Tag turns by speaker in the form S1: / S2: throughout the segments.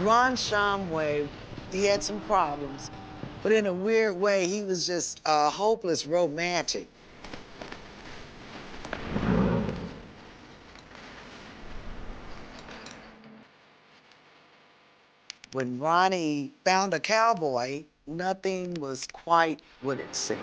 S1: Ron Shumway, he had some problems, but in a weird way, he was just a hopeless romantic. When Ronnie found a cowboy, nothing was quite what it seemed.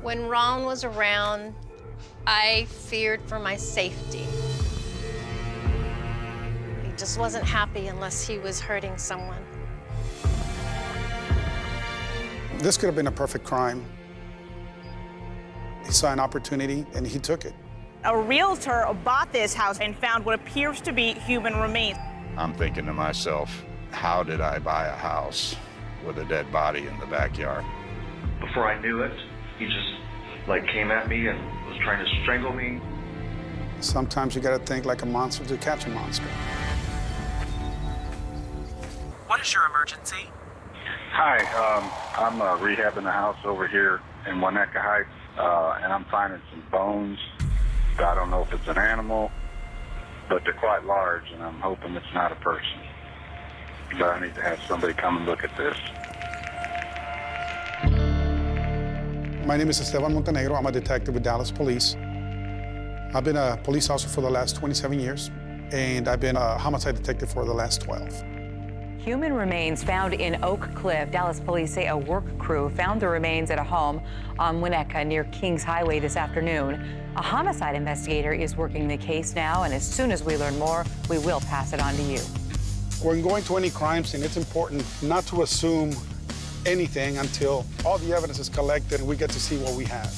S2: When Ron was around, I feared for my safety. He just wasn't happy unless he was hurting someone.
S3: This could have been a perfect crime. He saw an opportunity and he took it.
S4: A realtor bought this house and found what appears to be human remains.
S5: I'm thinking to myself, how did I buy a house with a dead body in the backyard?
S6: Before I knew it, he just came at me and was trying to strangle me.
S3: Sometimes you gotta think like a monster to catch a monster.
S7: What is your emergency?
S8: Hi, I'm rehabbing a house over here in Winnetka Heights, and I'm finding some bones. I don't know if it's an animal, but they're quite large, and I'm hoping it's not a person. But I need to have somebody come and look at this.
S3: My name is Esteban Montenegro. I'm a detective with Dallas Police. I've been a police officer for the last 27 years, and I've been a homicide detective for the last 12.
S9: Human remains found in Oak Cliff. Dallas police say a work crew found the remains at a home on Winnetka near Kings Highway this afternoon. A homicide investigator is working the case now, and as soon as we learn more, we will pass it on to you.
S3: When going to any crime scene, it's important not to assume anything until all the evidence is collected and we get to see what we have.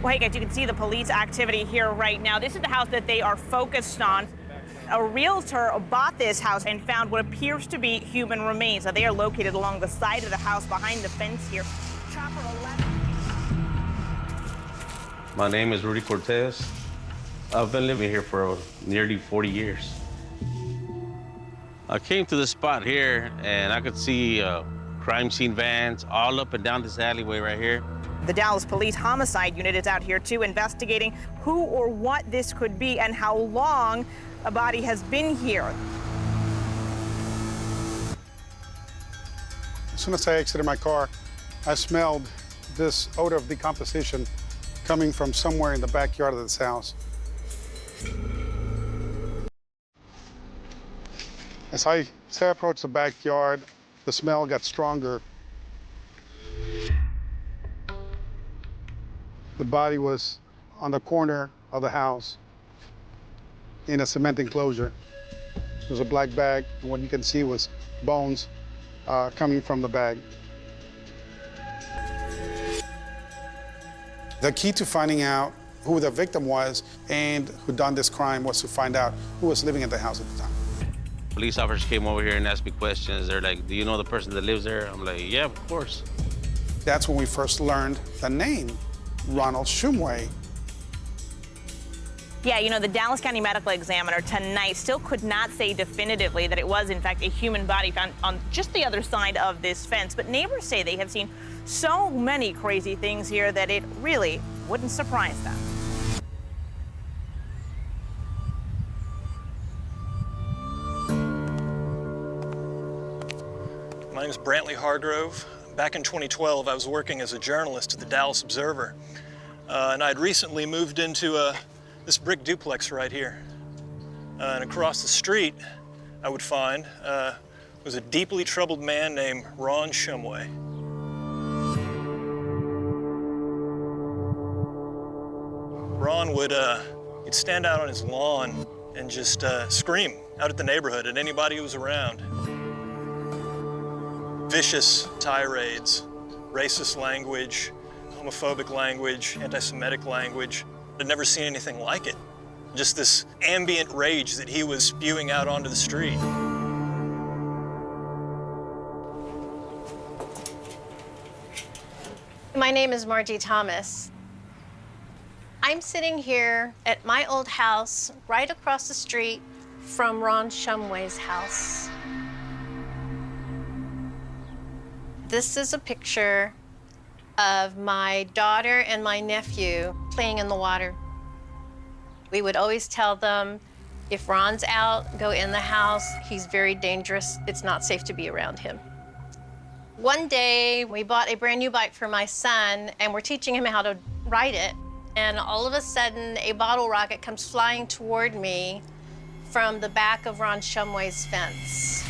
S4: Well, hey guys, you can see the police activity here right now. This is the house that they are focused on. A realtor bought this house and found what appears to be human remains. Now, they are located along the side of the house behind the fence here. Chopper 11.
S10: My name is Rudy Cortez. I've been living here for nearly 40 years. I came to this spot here and I could see crime scene vans all up and down this alleyway right here.
S4: The Dallas Police Homicide Unit is out here too, investigating who or what this could be and how long a body has been here.
S3: As soon as I exited my car, I smelled this odor of decomposition coming from somewhere in the backyard of this house. As I approached the backyard, the smell got stronger. The body was on the corner of the house in a cement enclosure. There was a black bag, and what you can see was bones coming from the bag. The key to finding out who the victim was and who done this crime was to find out who was living at the house at the time.
S10: Police officers came over here and asked me questions. They're like, do you know the person that lives there? I'm like, yeah, of course.
S3: That's when we first learned the name, Ronald Shumway.
S4: Yeah, you know, the Dallas County Medical Examiner tonight still could not say definitively that it was, in fact, a human body found on just the other side of this fence. But neighbors say they have seen so many crazy things here that it really wouldn't surprise them.
S7: My name is Brantley Hargrove. Back in 2012, I was working as a journalist at the Dallas Observer, and I'd recently moved into this brick duplex right here. And across the street, I would find, was a deeply troubled man named Ron Shumway. Ron would he'd stand out on his lawn and just scream out at the neighborhood, at anybody who was around. Vicious tirades, racist language, homophobic language, anti-Semitic language. I'd never seen anything like it. Just this ambient rage that he was spewing out onto the street.
S2: My name is Margie Thomas. I'm sitting here at my old house right across the street from Ron Shumway's house. This is a picture of my daughter and my nephew playing in the water. We would always tell them, if Ron's out, go in the house. He's very dangerous. It's not safe to be around him. One day, we bought a brand new bike for my son, and we're teaching him how to ride it. And all of a sudden, a bottle rocket comes flying toward me from the back of Ron Shumway's fence.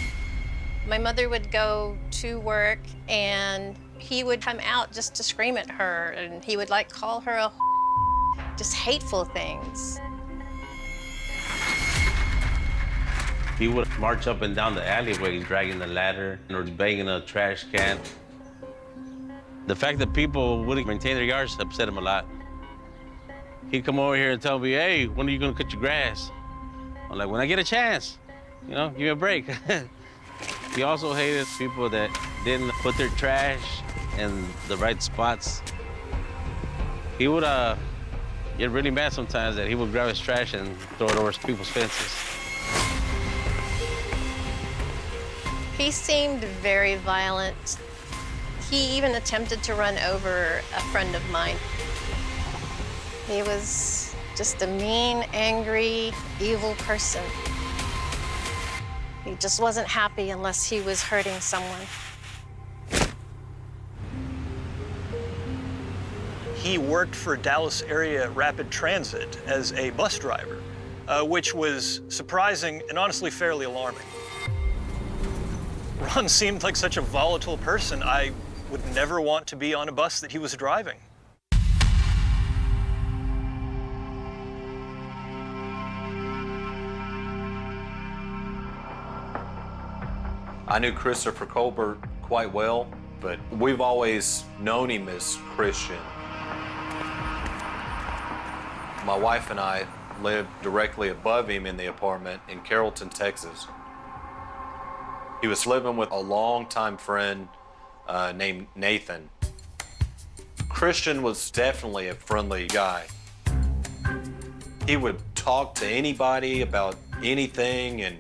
S2: My mother would go to work, and he would come out just to scream at her, and he would like call her a just hateful things.
S10: He would march up and down the alleyway dragging the ladder or banging a trash can. The fact that people wouldn't maintain their yards upset him a lot. He'd come over here and tell me, hey, when are you gonna cut your grass? I'm like, when I get a chance, you know, give me a break. He also hated people that didn't put their trash in the right spots. He would get really mad sometimes that he would grab his trash and throw it over people's fences.
S2: He seemed very violent. He even attempted to run over a friend of mine. He was just a mean, angry, evil person. He just wasn't happy unless he was hurting someone.
S7: He worked for Dallas Area Rapid Transit as a bus driver, which was surprising and honestly fairly alarming. Ron seemed like such a volatile person. I would never want to be on a bus that he was driving.
S11: I knew Christopher Colbert quite well, but we've always known him as Christian. My wife and I lived directly above him in the apartment in Carrollton, Texas. He was living with a longtime friend named Nathan. Christian was definitely a friendly guy. He would talk to anybody about anything, and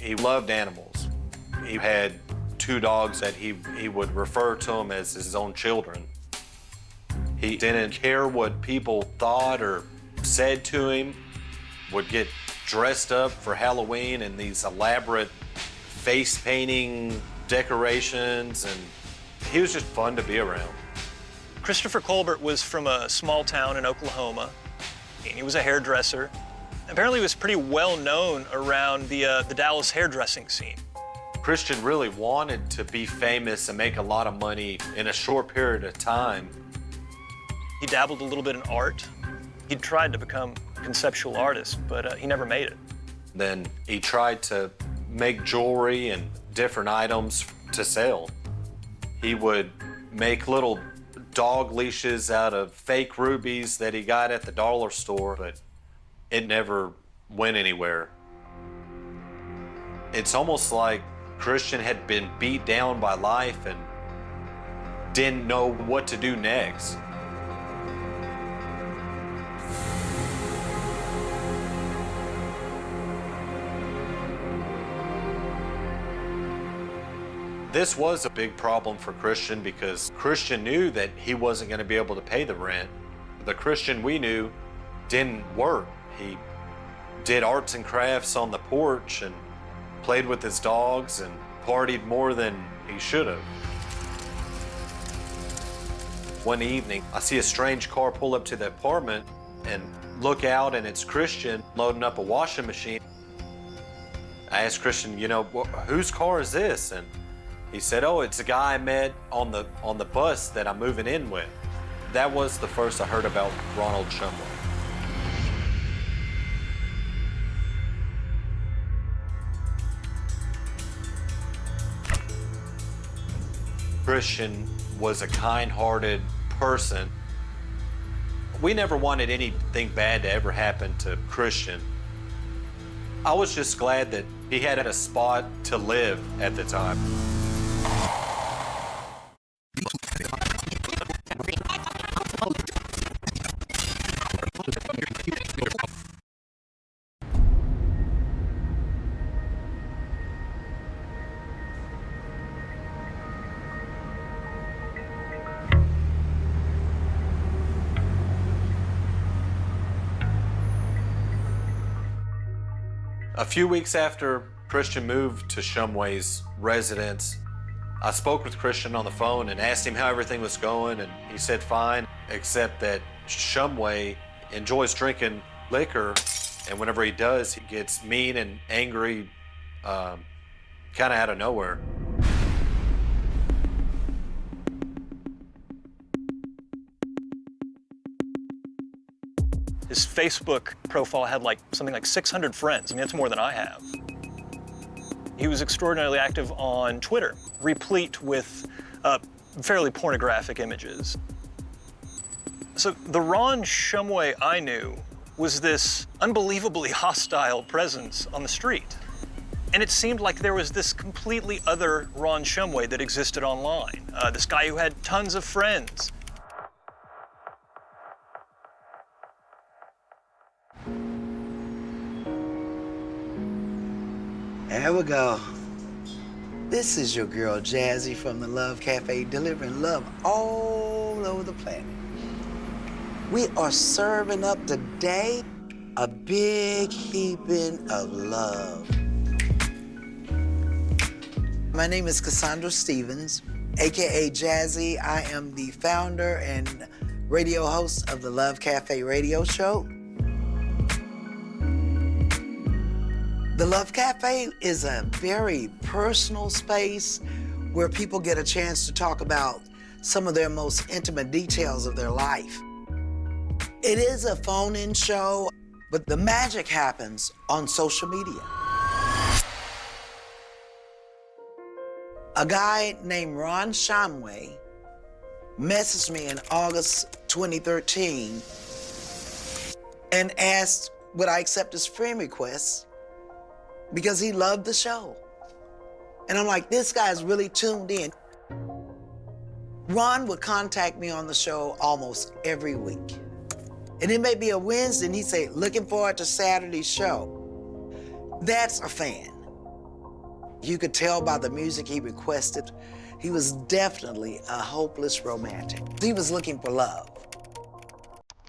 S11: he loved animals. He had 2 dogs that he would refer to them as his own children. He didn't care what people thought or said to him, would get dressed up for Halloween in these elaborate face painting decorations, and he was just fun to be around.
S7: Christopher Colbert was from a small town in Oklahoma, and he was a hairdresser. Apparently he was pretty well known around the Dallas hairdressing scene.
S11: Christian really wanted to be famous and make a lot of money in a short period of time.
S7: He dabbled a little bit in art. He tried to become a conceptual artist, but he never made it.
S11: Then he tried to make jewelry and different items to sell. He would make little dog leashes out of fake rubies that he got at the dollar store, but it never went anywhere. It's almost like Christian had been beat down by life and didn't know what to do next. This was a big problem for Christian because Christian knew that he wasn't going to be able to pay the rent. The Christian we knew didn't work. He did arts and crafts on the porch and played with his dogs and partied more than he should have. One evening, I see a strange car pull up to the apartment and look out, and it's Christian loading up a washing machine. I asked Christian, you know, whose car is this? And he said, oh, it's a guy I met on the bus that I'm moving in with. That was the first I heard about Ronald Shumway. Christian was a kind-hearted person. We never wanted anything bad to ever happen to Christian. I was just glad that he had a spot to live at the time. A few weeks after Christian moved to Shumway's residence, I spoke with Christian on the phone and asked him how everything was going, and he said fine, except that Shumway enjoys drinking liquor, and whenever he does, he gets mean and angry, kind of out of nowhere.
S7: His Facebook profile had something like 600 friends. I mean, that's more than I have. He was extraordinarily active on Twitter, replete with fairly pornographic images. So the Ron Shumway I knew was this unbelievably hostile presence on the street. And it seemed like there was this completely other Ron Shumway that existed online. This guy who had tons of friends.
S1: There we go. This is your girl, Jazzy, from the Love Cafe, delivering love all over the planet. We are serving up today a big heaping of love. My name is Cassandra Stevens, AKA Jazzy. I am the founder and radio host of the Love Cafe radio show. The Love Cafe is a very personal space where people get a chance to talk about some of their most intimate details of their life. It is a phone-in show, but the magic happens on social media. A guy named Ron Shumway messaged me in August 2013 and asked would I accept his friend request because he loved the show. And I'm like, this guy's really tuned in. Ron would contact me on the show almost every week. And it may be a Wednesday and he'd say, looking forward to Saturday's show. That's a fan. You could tell by the music he requested, he was definitely a hopeless romantic. He was looking for love.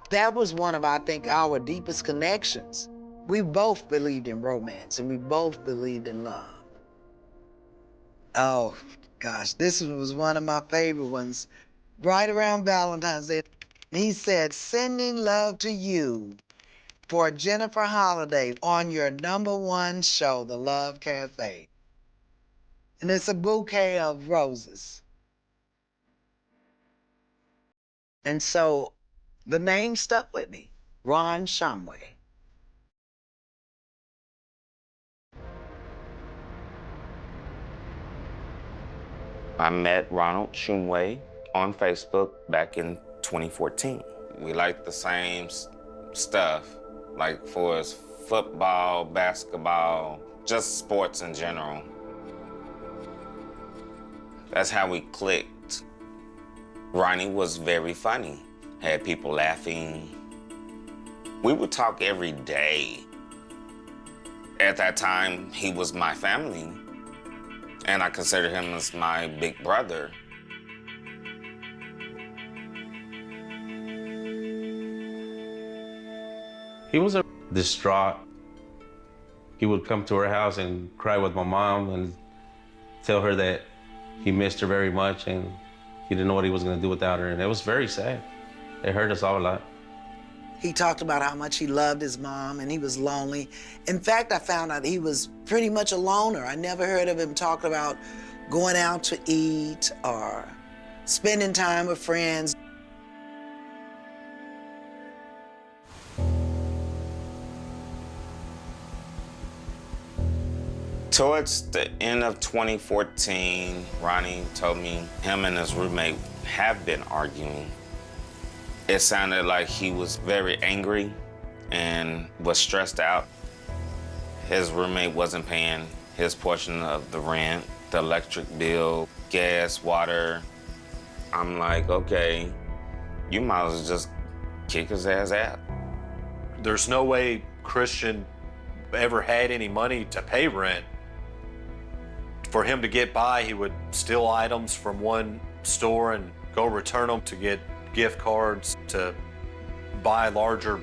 S1: That was one of, I think, our deepest connections. We both believed in romance and we both believed in love. Oh, gosh, this was one of my favorite ones. Right around Valentine's Day, he said, sending love to you for Jennifer Holliday on your #1 show, The Love Cafe. And it's a bouquet of roses. And so the name stuck with me, Ron Shumway.
S12: I met Ronald Shumway on Facebook back in 2014. We liked the same stuff, like for us, football, basketball, just sports in general. That's how we clicked. Ronnie was very funny, had people laughing. We would talk every day. At that time, he was my family, and I considered him as my big brother.
S10: He was distraught. He would come to our house and cry with my mom and tell her that he missed her very much and he didn't know what he was going to do without her. And it was very sad. It hurt us all a lot.
S1: He talked about how much he loved his mom and he was lonely. In fact, I found out he was pretty much a loner. I never heard of him talking about going out to eat or spending time with friends.
S12: Towards the end of 2014, Ronnie told me him and his roommate have been arguing. It sounded like he was very angry and was stressed out. His roommate wasn't paying his portion of the rent, the electric bill, gas, water. I'm like, okay, you might as well just kick his ass out.
S11: There's no way Christian ever had any money to pay rent. For him to get by, he would steal items from one store and go return them to get gift cards to buy larger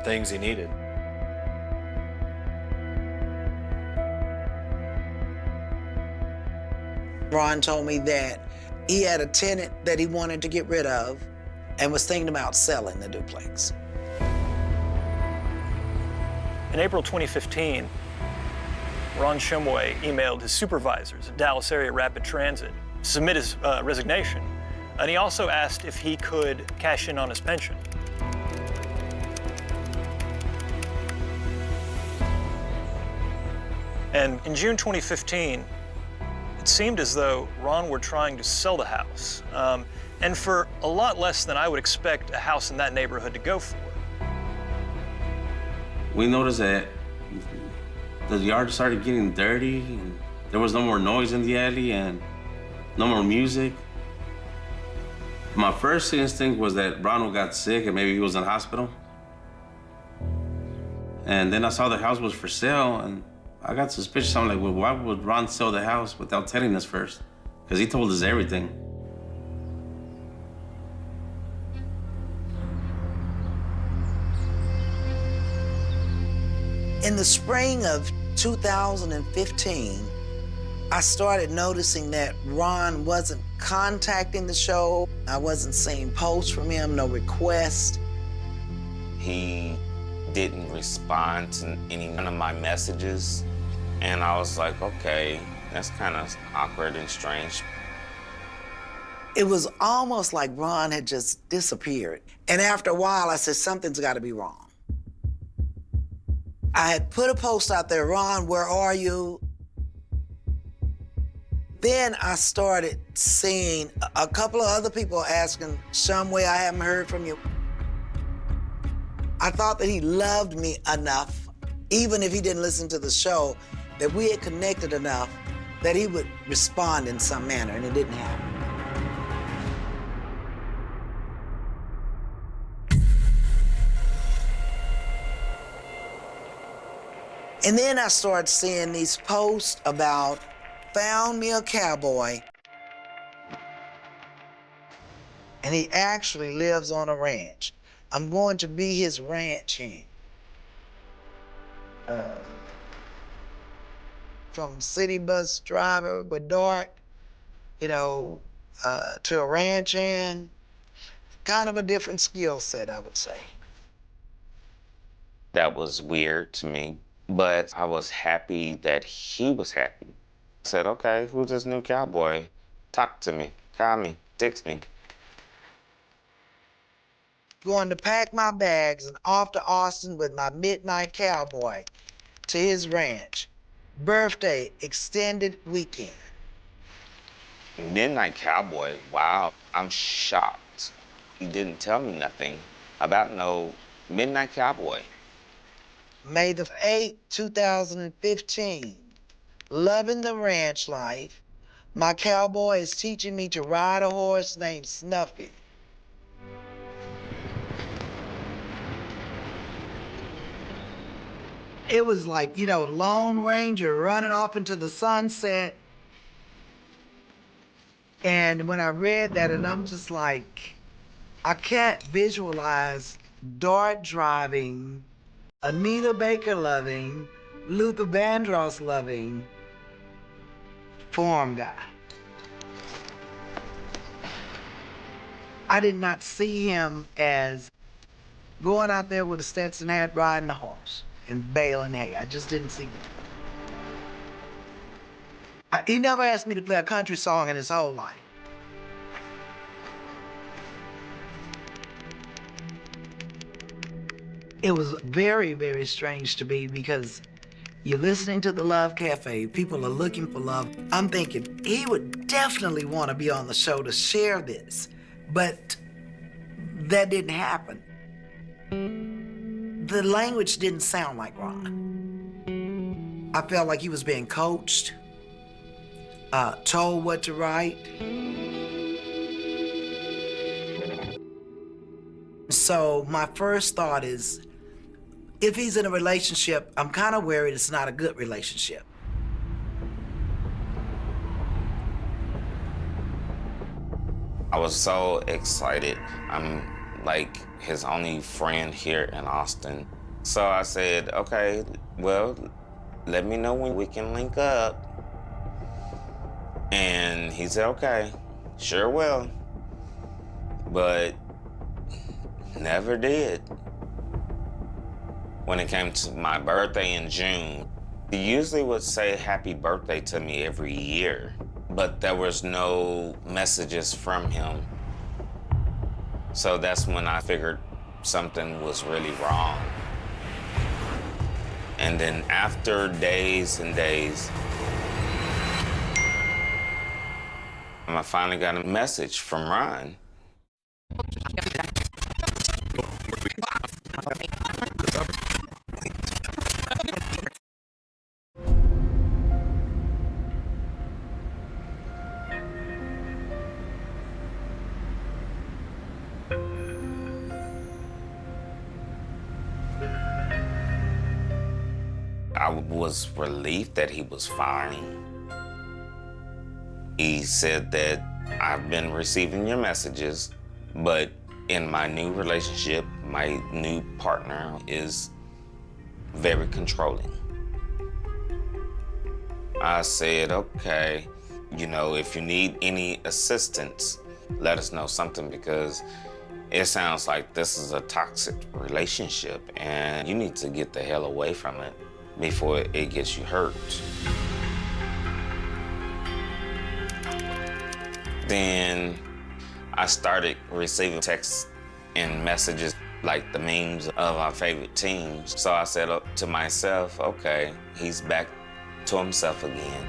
S11: things he needed.
S1: Ron told me that he had a tenant that he wanted to get rid of and was thinking about selling the duplex.
S7: In April 2015, Ron Shumway emailed his supervisors at Dallas Area Rapid Transit to submit his resignation, and he also asked if he could cash in on his pension. And in June 2015, it seemed as though Ron were trying to sell the house, and for a lot less than I would expect a house in that neighborhood to go for.
S10: We noticed that the yard started getting dirty, and there was no more noise in the alley and no more music. My first instinct was that Ronald got sick and maybe he was in the hospital. And then I saw the house was for sale, and I got suspicious. I'm like, well, why would Ron sell the house without telling us first? Because he told us everything.
S1: In the spring of 2015, I started noticing that Ron wasn't contacting the show. I wasn't seeing posts from him, no requests.
S12: He didn't respond to any one of my messages. And I was like, okay, that's kind of awkward and strange.
S1: It was almost like Ron had just disappeared. And after a while, I said, something's got to be wrong. I had put a post out there, Ron, where are you? Then I started seeing a couple of other people asking, Shumway, I haven't heard from you. I thought that he loved me enough, even if he didn't listen to the show, that we had connected enough that he would respond in some manner, and it didn't happen. And then I started seeing these posts about, found me a cowboy, and he actually lives on a ranch. I'm going to be his ranch hand. From city bus driver with dark, to a ranch hand, kind of a different skill set, I would say.
S12: That was weird to me, but I was happy that he was happy. I said, okay, who's this new cowboy? Talk to me, call me, text me.
S1: Going to pack my bags and off to Austin with my midnight cowboy to his ranch. Birthday, extended weekend.
S12: Midnight Cowboy, wow, I'm shocked. He didn't tell me nothing about no Midnight Cowboy.
S1: May the 8th, 2015. Loving the ranch life. My cowboy is teaching me to ride a horse named Snuffy. It was like, Lone Ranger running off into the sunset. And when I read that, and I'm just like, I can't visualize Dart driving, Anita Baker loving, Luther Vandross loving, farm guy. I did not see him as going out there with a Stetson hat riding a horse and baling hay. I just didn't see him. He never asked me to play a country song in his whole life. It was very, very strange to me because you're listening to the Love Cafe, people are looking for love. I'm thinking he would definitely want to be on the show to share this, but that didn't happen. The language didn't sound like Ron. I felt like he was being coached, told what to write. So my first thought is, if he's in a relationship, I'm kind of worried it's not a good relationship.
S12: I was so excited. I'm like his only friend here in Austin. So I said, okay, well, let me know when we can link up. And he said, okay, sure will. But never did. When it came to my birthday in June, he usually would say happy birthday to me every year, but there was no messages from him. So that's when I figured something was really wrong. And then after days and days, I finally got a message from Ron. I was relieved that he was fine. He said that I've been receiving your messages, but in my new relationship, my new partner is very controlling. I said, okay, you know, if you need any assistance, let us know something, because it sounds like this is a toxic relationship and you need to get the hell away from it before it gets you hurt. Then I started receiving texts and messages like the memes of our favorite teams. So I said to myself, okay, he's back to himself again.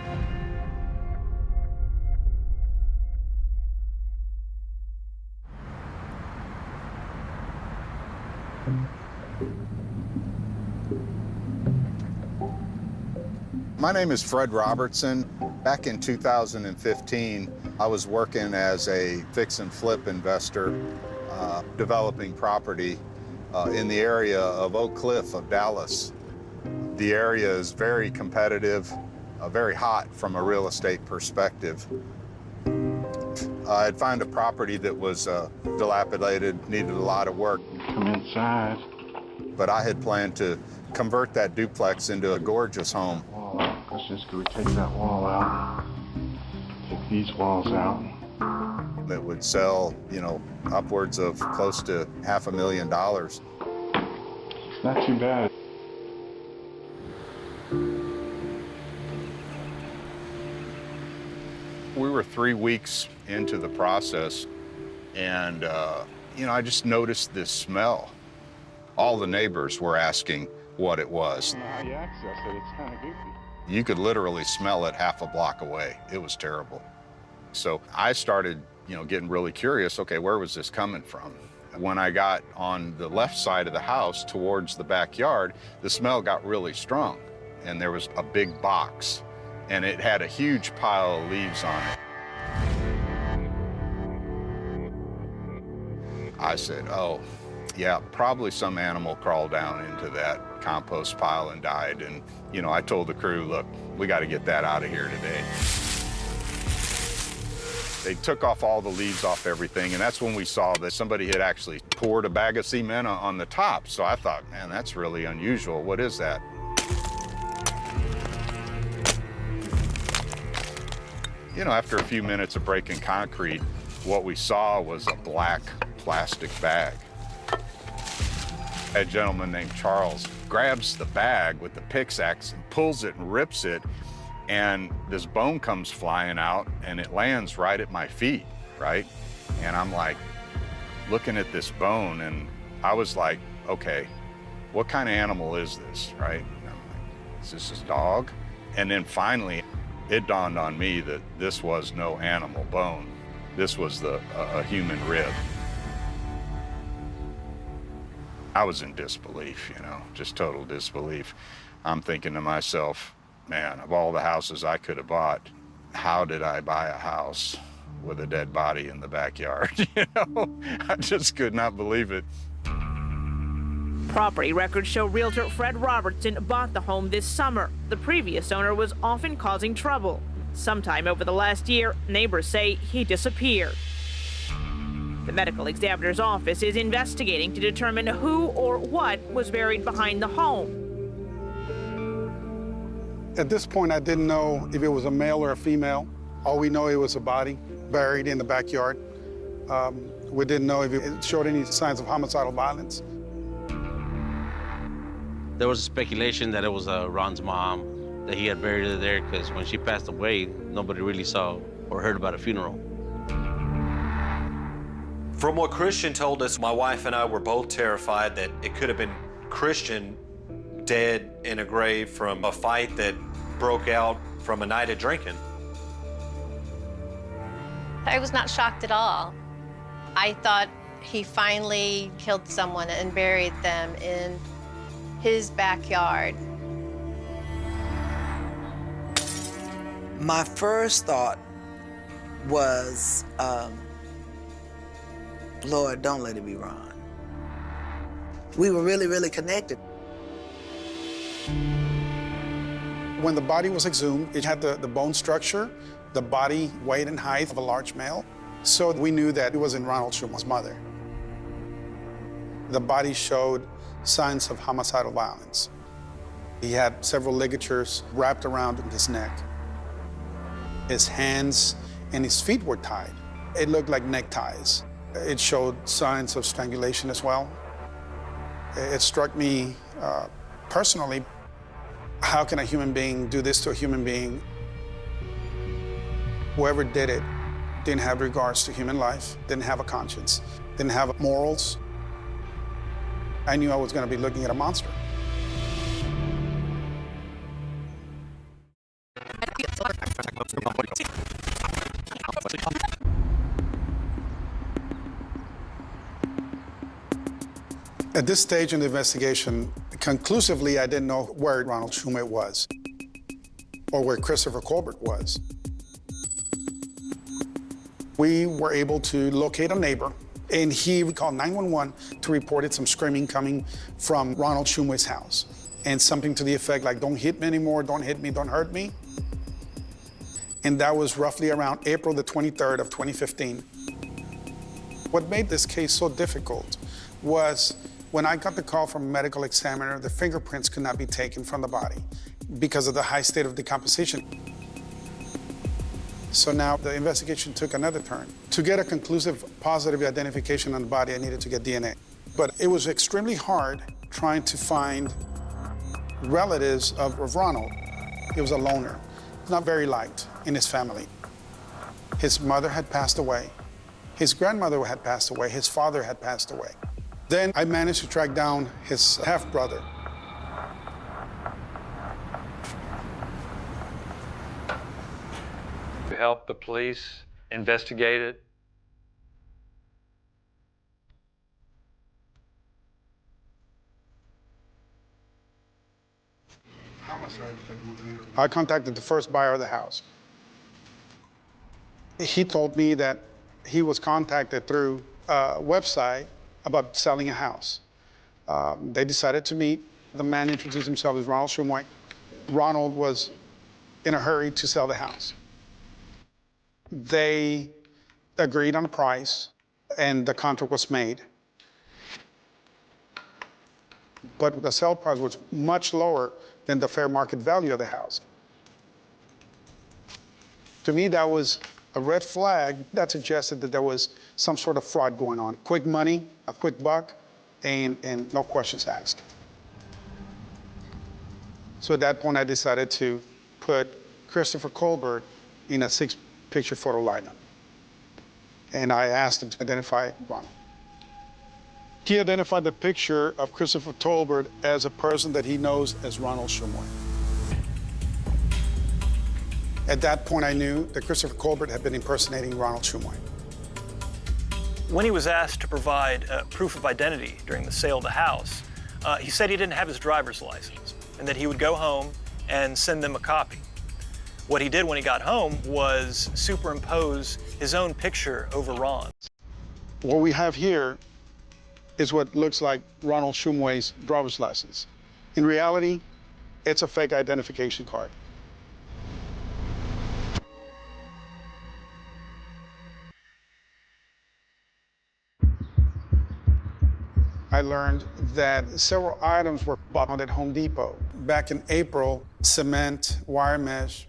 S13: My name is Fred Robertson. Back in 2015, I was working as a fix and flip investor, developing property in the area of Oak Cliff of Dallas. The area is very competitive, very hot from a real estate perspective. I'd found a property that was dilapidated, needed a lot of work.
S3: Come inside.
S13: But I had planned to convert that duplex into a gorgeous home.
S3: Wall out. Let's just go take that wall out. Take these walls out.
S13: That would sell, you know, upwards of close to $500,000.
S3: It's not too bad.
S13: We were 3 weeks into the process, and, you know, I just noticed this smell. All the neighbors were asking what it was.
S3: I don't know how you access it. It's kind of goofy.
S13: You could literally smell it half a block away. It was terrible. So I started, you know, getting really curious. Okay, where was this coming from? When I got on the left side of the house towards the backyard, the smell got really strong, and there was a big box, and it had a huge pile of leaves on it. I said, oh, yeah, probably some animal crawled down into that compost pile and died. And, you know, I told the crew, look, we got to get that out of here today. They took off all the leaves off everything, and that's when we saw that somebody had actually poured a bag of cement on the top. So I thought, man, that's really unusual. What is that? You know, after a few minutes of breaking concrete, what we saw was a black plastic bag. A gentleman named Charles grabs the bag with the pickaxe and pulls it and rips it, and this bone comes flying out, and it lands right at my feet, right? And I'm like looking at this bone, and I was like, okay, what kind of animal is this, right? And I'm like, is this a dog? And then finally, it dawned on me that this was no animal bone. This was a human rib. I was in disbelief, you know, just total disbelief. I'm thinking to myself, man, of all the houses I could have bought, how did I buy a house with a dead body in the backyard? You know, I just could not believe it.
S4: Property records show realtor Fred Robertson bought the home this summer. The previous owner was often causing trouble. Sometime over the last year, neighbors say he disappeared. The medical examiner's office is investigating to determine who or what was buried behind the home.
S3: At this point, I didn't know if it was a male or a female. All we know, it was a body buried in the backyard. We didn't know if it showed any signs of homicidal violence.
S10: There was a speculation that it was Ron's mom, that he had buried her there, because when she passed away, nobody really saw or heard about a funeral.
S11: From what Christian told us, my wife and I were both terrified that it could have been Christian dead in a grave from a fight that broke out from a night of drinking.
S2: I was not shocked at all. I thought he finally killed someone and buried them in his backyard.
S1: My first thought was, Lord, don't let it be Ron. We were really, really connected.
S3: When the body was exhumed, it had the bone structure, the body weight and height of a large male. So we knew that it wasn't Ronald Schumoy's mother. The body showed signs of homicidal violence. He had several ligatures wrapped around his neck. His hands and his feet were tied. It looked like neckties. It showed signs of strangulation as well. It struck me personally, how can a human being do this to a human being? Whoever did it didn't have regards to human life, didn't have a conscience, didn't have morals. I knew I was going to be looking at a monster. At this stage in the investigation, conclusively, I didn't know where Ronald Schumoy was or where Christopher Colbert was. We were able to locate a neighbor, and he called 911 to report some screaming coming from Ronald Schumoy's house, and something to the effect like, don't hit me anymore, don't hit me, don't hurt me. And that was roughly around April the 23rd of 2015. What made this case so difficult was when I got the call from a medical examiner, the fingerprints could not be taken from the body because of the high state of decomposition. So now the investigation took another turn. To get a conclusive positive identification on the body, I needed to get DNA. But it was extremely hard trying to find relatives of Ronald. He was a loner, not very liked in his family. His mother had passed away. His grandmother had passed away. His father had passed away. Then I managed to track down his half-brother.
S14: To help the police investigate it.
S3: I contacted the first buyer of the house. He told me that he was contacted through a website about selling a house. They decided to meet. The man introduced himself as Ronald Schumoy. Ronald was in a hurry to sell the house. They agreed on a price, and the contract was made. But the sale price was much lower than the fair market value of the house. To me, that was a red flag that suggested that there was some sort of fraud going on. Quick money, a quick buck, and no questions asked. So at that point, I decided to put Christopher Colbert in a 6-picture photo lineup. And I asked him to identify Ronald. He identified the picture of Christopher Colbert as a person that he knows as Ronald Schumoy. At that point, I knew that Christopher Colbert had been impersonating Ronald Schumoy.
S7: When he was asked to provide proof of identity during the sale of the house, he said he didn't have his driver's license and that he would go home and send them a copy. What he did when he got home was superimpose his own picture over Ron's.
S3: What we have here is what looks like Ronald Schumoy's driver's license. In reality, it's a fake identification card. I learned that several items were bought at Home Depot. Back in April, cement, wire mesh,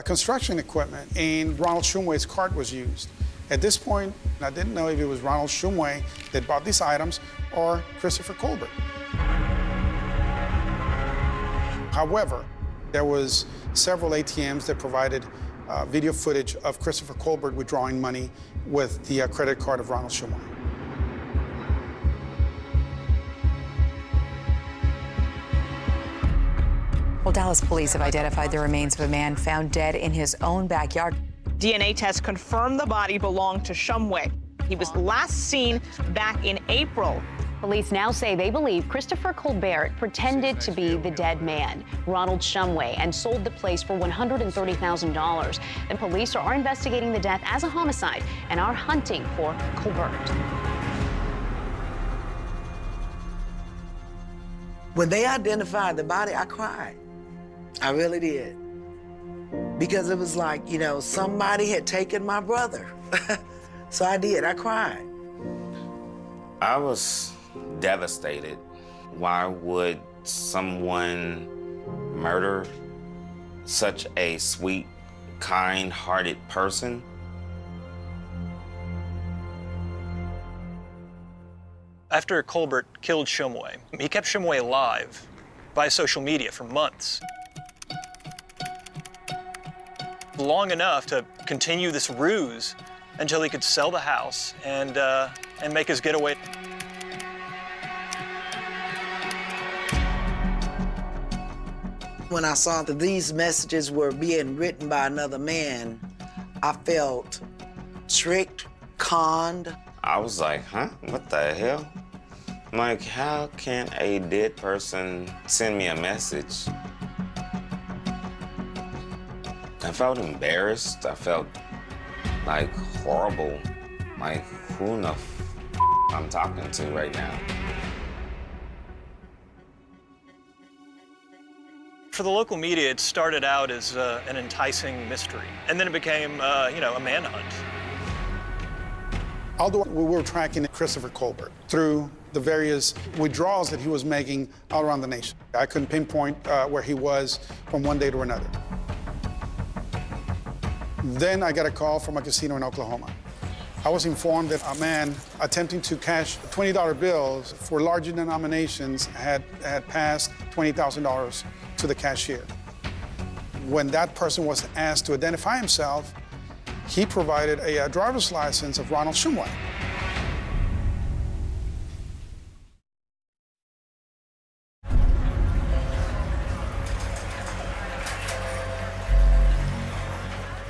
S3: construction equipment, and Ronald Shumway's cart was used. At this point, I didn't know if it was Ronald Shumway that bought these items or Christopher Colbert. However, there was several ATMs that provided video footage of Christopher Colbert withdrawing money with the credit card of Ronald Shumway.
S9: Well, Dallas police have identified the remains of a man found dead in his own backyard.
S4: DNA tests confirmed the body belonged to Shumway. He was last seen back in April.
S15: Police now say they believe Christopher Colbert pretended to be the dead man, Ronald Shumway, and sold the place for $130,000. The police are investigating the death as a homicide and are hunting for Colbert.
S1: When they identified the body, I cried. I really did. Because it was like, you know, somebody had taken my brother. So I did, I cried.
S12: I was devastated. Why would someone murder such a sweet, kind-hearted person?
S7: After Colbert killed Shumway, he kept Shumway alive via social media for months. Long enough to continue this ruse until he could sell the house and make his getaway.
S1: When I saw that these messages were being written by another man, I felt tricked, conned.
S12: I was like, huh? What the hell? I'm like, how can a dead person send me a message? I felt embarrassed. I felt like horrible. Like, who in the I'm talking to right now?
S7: For the local media, it started out as an enticing mystery, and then it became, you know, a manhunt.
S3: Although we were tracking Christopher Colbert through the various withdrawals that he was making all around the nation, I couldn't pinpoint where he was from one day to another. Then I got a call from a casino in Oklahoma. I was informed that a man attempting to cash $20 bills for larger denominations had passed $20,000 to the cashier. When that person was asked to identify himself, he provided a driver's license of Ronald Shumway.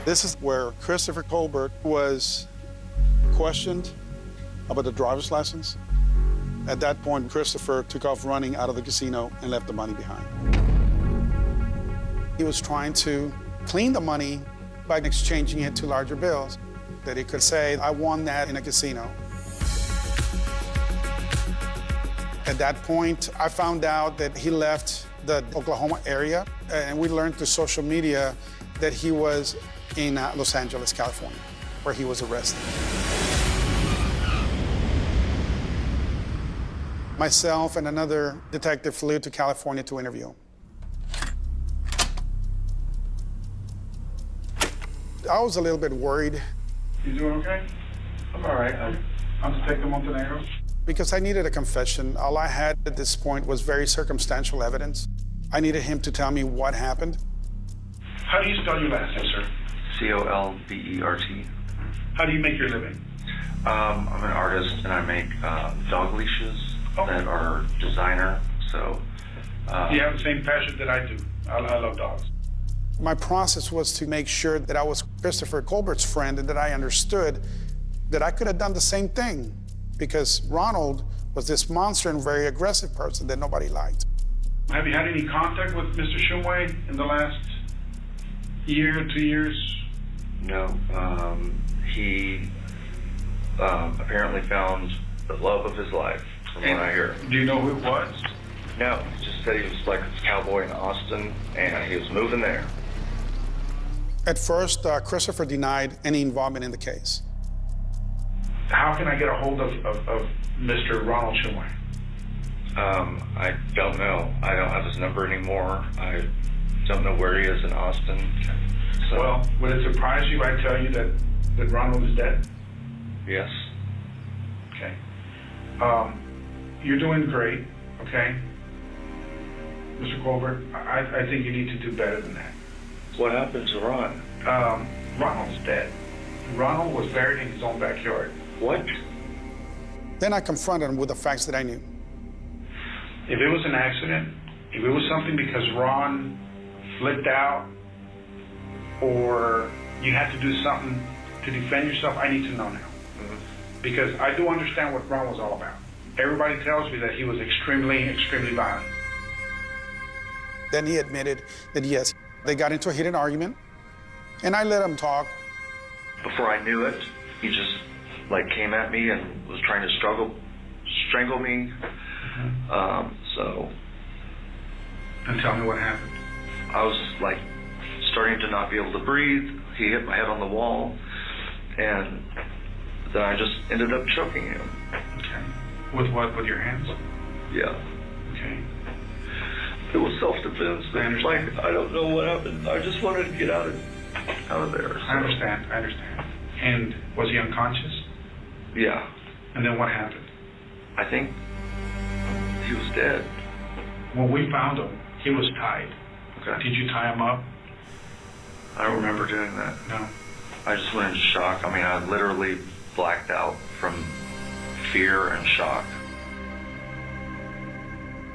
S3: This is where Christopher Colbert was questioned about the driver's license. At that point, Christopher took off running out of the casino and left the money behind. He was trying to clean the money by exchanging it to larger bills, that he could say, I won that in a casino. At that point, I found out that he left the Oklahoma area, and we learned through social media that he was in Los Angeles, California, where he was arrested. Myself and another detective flew to California to interview him. I was a little bit worried.
S16: You doing okay? I'm all right. I'm Detective Montenegro.
S3: Because I needed a confession. All I had at this point was very circumstantial evidence. I needed him to tell me what happened.
S16: How do you spell your last name, sir?
S6: C-O-L-B-E-R-T.
S16: How do you make your living?
S6: I'm an artist and I make dog leashes that are designer. So
S16: you have the same passion that I do. I love dogs.
S3: My process was to make sure that I was Christopher Colbert's friend and that I understood that I could have done the same thing, because Ronald was this monster and very aggressive person that nobody liked.
S16: Have you had any contact with Mr. Shumway in the last year, 2 years?
S6: No. He apparently found the love of his life, from what I hear.
S16: Do you know who it was?
S6: No, he just said he was like a cowboy in Austin, and he was moving there.
S3: At first, Christopher denied any involvement in the case.
S16: How can I get a hold of Mr. Ronald Shumway?
S6: I don't know. I don't have his number anymore. Don't know where he is in Austin. So,
S16: Well, would it surprise you if I tell you that Ronald is dead?
S6: yes.
S16: Okay. You're doing great, okay? Mr. Colbert, I think you need to do better than that.
S6: What happened to Ron?
S16: Ronald's dead. Ronald was buried in his own backyard.
S6: What?
S3: Then I confronted him with the facts that I knew.
S16: If it was an accident, if it was something because Ron flipped out, or you had to do something to defend yourself, I need to know now. Because I do understand what Ron was all about. Everybody tells me that he was extremely, extremely violent.
S3: Then he admitted that yes, they got into a heated argument, and I let him talk.
S6: Before I knew it, he just like came at me and was trying to strangle me. So.
S16: And tell me what happened.
S6: I was like starting to not be able to breathe. He hit my head on the wall, and then I just ended up choking him.
S16: Okay. With what? With your hands?
S6: Yeah.
S16: Okay.
S6: It was self-defense. Like, I don't know what happened. I just wanted to get out of there. So.
S16: I understand. And was he unconscious?
S6: Yeah.
S16: And then what happened?
S6: I think he was dead.
S16: When we found him, he was tied.
S6: Okay.
S16: Did you tie him up?
S6: I don't remember doing that.
S16: No.
S6: I just went into shock. I mean, I literally blacked out from fear and shock.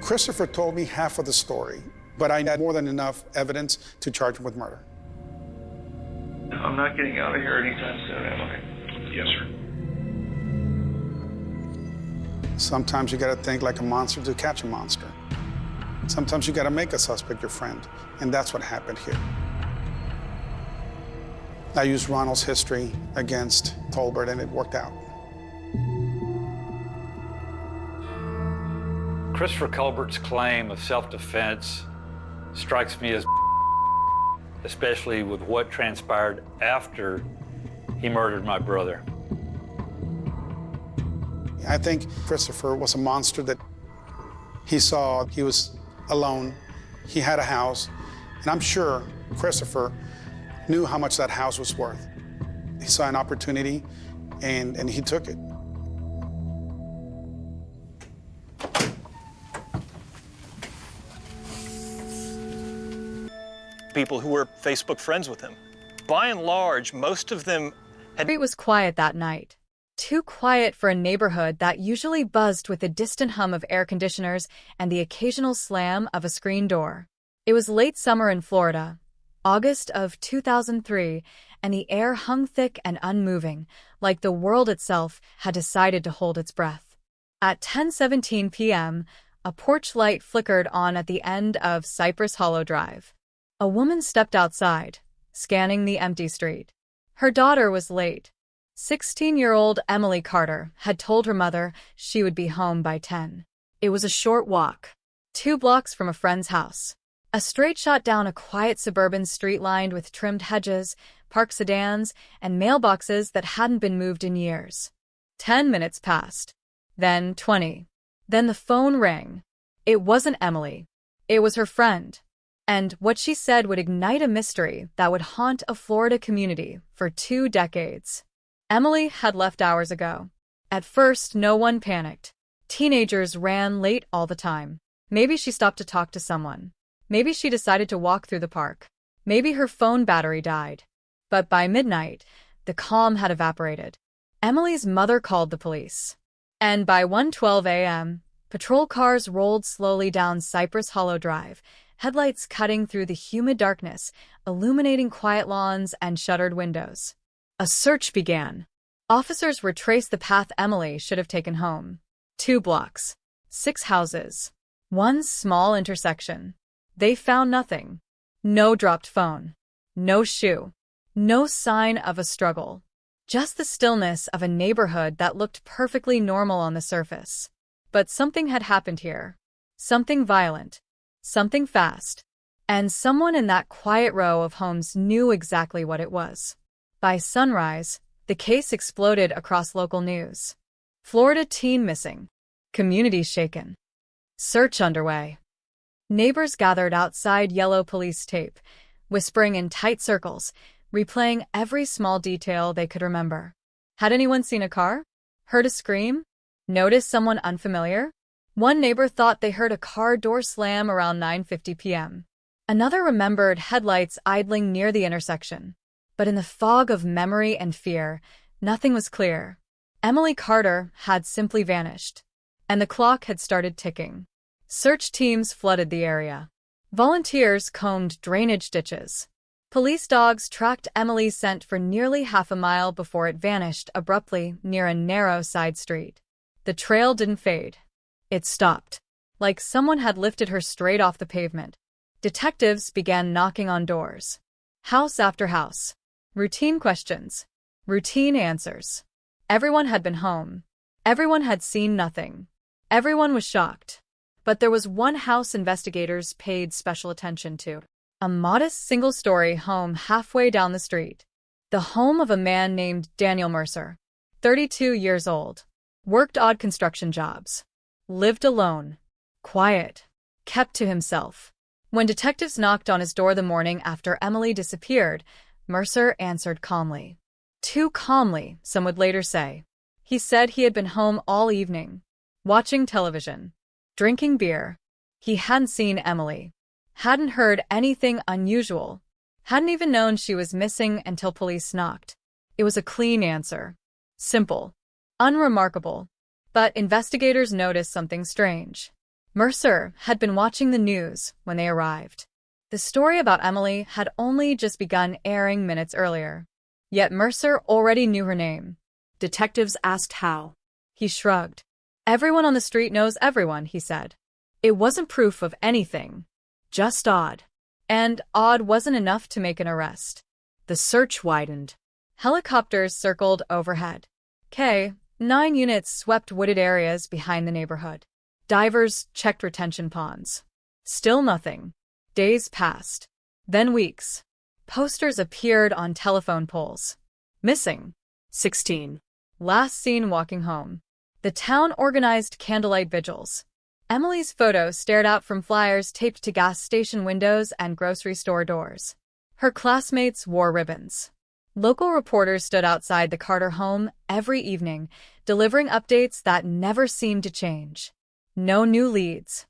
S3: Christopher told me half of the story, but I had more than enough evidence to charge him with murder.
S6: I'm not getting out of here anytime soon, am I?
S16: Yes, sir.
S3: Sometimes you gotta think like a monster to catch a monster. Sometimes you gotta make a suspect your friend, and that's what happened here. I used Ronald's history against Tolbert, and it worked out.
S14: Christopher Colbert's claim of self-defense strikes me as especially with what transpired after he murdered my brother.
S3: I think Christopher was a monster that he saw. He was alone. He had a house. And I'm sure Christopher knew how much that house was worth. He saw an opportunity, and he took it.
S7: People who were Facebook friends with him. By and large, most of them had...
S17: The street was quiet that night. Too quiet for a neighborhood that usually buzzed with the distant hum of air conditioners and the occasional slam of a screen door. It was late summer in Florida, August of 2003, and the air hung thick and unmoving, like the world itself had decided to hold its breath. At 10:17 p.m., a porch light flickered on at the end of Cypress Hollow Drive. A woman stepped outside, scanning the empty street. Her daughter was late. 16-year-old Emily Carter had told her mother she would be home by 10. It was a short walk, 2 blocks from a friend's house. A straight shot down a quiet suburban street lined with trimmed hedges, parked sedans, and mailboxes that hadn't been moved in years. 10 minutes passed. Then 20. Then the phone rang. It wasn't Emily. It was her friend. And what she said would ignite a mystery that would haunt a Florida community for 2 decades. Emily had left hours ago. At first, no one panicked. Teenagers ran late all the time. Maybe she stopped to talk to someone. Maybe she decided to walk through the park. Maybe her phone battery died. But by midnight, the calm had evaporated. Emily's mother called the police. And by 1:12 a.m., patrol cars rolled slowly down Cypress Hollow Drive, headlights cutting through the humid darkness, illuminating quiet lawns and shuttered windows. A search began. Officers retraced the path Emily should have taken home. 2 blocks, 6 houses, 1 small intersection. They found nothing. No dropped phone. No shoe. No sign of a struggle. Just the stillness of a neighborhood that looked perfectly normal on the surface. But something had happened here. Something violent. Something fast. And someone in that quiet row of homes knew exactly what it was. By sunrise, the case exploded across local news. Florida teen missing. Community shaken. Search underway. Neighbors gathered outside yellow police tape, whispering in tight circles, replaying every small detail they could remember. Had anyone seen a car? Heard a scream? Noticed someone unfamiliar? One neighbor thought they heard a car door slam around 9:50 p.m. Another remembered headlights idling near the intersection. But in the fog of memory and fear, nothing was clear. Emily Carter had simply vanished, and the clock had started ticking. Search teams flooded the area. Volunteers combed drainage ditches. Police dogs tracked Emily's scent for nearly half a mile before it vanished abruptly near a narrow side street. The trail didn't fade. It stopped, like someone had lifted her straight off the pavement. Detectives began knocking on doors. House after house. Routine questions. Routine answers. Everyone had been home. Everyone had seen nothing. Everyone was shocked. But there was one house investigators paid special attention to. A modest single-story home halfway down the street. The home of a man named Daniel Mercer, 32 years old. Worked odd construction jobs. Lived alone. Quiet. Kept to himself. When detectives knocked on his door the morning after Emily disappeared, Mercer answered calmly. Too calmly, some would later say. He said he had been home all evening, watching television, drinking beer. He hadn't seen Emily. Hadn't heard anything unusual. Hadn't even known she was missing until police knocked. It was a clean answer. Simple. Unremarkable. But investigators noticed something strange. Mercer had been watching the news when they arrived. The story about Emily had only just begun airing minutes earlier. Yet Mercer already knew her name. Detectives asked how. He shrugged. Everyone on the street knows everyone, he said. It wasn't proof of anything. Just odd. And odd wasn't enough to make an arrest. The search widened. Helicopters circled overhead. K-9 units swept wooded areas behind the neighborhood. Divers checked retention ponds. Still nothing. Days passed. Then weeks. Posters appeared on telephone poles. Missing. 16. Last seen walking home. The town organized candlelight vigils. Emily's photo stared out from flyers taped to gas station windows and grocery store doors. Her classmates wore ribbons. Local reporters stood outside the Carter home every evening, delivering updates that never seemed to change. No new leads.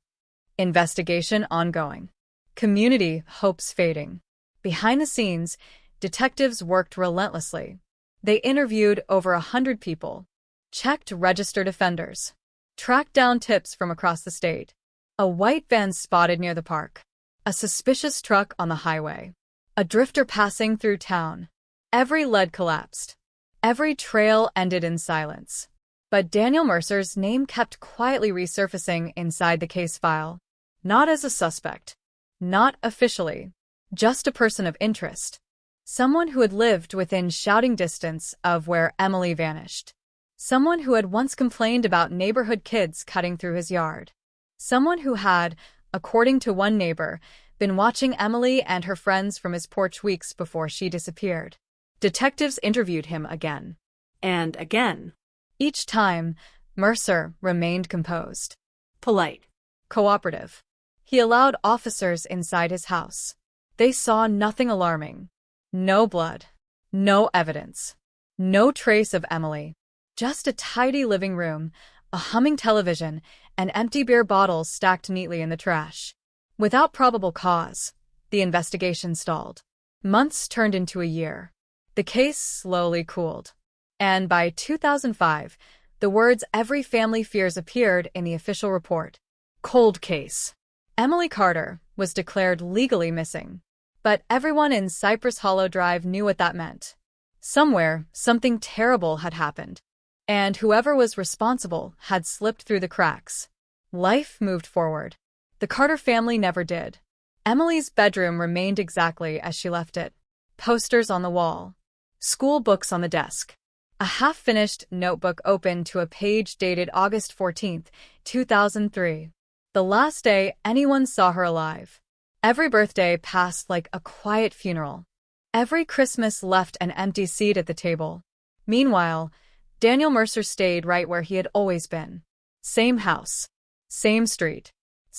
S17: Investigation ongoing. Community hopes fading. Behind the scenes, detectives worked relentlessly. They interviewed over 100 people, checked registered offenders, tracked down tips from across the state. A white van spotted near the park. A suspicious truck on the highway. A drifter passing through town. Every lead collapsed. Every trail ended in silence. But Daniel Mercer's name kept quietly resurfacing inside the case file. Not as a suspect. Not officially. Just a person of interest. Someone who had lived within shouting distance of where Emily vanished. Someone who had once complained about neighborhood kids cutting through his yard. Someone who had, according to one neighbor, been watching Emily and her friends from his porch weeks before she disappeared. Detectives interviewed him again. And again. Each time, Mercer remained composed. Polite. Cooperative. He allowed officers inside his house. They saw nothing alarming. No blood. No evidence. No trace of Emily. Just a tidy living room, a humming television, and empty beer bottles stacked neatly in the trash. Without probable cause, the investigation stalled. Months turned into a year. The case slowly cooled. And by 2005, the words every family fears appeared in the official report. Cold case. Emily Carter was declared legally missing. But everyone in Cypress Hollow Drive knew what that meant. Somewhere, something terrible had happened. And whoever was responsible had slipped through the cracks. Life moved forward. The Carter family never did. Emily's bedroom remained exactly as she left it. Posters on the wall. School books on the desk. A half-finished notebook open to a page dated August 14, 2003. The last day anyone saw her alive. Every birthday passed like a quiet funeral. Every Christmas left an empty seat at the table. Meanwhile, Daniel Mercer stayed right where he had always been. Same house. Same street.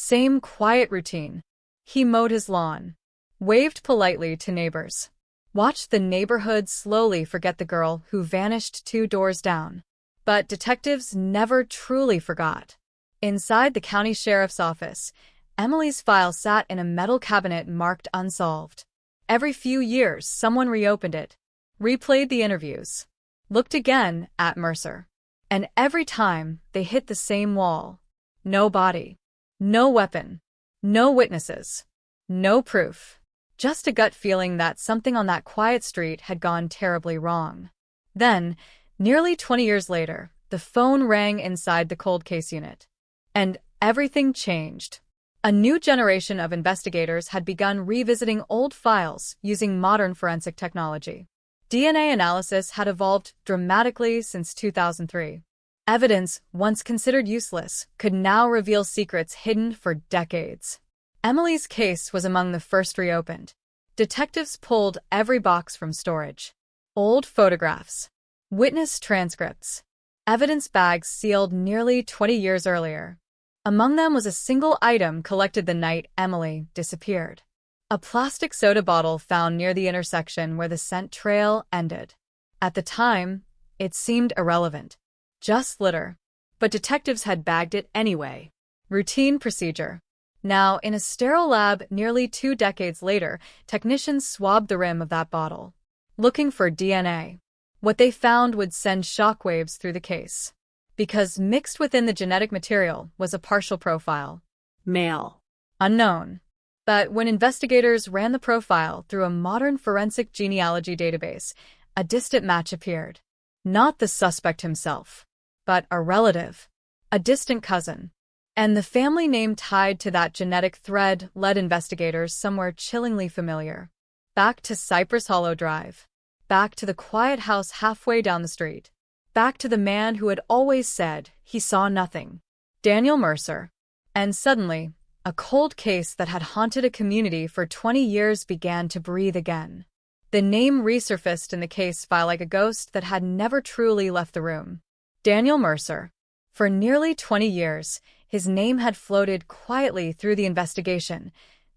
S17: Same quiet routine. He mowed his lawn, waved politely to neighbors, watched the neighborhood slowly forget the girl who vanished 2 doors down. But detectives never truly forgot. Inside the county sheriff's office, Emily's file sat in a metal cabinet marked unsolved. Every few years, someone reopened it, replayed the interviews, looked again at Mercer. And every time, they hit the same wall. No body. No weapon. No witnesses. No proof. Just a gut feeling that something on that quiet street had gone terribly wrong. Then, nearly 20 years later, the phone rang inside the cold case unit. And everything changed. A new generation of investigators had begun revisiting old files using modern forensic technology. DNA analysis had evolved dramatically since 2003. Evidence, once considered useless, could now reveal secrets hidden for decades. Emily's case was among the first reopened. Detectives pulled every box from storage. Old photographs, witness transcripts, evidence bags sealed nearly 20 years earlier. Among them was a single item collected the night Emily disappeared. A plastic soda bottle found near the intersection where the scent trail ended. At the time, it seemed irrelevant. Just litter. But detectives had bagged it anyway. Routine procedure. Now, in a sterile lab nearly 2 decades later, technicians swabbed the rim of that bottle, looking for DNA. What they found would send shockwaves through the case. Because mixed within the genetic material was a partial profile. Male. Unknown. But when investigators ran the profile through a modern forensic genealogy database, a distant match appeared. Not the suspect himself, but a relative, a distant cousin. And the family name tied to that genetic thread led investigators somewhere chillingly familiar. Back to Cypress Hollow Drive. Back to the quiet house halfway down the street. Back to the man who had always said he saw nothing. Daniel Mercer. And suddenly, a cold case that had haunted a community for 20 years began to breathe again. The name resurfaced in the case file like a ghost that had never truly left the room. Daniel Mercer. For nearly 20 years, his name had floated quietly through the investigation,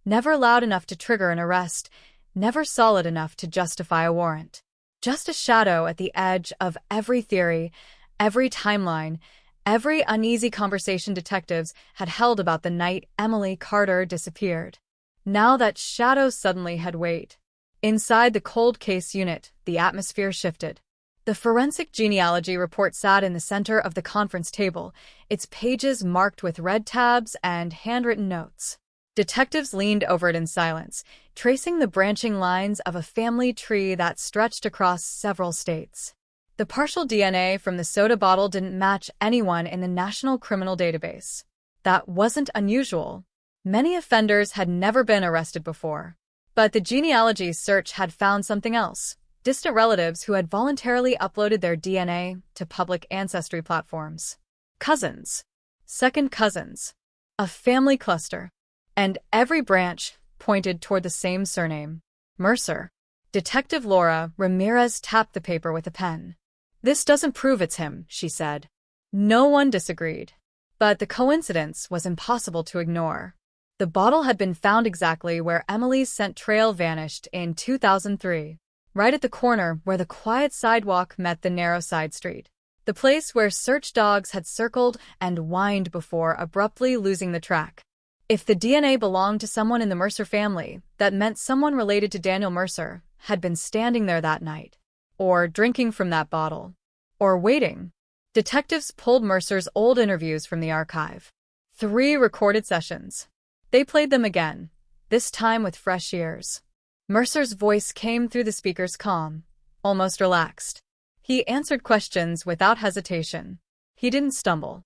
S17: never loud enough to trigger an arrest, never solid enough to justify a warrant. Just a shadow at the edge of every theory, every timeline, every uneasy conversation detectives had held about the night Emily Carter disappeared. Now that shadow suddenly had weight. Inside the cold case unit, the atmosphere shifted. The forensic genealogy report sat in the center of the conference table, its pages marked with red tabs and handwritten notes. Detectives leaned over it in silence, tracing the branching lines of a family tree that stretched across several states. The partial DNA from the soda bottle didn't match anyone in the National Criminal Database. That wasn't unusual. Many offenders had never been arrested before. But the genealogy search had found something else. Distant relatives who had voluntarily uploaded their DNA to public ancestry platforms. Cousins. Second cousins. A family cluster. And every branch pointed toward the same surname. Mercer. Detective Laura Ramirez tapped the paper with a pen. "This doesn't prove it's him," she said. No one disagreed. But the coincidence was impossible to ignore. The bottle had been found exactly where Emily's scent trail vanished in 2003, right at the corner where the quiet sidewalk met the narrow side street. The place where search dogs had circled and whined before abruptly losing the track. If the DNA belonged to someone in the Mercer family, that meant someone related to Daniel Mercer had been standing there that night, or drinking from that bottle, or waiting. Detectives pulled Mercer's old interviews from the archive. 3 recorded sessions. They played them again, this time with fresh ears. Mercer's voice came through the speakers calm, almost relaxed. He answered questions without hesitation. He didn't stumble.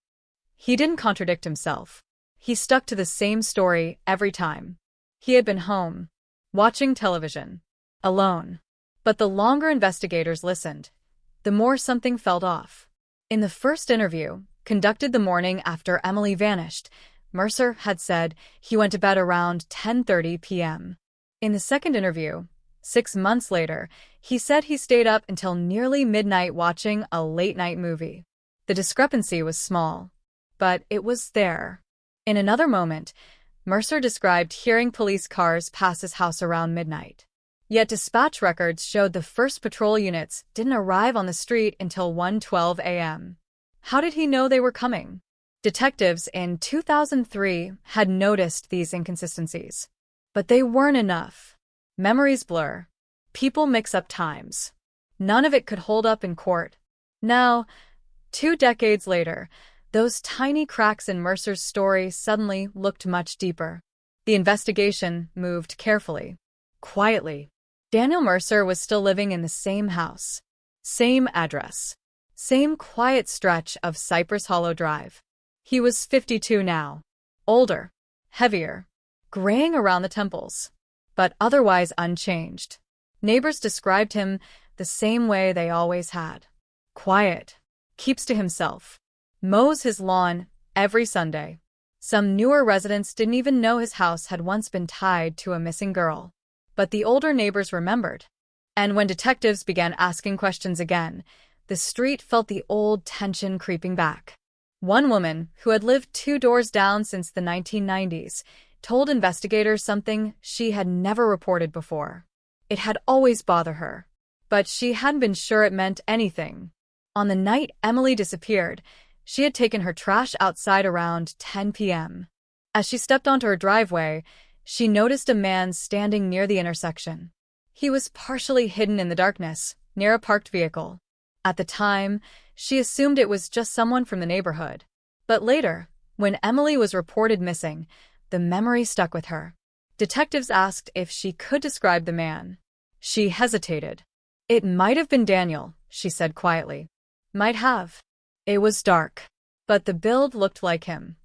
S17: He didn't contradict himself. He stuck to the same story every time. He had been home, watching television, alone. But the longer investigators listened, the more something felt off. In the first interview, conducted the morning after Emily vanished, Mercer had said he went to bed around 10:30 p.m. In the second interview, 6 months later, he said he stayed up until nearly midnight watching a late-night movie. The discrepancy was small, but it was there. In another moment, Mercer described hearing police cars pass his house around midnight. Yet dispatch records showed the first patrol units didn't arrive on the street until 1:12 a.m. How did he know they were coming? Detectives in 2003 had noticed these inconsistencies. But they weren't enough. Memories blur. People mix up times. None of it could hold up in court. Now, 2 decades later, those tiny cracks in Mercer's story suddenly looked much deeper. The investigation moved carefully, quietly. Daniel Mercer was still living in the same house, same address, same quiet stretch of Cypress Hollow Drive. He was 52 now, older, heavier, graying around the temples, but otherwise unchanged. Neighbors described him the same way they always had. Quiet, keeps to himself, mows his lawn every Sunday. Some newer residents didn't even know his house had once been tied to a missing girl. But the older neighbors remembered. And when detectives began asking questions again, the street felt the old tension creeping back. One woman, who had lived 2 doors down since the 1990s, told investigators something she had never reported before. It had always bothered her, but she hadn't been sure it meant anything. On the night Emily disappeared, she had taken her trash outside around 10 p.m. As she stepped onto her driveway, she noticed a man standing near the intersection. He was partially hidden in the darkness, near a parked vehicle. At the time, she assumed it was just someone from the neighborhood. But later, when Emily was reported missing, the memory stuck with her. Detectives asked if she could describe the man. She hesitated. "It might have been Daniel," she said quietly. "Might have. It was dark, but the build looked like him."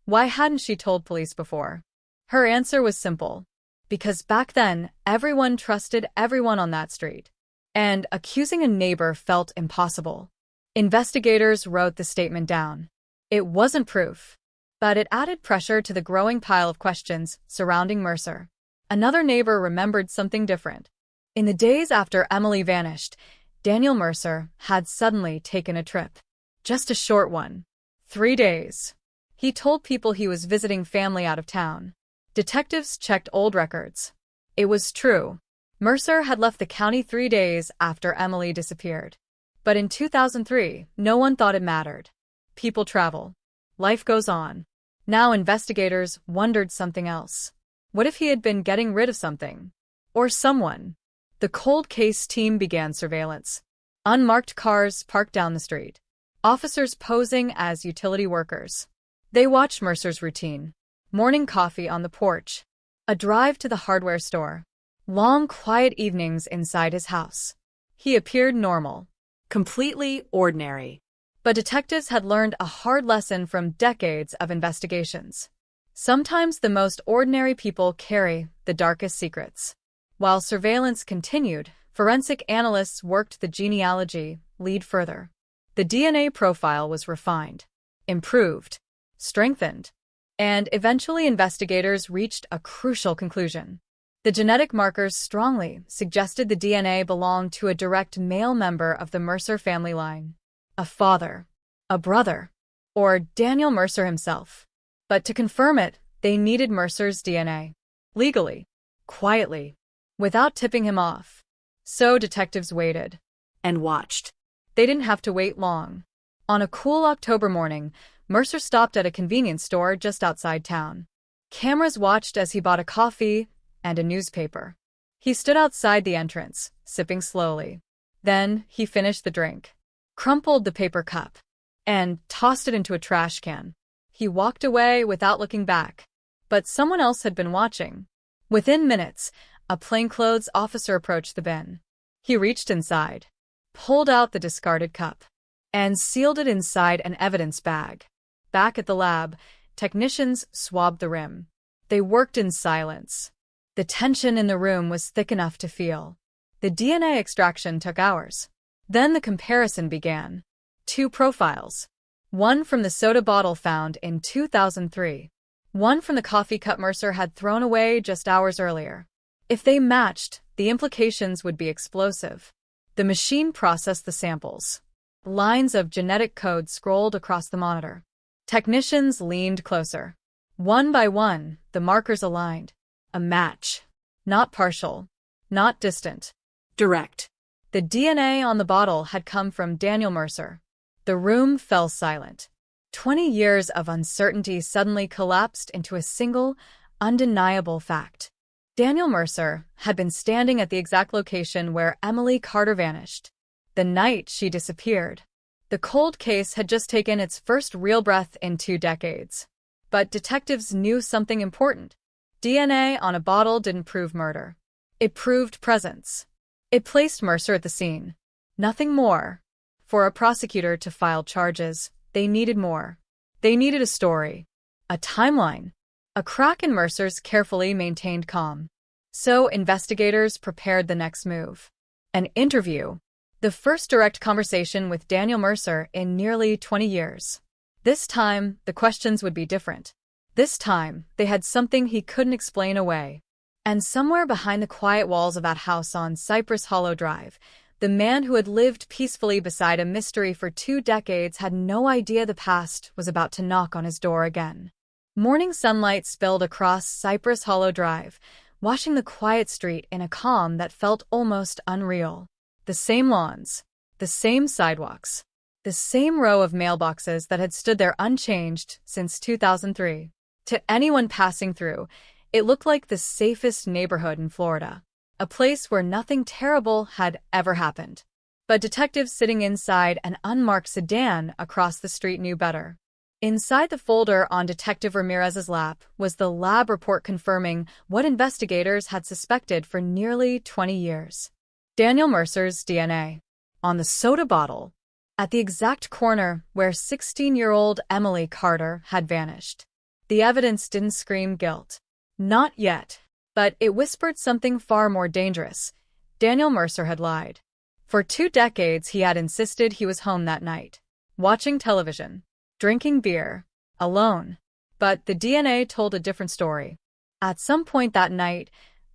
S17: Why hadn't she told police before? Her answer was simple. Because back then, everyone trusted everyone on that street. And accusing a neighbor felt impossible. Investigators wrote the statement down. It wasn't proof, but it added pressure to the growing pile of questions surrounding Mercer. Another neighbor remembered something different. In the days after Emily vanished, Daniel Mercer had suddenly taken a trip. Just a short one. 3 days. He told people he was visiting family out of town. Detectives checked old records. It was true. Mercer had left the county 3 days after Emily disappeared. But in 2003, no one thought it mattered. People travel. Life goes on. Now investigators wondered something else. What if he had been getting rid of something? Or someone? The cold case team began surveillance. Unmarked cars parked down the street. Officers posing as utility workers. They watched Mercer's routine. Morning coffee on the porch. A drive to the hardware store. Long, quiet evenings inside his house. He appeared normal. Completely ordinary. But detectives had learned a hard lesson from decades of investigations. Sometimes the most ordinary people carry the darkest secrets. While surveillance continued, forensic analysts worked the genealogy lead further. The DNA profile was refined, improved, strengthened, and eventually investigators reached a crucial conclusion. The genetic markers strongly suggested the DNA belonged to a direct male member of the Mercer family line. A father, a brother, or Daniel Mercer himself. But to confirm it, they needed Mercer's DNA. Legally, quietly, without tipping him off. So detectives waited. And watched. They didn't have to wait long. On a cool October morning, Mercer stopped at a convenience store just outside town. Cameras watched as he bought a coffee and a newspaper. He stood outside the entrance, sipping slowly. Then he finished the drink, crumpled the paper cup, and tossed it into a trash can. He walked away without looking back. But someone else had been watching. Within minutes, a plainclothes officer approached the bin. He reached inside, pulled out the discarded cup, and sealed it inside an evidence bag. Back at the lab, technicians swabbed the rim. They worked in silence. The tension in the room was thick enough to feel. The DNA extraction took hours. Then the comparison began. 2 profiles. One from the soda bottle found in 2003. One from the coffee cup Mercer had thrown away just hours earlier. If they matched, the implications would be explosive. The machine processed the samples. Lines of genetic code scrolled across the monitor. Technicians leaned closer. One by one, the markers aligned. A match. Not partial. Not distant. Direct. The DNA on the bottle had come from Daniel Mercer. The room fell silent. 20 years of uncertainty suddenly collapsed into a single, undeniable fact. Daniel Mercer had been standing at the exact location where Emily Carter vanished, the night she disappeared. The cold case had just taken its first real breath in 2 decades. But detectives knew something important. DNA on a bottle didn't prove murder. It proved presence. It placed Mercer at the scene. Nothing more. For a prosecutor to file charges, they needed more. They needed a story, a timeline, a crack in Mercer's carefully maintained calm. So investigators prepared the next move. An interview. The first direct conversation with Daniel Mercer in nearly 20 years. This time, the questions would be different. This time, they had something he couldn't explain away. And somewhere behind the quiet walls of that house on Cypress Hollow Drive, the man who had lived peacefully beside a mystery for 2 decades had no idea the past was about to knock on his door again. Morning sunlight spilled across Cypress Hollow Drive, washing the quiet street in a calm that felt almost unreal. The same lawns, the same sidewalks, the same row of mailboxes that had stood there unchanged since 2003. To anyone passing through, it looked like the safest neighborhood in Florida, a place where nothing terrible had ever happened. But detectives sitting inside an unmarked sedan across the street knew better. Inside the folder on Detective Ramirez's lap was the lab report confirming what investigators had suspected for nearly 20 years. Daniel Mercer's DNA. On the soda bottle, at the exact corner where 16-year-old Emily Carter had vanished. The evidence didn't scream guilt. Not yet. But it whispered something far more dangerous. Daniel Mercer had lied. For 2 decades, he had insisted he was home that night, watching television, drinking beer, alone. But the DNA told a different story. At some point that night,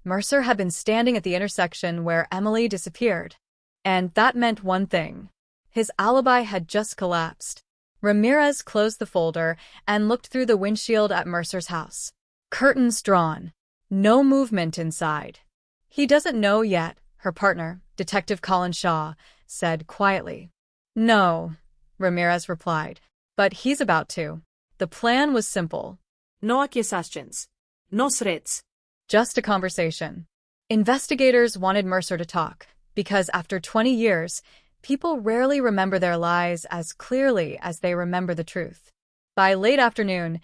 S17: Mercer had been standing at the intersection where Emily disappeared. And that meant one thing. His alibi had just collapsed. Ramirez closed the folder and looked through the windshield at Mercer's house. Curtains drawn. No movement inside. He doesn't know yet, her partner, Detective Colin Shaw, said quietly. No, Ramirez replied. But he's about to. The plan was simple.
S18: No accusations. No threats.
S17: Just a conversation. Investigators wanted Mercer to talk, because after 20 years, people rarely remember their lies as clearly as they remember the truth. By late afternoon,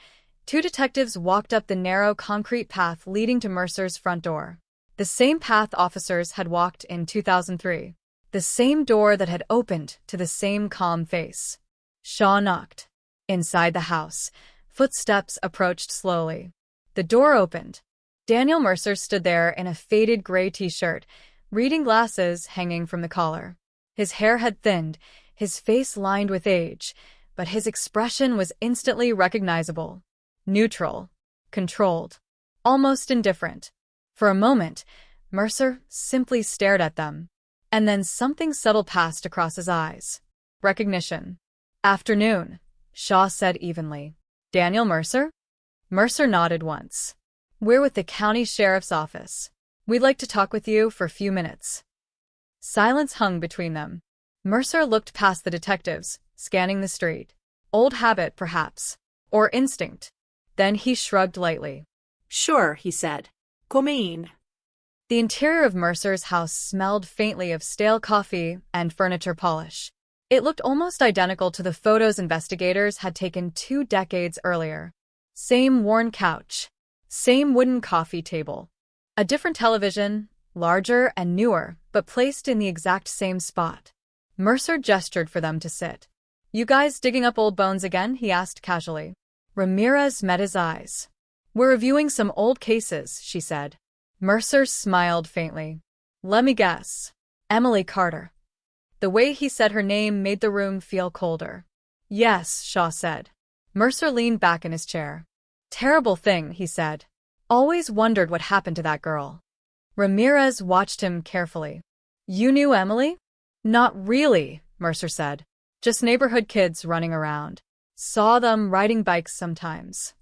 S17: 2 detectives walked up the narrow concrete path leading to Mercer's front door. The same path officers had walked in 2003. The same door that had opened to the same calm face. Shaw knocked. Inside the house, footsteps approached slowly. The door opened. Daniel Mercer stood there in a faded gray t-shirt, reading glasses hanging from the collar. His hair had thinned, his face lined with age, but his expression was instantly recognizable. Neutral, controlled, almost indifferent. For a moment, Mercer simply stared at them. And then something subtle passed across his eyes. Recognition. Afternoon, Shaw said evenly. Daniel Mercer? Mercer nodded once. We're with the county sheriff's office. We'd like to talk with you for a few minutes. Silence hung between them. Mercer looked past the detectives, scanning the street. Old habit, perhaps. Or instinct. Then he shrugged lightly.
S18: Sure, he said. Come in.
S17: The interior of Mercer's house smelled faintly of stale coffee and furniture polish. It looked almost identical to the photos investigators had taken 2 decades earlier. Same worn couch. Same wooden coffee table. A different television, larger and newer, but placed in the exact same spot. Mercer gestured for them to sit. You guys digging up old bones again? He asked casually. Ramirez met his eyes. We're reviewing some old cases, she said. Mercer smiled faintly. Let me guess. Emily Carter. The way he said her name made the room feel colder. Yes, Shaw said. Mercer leaned back in his chair. Terrible thing, he said. Always wondered what happened to that girl. Ramirez watched him carefully. You knew Emily? Not really, Mercer said. Just neighborhood kids running around. Saw them riding bikes sometimes.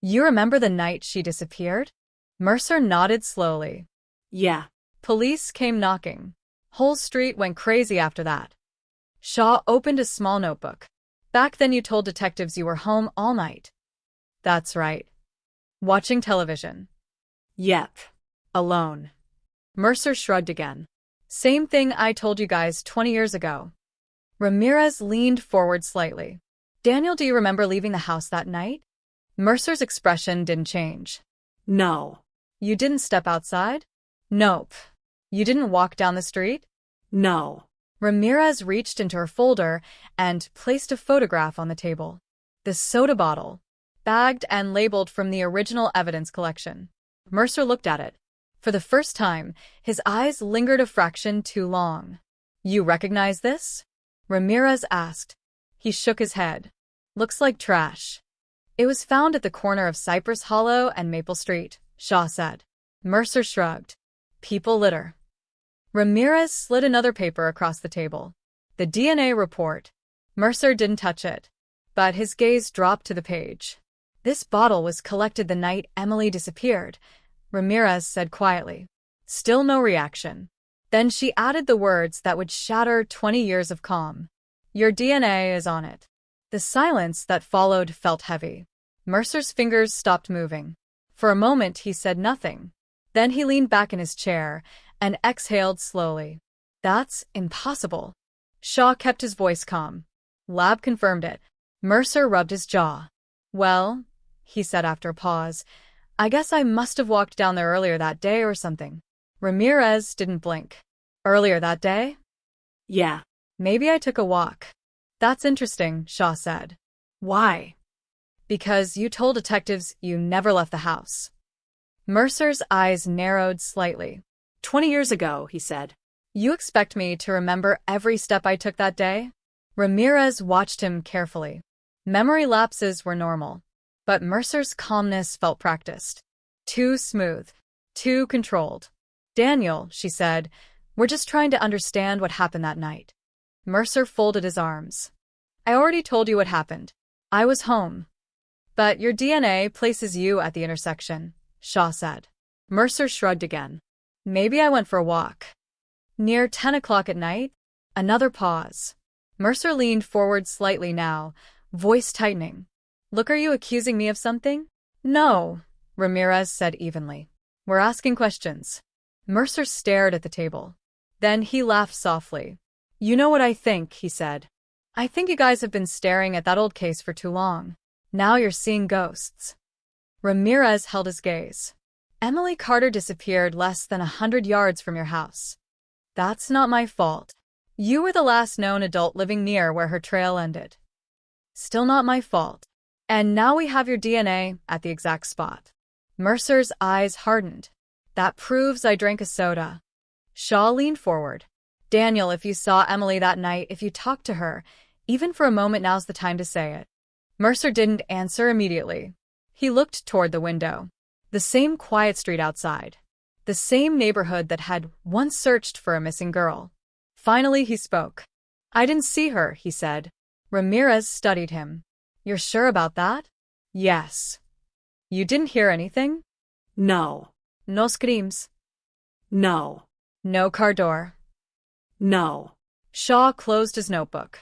S17: You remember the night she disappeared? Mercer nodded slowly.
S18: Yeah.
S17: Police came knocking. Whole street went crazy after that. Shaw opened a small notebook. Back then you told detectives you were home all night. That's right. Watching television.
S18: Yep.
S17: Alone. Mercer shrugged again. Same thing I told you guys 20 years ago. Ramirez leaned forward slightly. Daniel, do you remember leaving the house that night? Mercer's expression didn't change.
S18: No.
S17: You didn't step outside? Nope. You didn't walk down the street?
S18: No.
S17: Ramirez reached into her folder and placed a photograph on the table. The soda bottle, bagged and labeled from the original evidence collection. Mercer looked at it. For the first time, his eyes lingered a fraction too long. You recognize this? Ramirez asked. He shook his head. Looks like trash. It was found at the corner of Cypress Hollow and Maple Street, Shaw said. Mercer shrugged. People litter. Ramirez slid another paper across the table. The DNA report. Mercer didn't touch it, but his gaze dropped to the page. This bottle was collected the night Emily disappeared, Ramirez said quietly. Still no reaction. Then she added the words that would shatter 20 years of calm. Your DNA is on it. The silence that followed felt heavy. Mercer's fingers stopped moving. For a moment he said nothing. Then he leaned back in his chair and exhaled slowly. That's impossible. Shaw kept his voice calm. Lab confirmed it. Mercer rubbed his jaw. Well, he said after a pause, I guess I must have walked down there earlier that day or something. Ramirez didn't blink. Earlier that day?
S18: Yeah.
S17: Maybe I took a walk. That's interesting, Shaw said.
S18: Why?
S17: Because you told detectives you never left the house. Mercer's eyes narrowed slightly.
S18: 20 years ago, he said.
S17: You expect me to remember every step I took that day? Ramirez watched him carefully. Memory lapses were normal, but Mercer's calmness felt practiced. Too smooth. Too controlled. Daniel, she said, we're just trying to understand what happened that night. Mercer folded his arms. I already told you what happened. I was home. But your DNA places you at the intersection, Shaw said. Mercer shrugged again. Maybe I went for a walk. Near 10 o'clock at night? Another pause. Mercer leaned forward slightly now, voice tightening. Look, are you accusing me of something? No, Ramirez said evenly. We're asking questions. Mercer stared at the table. Then he laughed softly. You know what I think, he said. I think you guys have been staring at that old case for too long. Now you're seeing ghosts. Ramirez held his gaze. Emily Carter disappeared less than 100 yards from your house. That's not my fault. You were the last known adult living near where her trail ended. Still not my fault. And now we have your DNA at the exact spot. Mercer's eyes hardened. That proves I drank a soda. Shaw leaned forward. Daniel, if you saw Emily that night, if you talked to her, even for a moment, now's the time to say it. Mercer didn't answer immediately. He looked toward the window. The same quiet street outside. The same neighborhood that had once searched for a missing girl. Finally, he spoke. I didn't see her, he said. Ramirez studied him. You're sure about that? Yes. You didn't hear anything?
S18: No.
S17: No screams?
S18: No.
S17: No car door?
S18: No.
S17: Shaw closed his notebook.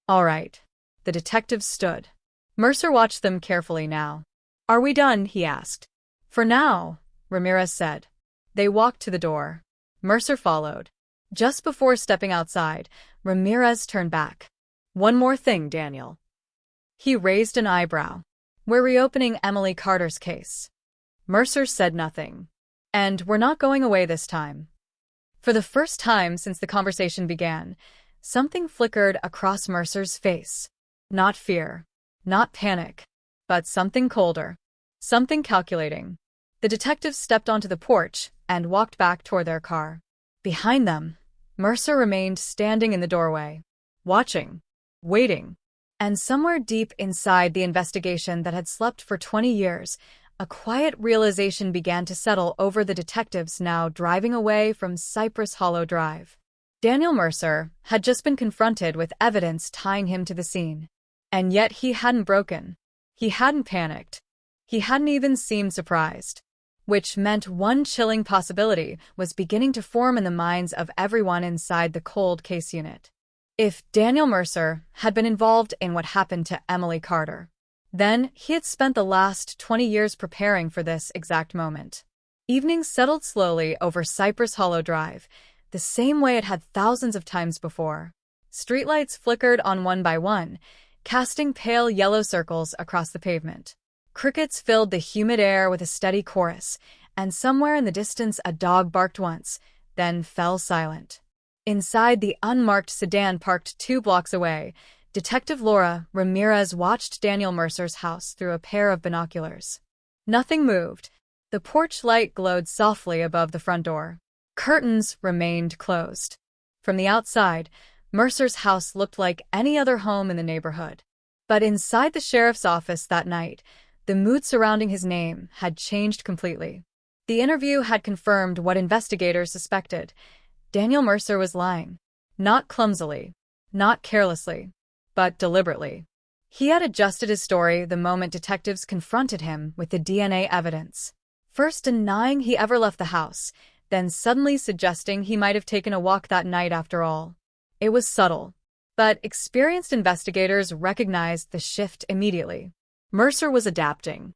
S17: All right. The detectives stood. Mercer watched them carefully now. Are we done? He asked. For now, Ramirez said. They walked to the door. Mercer followed. Just before stepping outside, Ramirez turned back. One more thing, Daniel. He raised an eyebrow. We're reopening Emily Carter's case. Mercer said nothing. And we're not going away this time. For the first time since the conversation began, something flickered across Mercer's face. Not fear, not panic, but something colder, something calculating. The detectives stepped onto the porch and walked back toward their car. Behind them, Mercer remained standing in the doorway, watching, waiting. And somewhere deep inside the investigation that had slept for 20 years, a quiet realization began to settle over the detectives now driving away from Cypress Hollow Drive. Daniel Mercer had just been confronted with evidence tying him to the scene. And yet he hadn't broken. He hadn't panicked. He hadn't even seemed surprised, which meant one chilling possibility was beginning to form in the minds of everyone inside the cold case unit. If Daniel Mercer had been involved in what happened to Emily Carter, then he had spent the last 20 years preparing for this exact moment. Evening settled slowly over Cypress Hollow Drive, the same way it had thousands of times before. Streetlights flickered on one by one, casting pale yellow circles across the pavement. Crickets filled the humid air with a steady chorus, and somewhere in the distance a dog barked once, then fell silent. Inside the unmarked sedan parked 2 blocks away, Detective Laura Ramirez watched Daniel Mercer's house through a pair of binoculars. Nothing moved. The porch light glowed softly above the front door. Curtains remained closed. From the outside, Mercer's house looked like any other home in the neighborhood. But inside the sheriff's office that night, the mood surrounding his name had changed completely. The interview had confirmed what investigators suspected. Daniel Mercer was lying. Not clumsily, not carelessly, but deliberately. He had adjusted his story the moment detectives confronted him with the DNA evidence. First denying he ever left the house, then suddenly suggesting he might have taken a walk that night after all. It was subtle, but experienced investigators recognized the shift immediately. Mercer was adapting,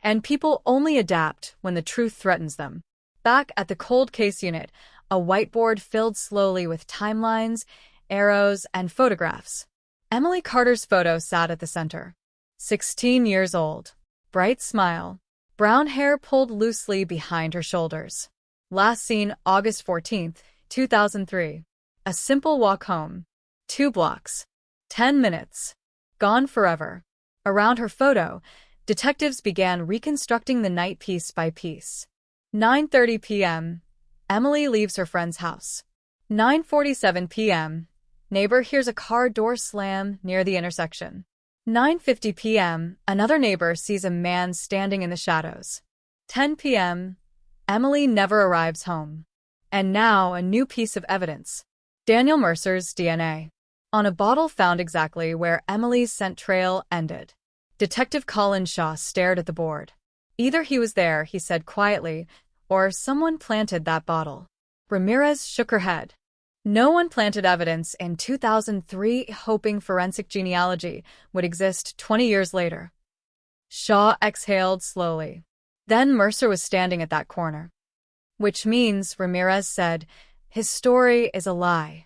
S17: and people only adapt when the truth threatens them. Back at the cold case unit, a whiteboard filled slowly with timelines, arrows, and photographs. Emily Carter's photo sat at the center. 16 years old, bright smile, brown hair pulled loosely behind her shoulders. Last seen August 14, 2003. A simple walk home. 2 blocks. 10 minutes. Gone forever. Around her photo, detectives began reconstructing the night piece by piece. 9:30 p.m. Emily leaves her friend's house. 9:47 p.m. Neighbor hears a car door slam near the intersection. 9:50 p.m. Another neighbor sees a man standing in the shadows. 10 p.m. Emily never arrives home. And now a new piece of evidence. Daniel Mercer's DNA. On a bottle found exactly where Emily's scent trail ended. Detective Colin Shaw stared at the board. Either he was there, he said quietly, or someone planted that bottle. Ramirez shook her head. No one planted evidence in 2003 hoping forensic genealogy would exist 20 years later. Shaw exhaled slowly. Then Mercer was standing at that corner. Which means, Ramirez said, his story is a lie.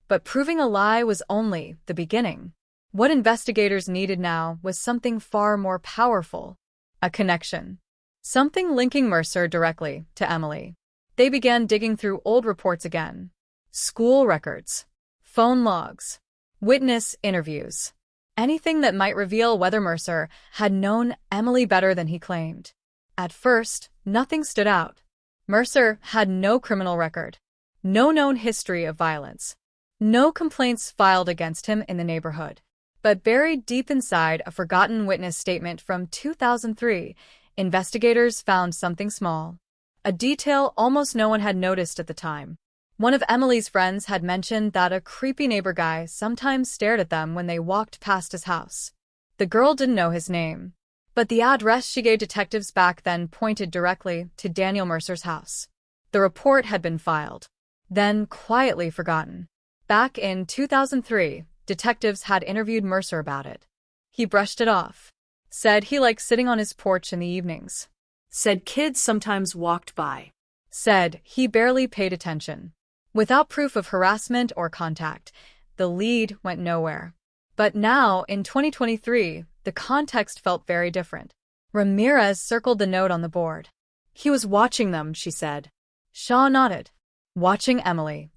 S17: But proving a lie was only the beginning. What investigators needed now was something far more powerful. A connection. Something linking Mercer directly to Emily. They began digging through old reports again. School records, phone logs, witness interviews. Anything that might reveal whether Mercer had known Emily better than he claimed. At first, nothing stood out. Mercer had no criminal record, no known history of violence, no complaints filed against him in the neighborhood. But buried deep inside a forgotten witness statement from 2003, investigators found something small. A detail almost no one had noticed at the time. One of Emily's friends had mentioned that a creepy neighbor guy sometimes stared at them when they walked past his house. The girl didn't know his name, but the address she gave detectives back then pointed directly to Daniel Mercer's house. The report had been filed, then quietly forgotten. Back in 2003, detectives had interviewed Mercer about it. He brushed it off, said he liked sitting on his porch in the evenings,
S18: said kids sometimes walked by,
S17: said he barely paid attention. Without proof of harassment or contact, the lead went nowhere. But now, in 2023, the context felt very different. Ramirez circled the note on the board.
S18: He was watching them, she said.
S17: Shaw nodded. Watching Emily.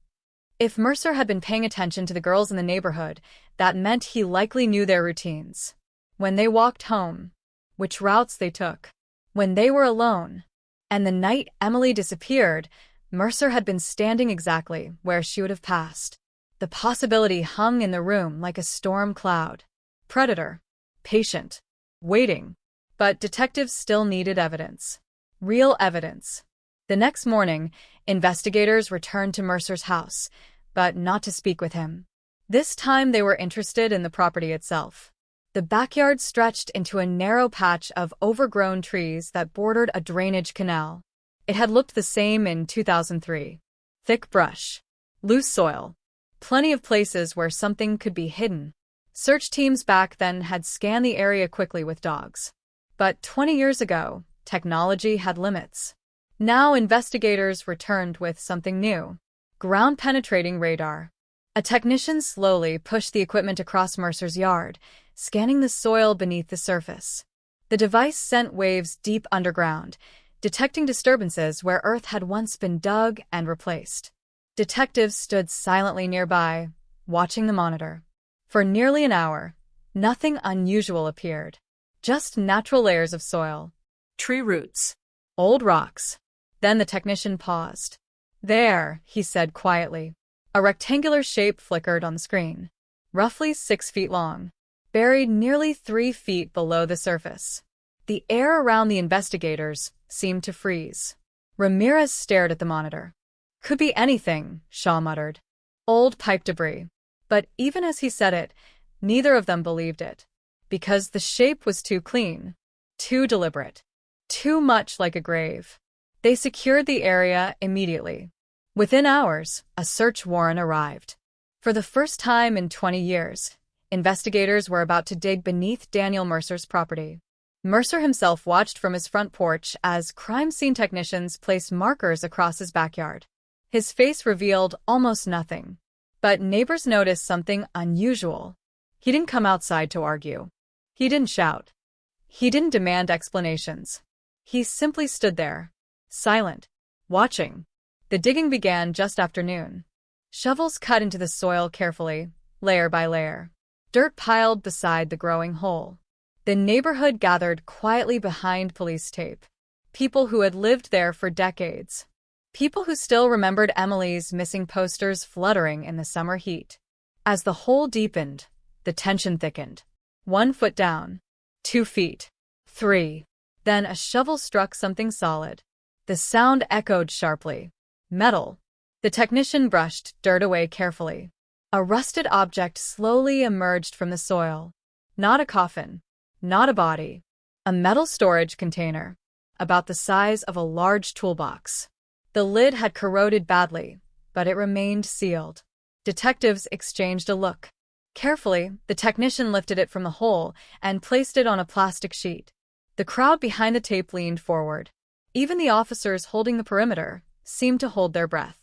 S17: If Mercer had been paying attention to the girls in the neighborhood, that meant he likely knew their routines. When they walked home, which routes they took, when they were alone, and the night Emily disappeared, Mercer had been standing exactly where she would have passed. The possibility hung in the room like a storm cloud. Predator. Patient. Waiting. But detectives still needed evidence. Real evidence. The next morning, investigators returned to Mercer's house, but not to speak with him. This time they were interested in the property itself. The backyard stretched into a narrow patch of overgrown trees that bordered a drainage canal. It had looked the same in 2003. Thick brush, loose soil, plenty of places where something could be hidden. Search teams back then had scanned the area quickly with dogs. But 20 years ago, technology had limits. Now investigators returned with something new: ground-penetrating radar. A technician slowly pushed the equipment across Mercer's yard, scanning the soil beneath the surface. The device sent waves deep underground, detecting disturbances where earth had once been dug and replaced. Detectives stood silently nearby, watching the monitor. For nearly an hour, nothing unusual appeared. Just natural layers of soil, tree roots, old rocks. Then the technician paused. "There," he said quietly. A rectangular shape flickered on the screen, roughly 6 feet long, buried nearly 3 feet below the surface. The air around the investigators seemed to freeze. Ramirez stared at the monitor. "Could be anything," Shaw muttered. "Old pipe debris." But even as he said it, neither of them believed it. Because the shape was too clean, too deliberate, too much like a grave. They secured the area immediately. Within hours, a search warrant arrived. For the first time in 20 years, investigators were about to dig beneath Daniel Mercer's property. Mercer himself watched from his front porch as crime scene technicians placed markers across his backyard. His face revealed almost nothing. But neighbors noticed something unusual. He didn't come outside to argue. He didn't shout. He didn't demand explanations. He simply stood there, silent, watching. The digging began just after noon. Shovels cut into the soil carefully, layer by layer. Dirt piled beside the growing hole. The neighborhood gathered quietly behind police tape. People who had lived there for decades. People who still remembered Emily's missing posters fluttering in the summer heat. As the hole deepened, the tension thickened. 1 foot down, 2 feet, 3. Then a shovel struck something solid. The sound echoed sharply. Metal. The technician brushed dirt away carefully. A rusted object slowly emerged from the soil. Not a coffin, not a body. A metal storage container, about the size of a large toolbox. The lid had corroded badly, but it remained sealed. Detectives exchanged a look. Carefully, the technician lifted it from the hole and placed it on a plastic sheet. The crowd behind the tape leaned forward. Even the officers holding the perimeter seemed to hold their breath.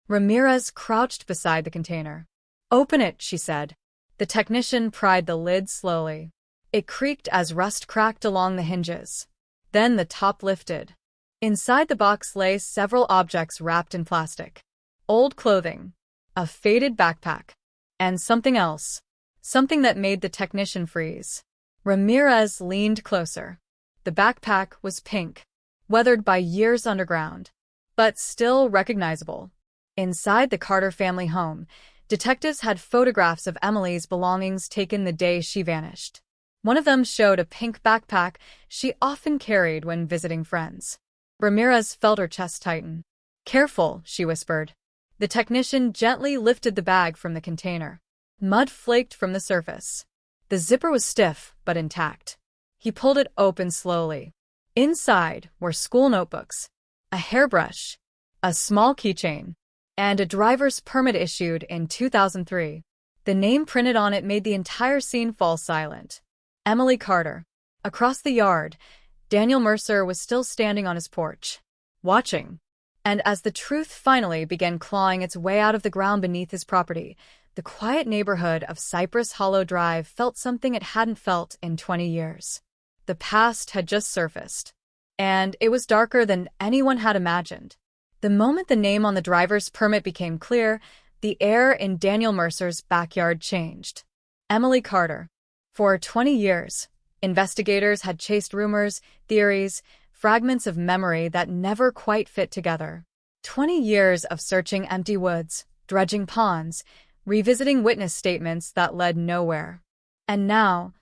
S17: Ramirez crouched beside the container. "Open it," she said. The technician pried the lid slowly. It creaked as rust cracked along the hinges. Then the top lifted. Inside the box lay several objects wrapped in plastic. Old clothing, a faded backpack, and something else. Something that made the technician freeze. Ramirez leaned closer. The backpack was pink, weathered by years underground, but still recognizable. Inside the Carter family home, detectives had photographs of Emily's belongings taken the day she vanished. One of them showed a pink backpack she often carried when visiting friends. Ramirez felt her chest tighten. "Careful," she whispered. The technician gently lifted the bag from the container. Mud flaked from the surface. The zipper was stiff but intact. He pulled it open slowly. Inside were school notebooks, a hairbrush, a small keychain, and a driver's permit issued in 2003. The name printed on it made the entire scene fall silent. Emily Carter. Across the yard, Daniel Mercer was still standing on his porch, watching. And as the truth finally began clawing its way out of the ground beneath his property, the quiet neighborhood of Cypress Hollow Drive felt something it hadn't felt in 20 years. The past had just surfaced, and it was darker than anyone had imagined. The moment the name on the driver's permit became clear, the air in Daniel Mercer's backyard changed. Emily Carter. For 20 years, investigators had chased rumors, theories, fragments of memory that never quite fit together. 20 years of searching empty woods, dredging ponds, revisiting witness statements that led nowhere. And now,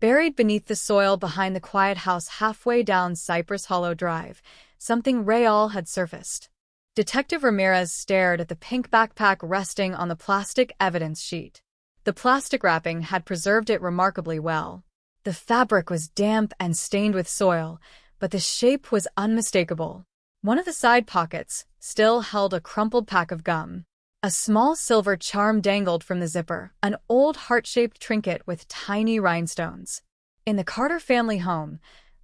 S17: buried beneath the soil behind the quiet house halfway down Cypress Hollow Drive, something real had surfaced. Detective Ramirez stared at the pink backpack resting on the plastic evidence sheet. The plastic wrapping had preserved it remarkably well. The fabric was damp and stained with soil, but the shape was unmistakable. One of the side pockets still held a crumpled pack of gum. A small silver charm dangled from the zipper, an old heart-shaped trinket with tiny rhinestones. In the Carter family home,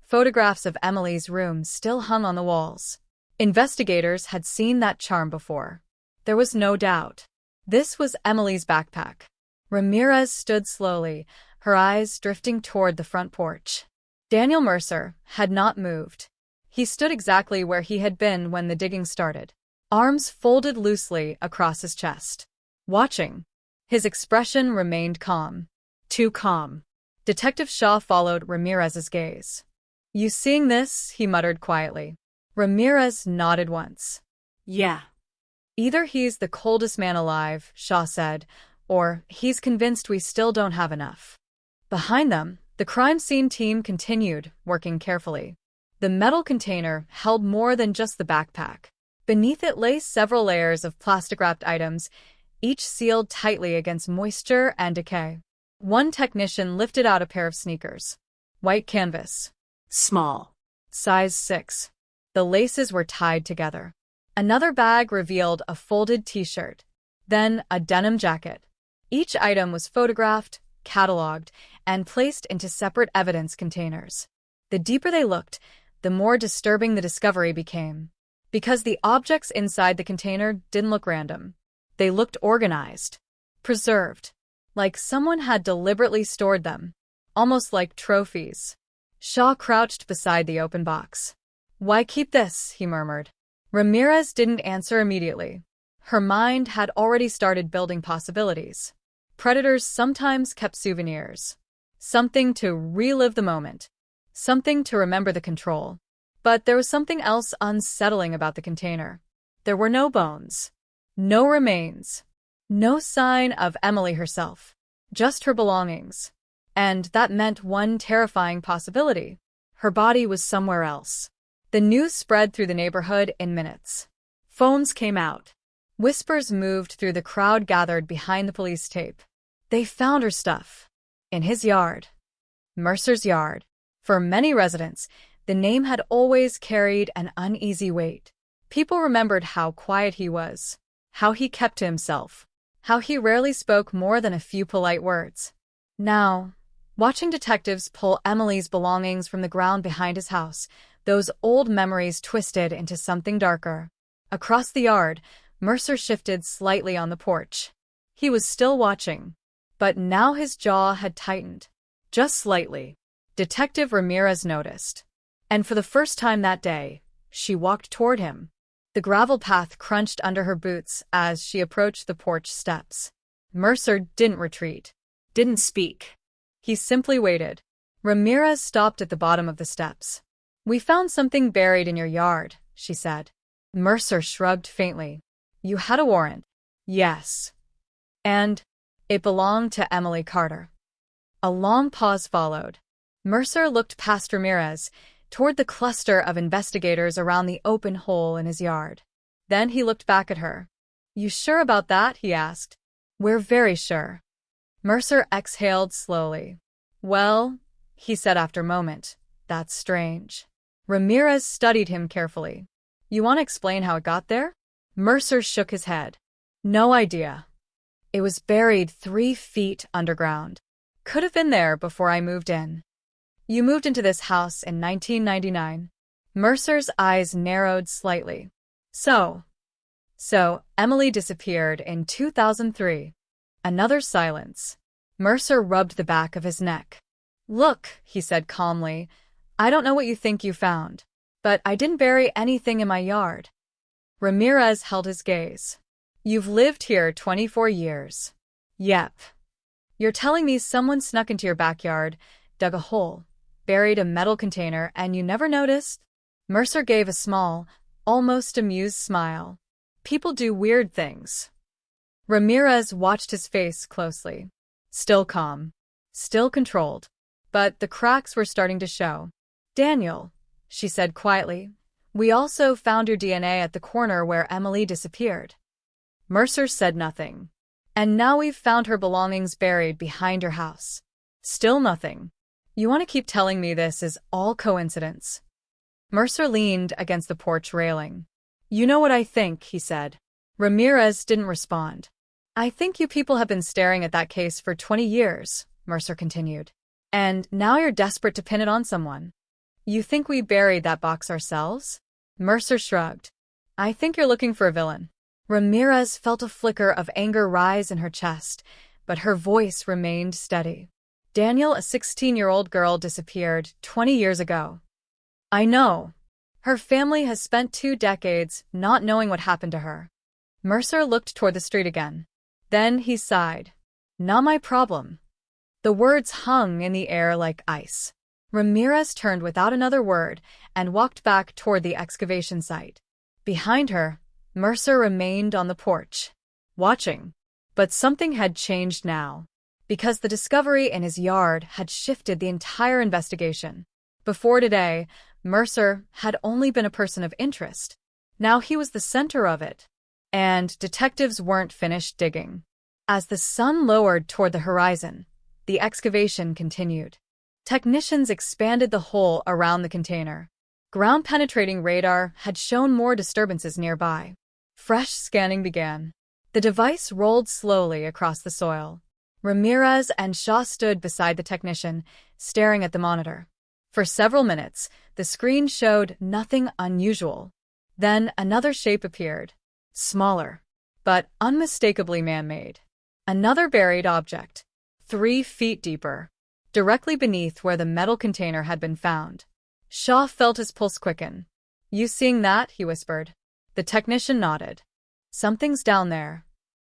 S17: photographs of Emily's room still hung on the walls. Investigators had seen that charm before. There was no doubt. This was Emily's backpack. Ramirez stood slowly, her eyes drifting toward the front porch. Daniel Mercer had not moved. He stood exactly where he had been when the digging started, arms folded loosely across his chest. Watching. His expression remained calm. Too calm. Detective Shaw followed Ramirez's gaze. "You seeing this?" he muttered quietly. Ramirez nodded once.
S18: "Yeah."
S17: "Either he's the coldest man alive," Shaw said, "or he's convinced we still don't have enough." Behind them, the crime scene team continued, working carefully. The metal container held more than just the backpack. Beneath it lay several layers of plastic-wrapped items, each sealed tightly against moisture and decay. One technician lifted out a pair of sneakers. White canvas.
S18: Small.
S17: Size 6. The laces were tied together. Another bag revealed a folded t-shirt, then a denim jacket. Each item was photographed, cataloged, and placed into separate evidence containers. The deeper they looked, the more disturbing the discovery became. Because the objects inside the container didn't look random. They looked organized, preserved, like someone had deliberately stored them, almost like trophies. Shaw crouched beside the open box. "Why keep this?" he murmured. Ramirez didn't answer immediately. Her mind had already started building possibilities. Predators sometimes kept souvenirs. Something to relive the moment. Something to remember the control. But there was something else unsettling about the container. There were no bones. No remains. No sign of Emily herself. Just her belongings. And that meant one terrifying possibility. Her body was somewhere else. The news spread through the neighborhood in minutes. Phones came out. Whispers moved through the crowd gathered behind the police tape. They found her stuff. In his yard. Mercer's yard. For many residents, the name had always carried an uneasy weight. People remembered how quiet he was, how he kept to himself, how he rarely spoke more than a few polite words. Now, watching detectives pull Emily's belongings from the ground behind his house, those old memories twisted into something darker. Across the yard, Mercer shifted slightly on the porch. He was still watching, but now his jaw had tightened. Just slightly. Detective Ramirez noticed. And for the first time that day, she walked toward him. The gravel path crunched under her boots as she approached the porch steps. Mercer didn't retreat, didn't speak. He simply waited. Ramirez stopped at the bottom of the steps. "We found something buried in your yard," she said. Mercer shrugged faintly. "You had a warrant?" "Yes." "And it belonged to Emily Carter." A long pause followed. Mercer looked past Ramirez, toward the cluster of investigators around the open hole in his yard. Then he looked back at her. "You sure about that?" he asked. "We're very sure." Mercer exhaled slowly. "Well," he said after a moment, "that's strange." Ramirez studied him carefully. "You want to explain how it got there?" Mercer shook his head. "No idea. It was buried 3 feet underground. Could have been there before I moved in." "You moved into this house in 1999. Mercer's eyes narrowed slightly. So Emily disappeared in 2003. Another silence. Mercer rubbed the back of his neck. "Look," he said calmly, "I don't know what you think you found, but I didn't bury anything in my yard." Ramirez held his gaze. "You've lived here 24 years. Yep. You're telling me someone snuck into your backyard, dug a hole, buried a metal container, and you never noticed?" Mercer gave a small, almost amused smile. "People do weird things." Ramirez watched his face closely. Still calm. Still controlled. But the cracks were starting to show. "Daniel," she said quietly, "we also found your DNA at the corner where Emily disappeared." Mercer said nothing. "And now we've found her belongings buried behind her house." Still nothing. You want to keep telling me this is all coincidence? Mercer leaned against the porch railing. You know what I think, he said. Ramirez didn't respond. I think you people have been staring at that case for 20 years, Mercer continued. And now you're desperate to pin it on someone. You think we buried that box ourselves? Mercer shrugged. I think you're looking for a villain. Ramirez felt a flicker of anger rise in her chest, but her voice remained steady. Daniel, a 16-year-old girl, disappeared 20 years ago. I know. Her family has spent 2 decades not knowing what happened to her. Mercer looked toward the street again. Then he sighed. Not my problem. The words hung in the air like ice. Ramirez turned without another word and walked back toward the excavation site. Behind her, Mercer remained on the porch, watching. But something had changed now, because the discovery in his yard had shifted the entire investigation. Before today, Mercer had only been a person of interest. Now he was the center of it. And detectives weren't finished digging. As the sun lowered toward the horizon, the excavation continued. Technicians expanded the hole around the container. Ground-penetrating radar had shown more disturbances nearby. Fresh scanning began. The device rolled slowly across the soil. Ramirez and Shaw stood beside the technician, staring at the monitor. For several minutes, the screen showed nothing unusual. Then another shape appeared. Smaller, but unmistakably man-made. Another buried object, 3 feet deeper, directly beneath where the metal container had been found. Shaw felt his pulse quicken. You seeing that? He whispered. The technician nodded. Something's down there.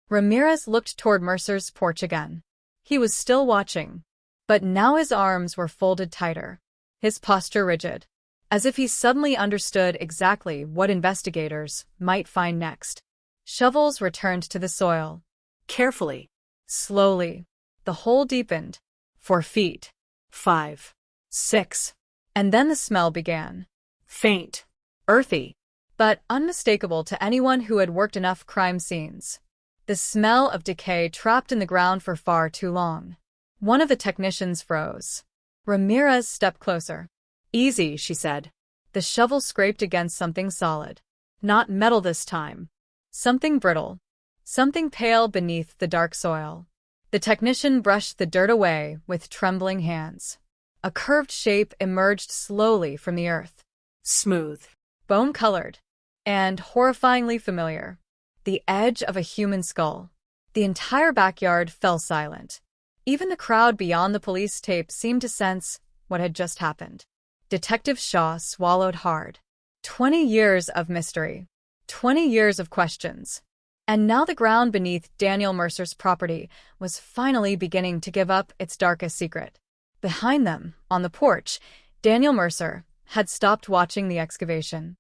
S17: Ramirez looked toward Mercer's porch again. He was still watching, but now his arms were folded tighter, his posture rigid, as if he suddenly understood exactly what investigators might find next. Shovels returned to the soil.
S18: Carefully.
S17: Slowly. The hole deepened. 4 feet.
S18: 5. 6.
S17: And then the smell began.
S18: Faint.
S17: Earthy. But unmistakable to anyone who had worked enough crime scenes. The smell of decay trapped in the ground for far too long. One of the technicians froze. Ramirez stepped closer. Easy, she said. The shovel scraped against something solid. Not metal this time. Something brittle. Something pale beneath the dark soil. The technician brushed the dirt away with trembling hands. A curved shape emerged slowly from the earth.
S18: Smooth.
S17: Bone-colored. And horrifyingly familiar. The edge of a human skull. The entire backyard fell silent. Even the crowd beyond the police tape seemed to sense what had just happened. Detective Shaw swallowed hard. 20 years of mystery. 20 years of questions. And now the ground beneath Daniel Mercer's property was finally beginning to give up its darkest secret. Behind them, on the porch, Daniel Mercer had stopped watching the excavation.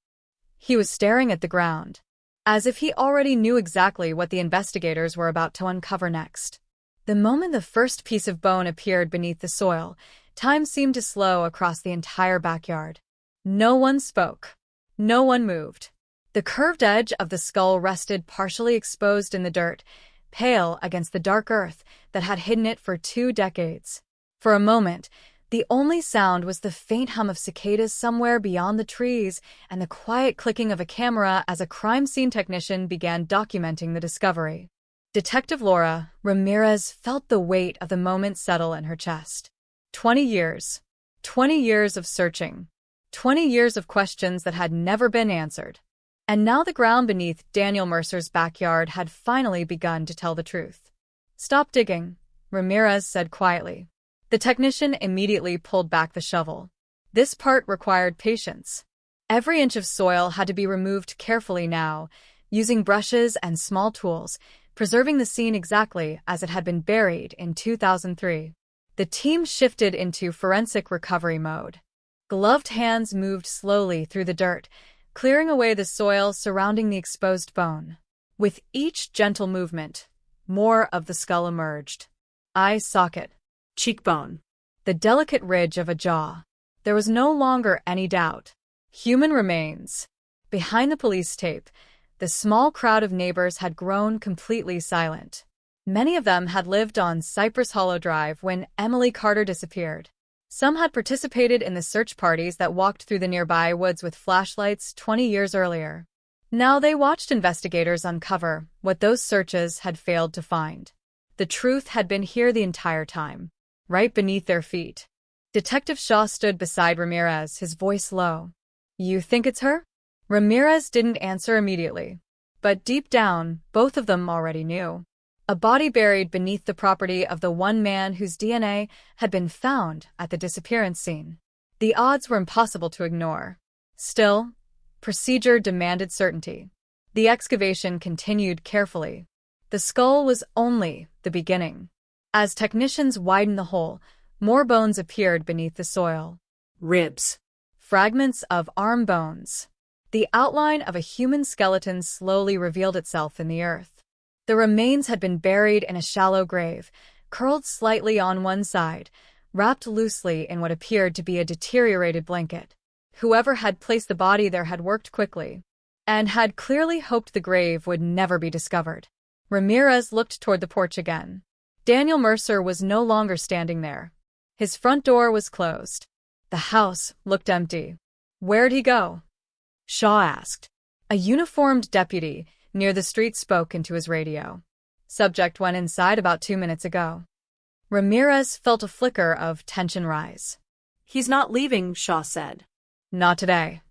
S17: He was staring at the ground, as if he already knew exactly what the investigators were about to uncover next. The moment the first piece of bone appeared beneath the soil, time seemed to slow across the entire backyard. No one spoke. No one moved. The curved edge of the skull rested partially exposed in the dirt, pale against the dark earth that had hidden it for 2 decades. For a moment, the only sound was the faint hum of cicadas somewhere beyond the trees and the quiet clicking of a camera as a crime scene technician began documenting the discovery. Detective Laura Ramirez felt the weight of the moment settle in her chest. 20 years. 20 years of searching. 20 years of questions that had never been answered. And now the ground beneath Daniel Mercer's backyard had finally begun to tell the truth. Stop digging, Ramirez said quietly. The technician immediately pulled back the shovel. This part required patience. Every inch of soil had to be removed carefully now, using brushes and small tools, preserving the scene exactly as it had been buried in 2003. The team shifted into forensic recovery mode. Gloved hands moved slowly through the dirt, clearing away the soil surrounding the exposed bone. With each gentle movement, more of the skull emerged. Eye socket.
S18: Cheekbone.
S17: The delicate ridge of a jaw. There was no longer any doubt. Human remains. Behind the police tape, the small crowd of neighbors had grown completely silent. Many of them had lived on Cypress Hollow Drive when Emily Carter disappeared. Some had participated in the search parties that walked through the nearby woods with flashlights 20 years earlier. Now they watched investigators uncover what those searches had failed to find. The truth had been here the entire time, right beneath their feet. Detective Shaw stood beside Ramirez, his voice low. "You think it's her?" Ramirez didn't answer immediately, but deep down, both of them already knew. A body buried beneath the property of the one man whose DNA had been found at the disappearance scene. The odds were impossible to ignore. Still, procedure demanded certainty. The excavation continued carefully. The skull was only the beginning. As technicians widened the hole, more bones appeared beneath the soil.
S18: Ribs.
S17: Fragments of arm bones. The outline of a human skeleton slowly revealed itself in the earth. The remains had been buried in a shallow grave, curled slightly on one side, wrapped loosely in what appeared to be a deteriorated blanket. Whoever had placed the body there had worked quickly, and had clearly hoped the grave would never be discovered. Ramirez looked toward the porch again. Daniel Mercer was no longer standing there. His front door was closed. The house looked empty. Where'd he go? Shaw asked. A uniformed deputy near the street spoke into his radio. Subject went inside about 2 minutes ago. Ramirez felt a flicker of tension rise.
S18: He's not leaving, Shaw said.
S17: Not today.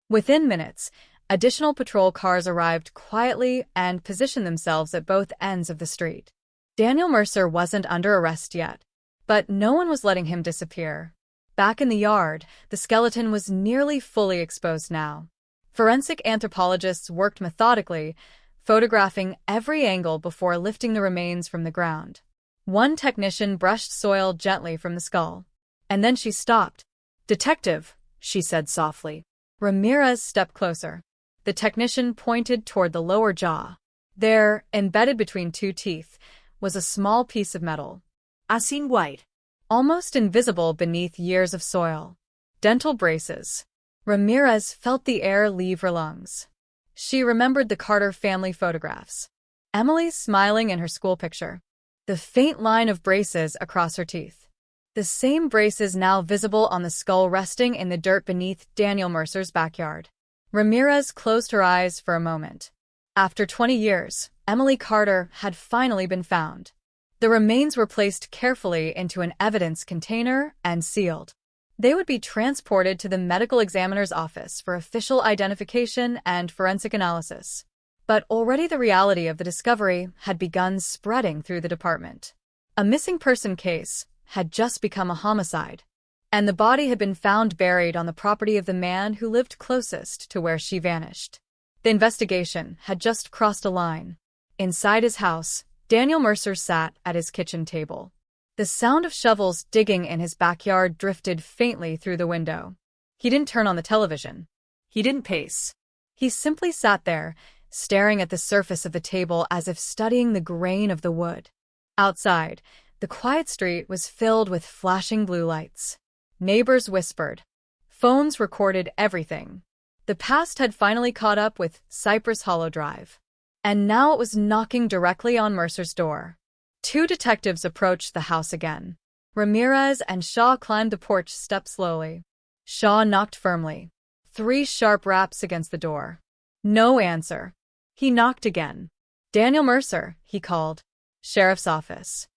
S17: Within minutes, additional patrol cars arrived quietly and positioned themselves at both ends of the street. Daniel Mercer wasn't under arrest yet, but no one was letting him disappear. Back in the yard, the skeleton was nearly fully exposed now. Forensic anthropologists worked methodically, photographing every angle before lifting the remains from the ground. One technician brushed soil gently from the skull, and then she stopped. "Detective," she said softly. Ramirez stepped closer. The technician pointed toward the lower jaw. There, embedded between two teeth, was a small piece of metal.
S18: "I seen white."
S17: Almost invisible beneath years of soil. Dental braces. Ramirez felt the air leave her lungs. She remembered the Carter family photographs. Emily smiling in her school picture. The faint line of braces across her teeth. The same braces now visible on the skull resting in the dirt beneath Daniel Mercer's backyard. Ramirez closed her eyes for a moment. After 20 years, Emily Carter had finally been found. The remains were placed carefully into an evidence container and sealed. They would be transported to the medical examiner's office for official identification and forensic analysis. But already the reality of the discovery had begun spreading through the department. A missing person case had just become a homicide, and the body had been found buried on the property of the man who lived closest to where she vanished. The investigation had just crossed a line. Inside his house, Daniel Mercer sat at his kitchen table. The sound of shovels digging in his backyard drifted faintly through the window. He didn't turn on the television.
S18: He didn't pace.
S17: He simply sat there, staring at the surface of the table as if studying the grain of the wood. Outside, the quiet street was filled with flashing blue lights. Neighbors whispered. Phones recorded everything. The past had finally caught up with Cypress Hollow Drive. And now it was knocking directly on Mercer's door. Two detectives approached the house again. Ramirez and Shaw climbed the porch step slowly. Shaw knocked firmly. 3 sharp raps against the door. No answer. He knocked again. "Daniel Mercer," he called. "Sheriff's office."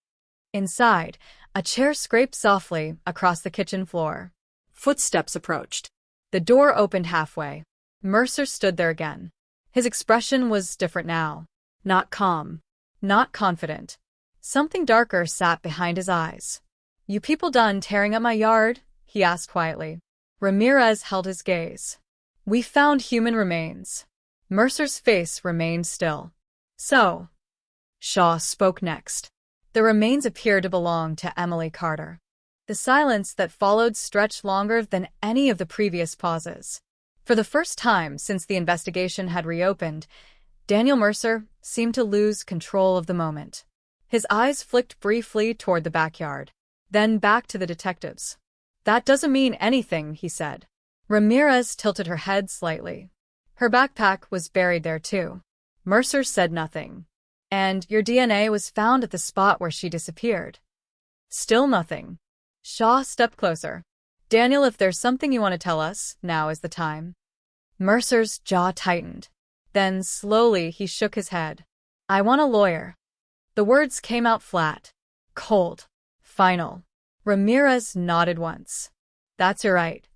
S17: Inside, a chair scraped softly across the kitchen floor.
S18: Footsteps approached.
S17: The door opened halfway. Mercer stood there again. His expression was different now.
S18: Not calm.
S17: Not confident. Something darker sat behind his eyes. "You people done tearing up my yard?" he asked quietly. Ramirez held his gaze. "We found human remains." Mercer's face remained still. "So?" Shaw spoke next. The remains appeared to belong to Emily Carter. The silence that followed stretched longer than any of the previous pauses. For the first time since the investigation had reopened, Daniel Mercer seemed to lose control of the moment. His eyes flicked briefly toward the backyard, then back to the detectives. "That doesn't mean anything," he said. Ramirez tilted her head slightly. Her backpack was buried there too. Mercer said nothing. "And your DNA was found at the spot where she disappeared." Still nothing. Shaw stepped closer. Daniel, if there's something you want to tell us, now is the time. Mercer's jaw tightened. Then, slowly, he shook his head. I want a lawyer. The words came out flat, cold, final. Ramirez nodded once. That's your right.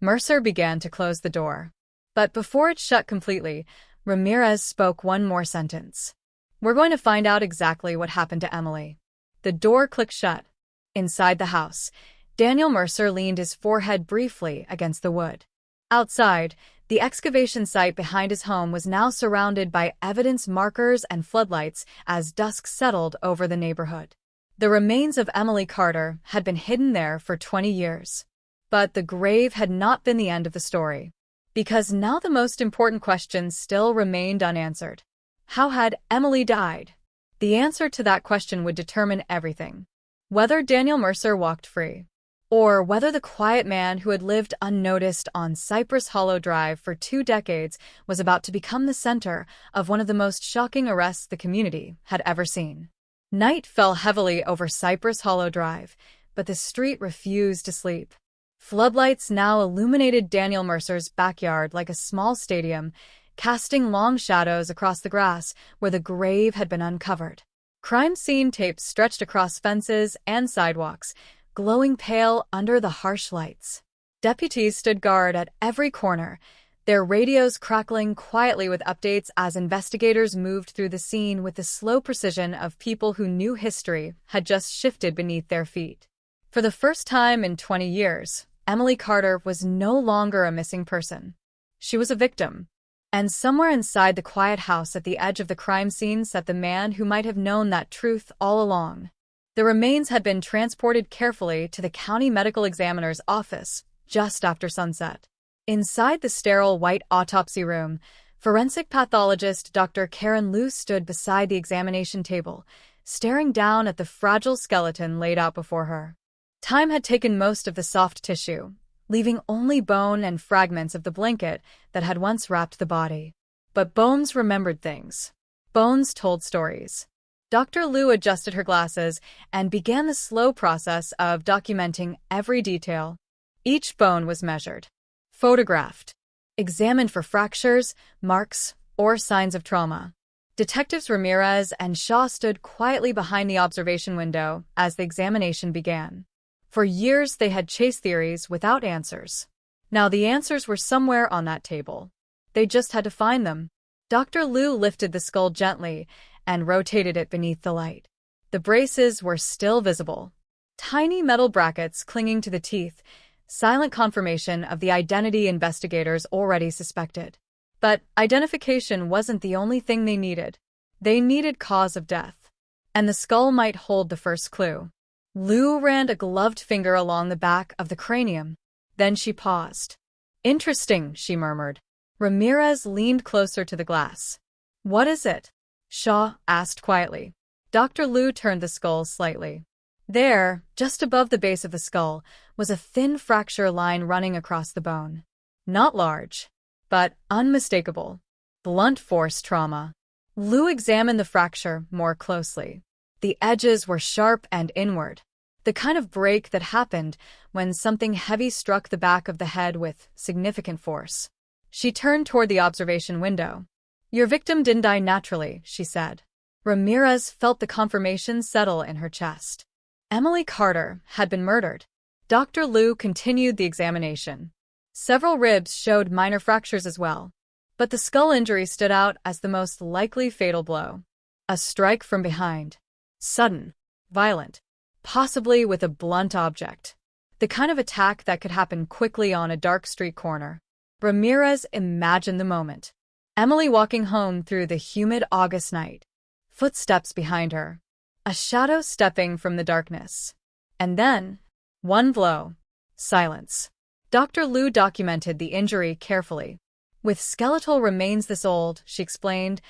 S17: Mercer began to close the door. But before it shut completely, Ramirez spoke one more sentence. We're going to find out exactly what happened to Emily. The door clicked shut. Inside the house, Daniel Mercer leaned his forehead briefly against the wood. Outside, the excavation site behind his home was now surrounded by evidence markers and floodlights as dusk settled over the neighborhood. The remains of Emily Carter had been hidden there for 20 years. But the grave had not been the end of the story. Because now the most important question still remained unanswered. How had Emily died? The answer to that question would determine everything. Whether Daniel Mercer walked free, or whether the quiet man who had lived unnoticed on Cypress Hollow Drive for 2 decades was about to become the center of one of the most shocking arrests the community had ever seen. Night fell heavily over Cypress Hollow Drive, but the street refused to sleep. Floodlights now illuminated Daniel Mercer's backyard like a small stadium, casting long shadows across the grass where the grave had been uncovered. Crime scene tapes stretched across fences and sidewalks, glowing pale under the harsh lights. Deputies stood guard at every corner, their radios crackling quietly with updates as investigators moved through the scene with the slow precision of people who knew history had just shifted beneath their feet. For the first time in 20 years, Emily Carter was no longer a missing person. She was a victim. And somewhere inside the quiet house at the edge of the crime scene sat the man who might have known that truth all along. The remains had been transported carefully to the county medical examiner's office just after sunset. Inside the sterile white autopsy room, forensic pathologist Dr. Karen Liu stood beside the examination table, staring down at the fragile skeleton laid out before her. Time had taken most of the soft tissue, leaving only bone and fragments of the blanket that had once wrapped the body. But bones remembered things. Bones told stories. Dr. Liu adjusted her glasses and began the slow process of documenting every detail. Each bone was measured, photographed, examined for fractures, marks, or signs of trauma. Detectives Ramirez and Shaw stood quietly behind the observation window as the examination began. For years, they had chased theories without answers. Now the answers were somewhere on that table. They just had to find them. Dr. Liu lifted the skull gently and rotated it beneath the light. The braces were still visible. Tiny metal brackets clinging to the teeth, silent confirmation of the identity investigators already suspected. But identification wasn't the only thing they needed. They needed cause of death. And the skull might hold the first clue. Liu ran a gloved finger along the back of the cranium. Then she paused. Interesting, she murmured. Ramirez leaned closer to the glass. What is it? Shaw asked quietly. Dr. Liu turned the skull slightly. There, just above the base of the skull, was a thin fracture line running across the bone. Not large, but unmistakable. Blunt force trauma. Liu examined the fracture more closely. The edges were sharp and inward, the kind of break that happened when something heavy struck the back of the head with significant force. She turned toward the observation window. Your victim didn't die naturally, she said. Ramirez felt the confirmation settle in her chest. Emily Carter had been murdered. Dr. Liu continued the examination. Several ribs showed minor fractures as well, but the skull injury stood out as the most likely fatal blow. A strike from behind. Sudden, violent, possibly with a blunt object. The kind of attack that could happen quickly on a dark street corner. Ramirez imagined the moment. Emily walking home through the humid August night. Footsteps behind her. A shadow stepping from the darkness. And then, one blow. Silence. Dr. Liu documented the injury carefully. With skeletal remains this old, she explained,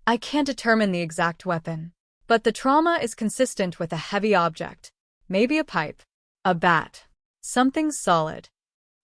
S17: I can't determine the exact weapon. But the trauma is consistent with a heavy object. Maybe a pipe. A bat. Something solid.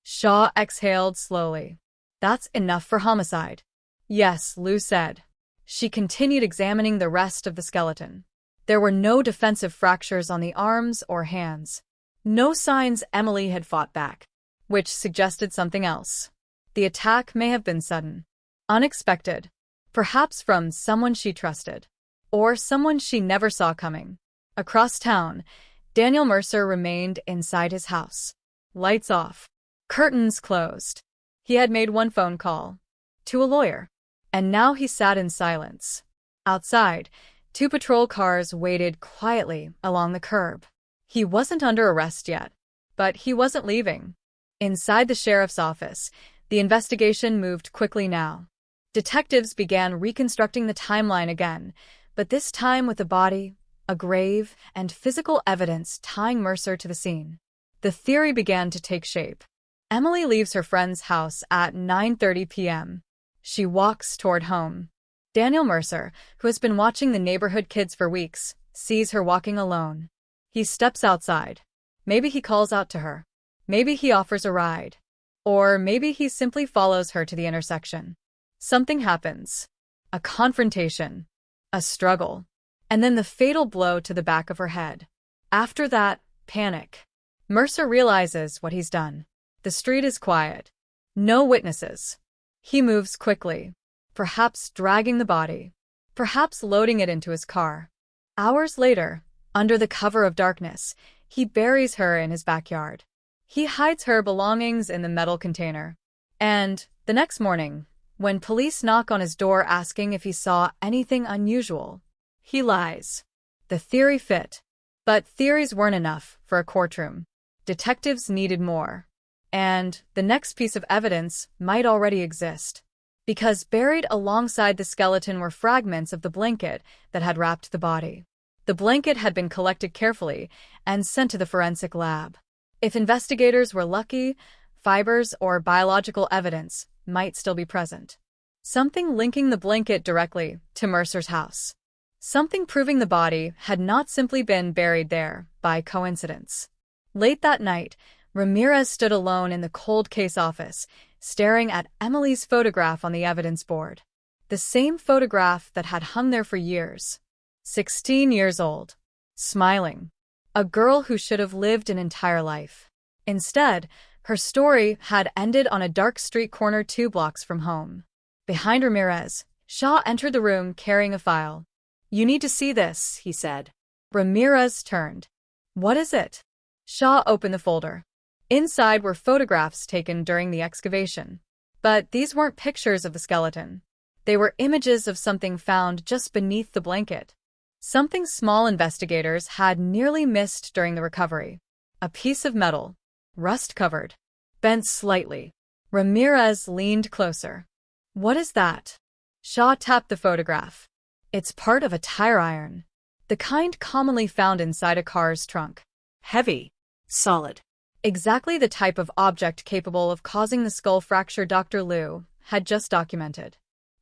S17: Shaw exhaled slowly. That's enough for homicide. Yes, Liu said. She continued examining the rest of the skeleton. There were no defensive fractures on the arms or hands. No signs Emily had fought back, which suggested something else. The attack may have been sudden, unexpected, perhaps from someone she trusted, or someone she never saw coming. Across town, Daniel Mercer remained inside his house. Lights off, curtains closed. He had made one phone call, to a lawyer, and now he sat in silence. Outside, 2 patrol cars waited quietly along the curb. He wasn't under arrest yet, but he wasn't leaving. Inside the sheriff's office, the investigation moved quickly now. Detectives began reconstructing the timeline again, but this time with a body, a grave, and physical evidence tying Mercer to the scene. The theory began to take shape. Emily leaves her friend's house at 9:30 p.m. She walks toward home. Daniel Mercer, who has been watching the neighborhood kids for weeks, sees her walking alone. He steps outside. Maybe he calls out to her. Maybe he offers a ride. Or maybe he simply follows her to the intersection. Something happens. A confrontation. A struggle. And then the fatal blow to the back of her head. After that, panic. Mercer realizes what he's done. The street is quiet. No witnesses. He moves quickly, perhaps dragging the body, perhaps loading it into his car. Hours later, under the cover of darkness, he buries her in his backyard. He hides her belongings in the metal container. And the next morning, when police knock on his door asking if he saw anything unusual, he lies. The theory fit. But theories weren't enough for a courtroom. Detectives needed more. And the next piece of evidence might already exist. Because buried alongside the skeleton were fragments of the blanket that had wrapped the body. The blanket had been collected carefully and sent to the forensic lab. If investigators were lucky, fibers or biological evidence might still be present. Something linking the blanket directly to Mercer's house. Something proving the body had not simply been buried there by coincidence. Late that night, Ramirez stood alone in the cold case office, staring at Emily's photograph on the evidence board. The same photograph that had hung there for years. 16 years old. Smiling. A girl who should have lived an entire life. Instead, her story had ended on a dark street corner 2 blocks from home. Behind Ramirez, Shaw entered the room carrying a file. "You need to see this," he said. Ramirez turned. "What is it?" Shaw opened the folder. Inside were photographs taken during the excavation. But these weren't pictures of the skeleton. They were images of something found just beneath the blanket. Something small investigators had nearly missed during the recovery. A piece of metal, rust-covered, bent slightly. Ramirez leaned closer. "What is that?" Shaw tapped the photograph. "It's part of a tire iron. The kind commonly found inside a car's trunk. Heavy. Solid. Exactly the type of object capable of causing the skull fracture Dr. Liu had just documented.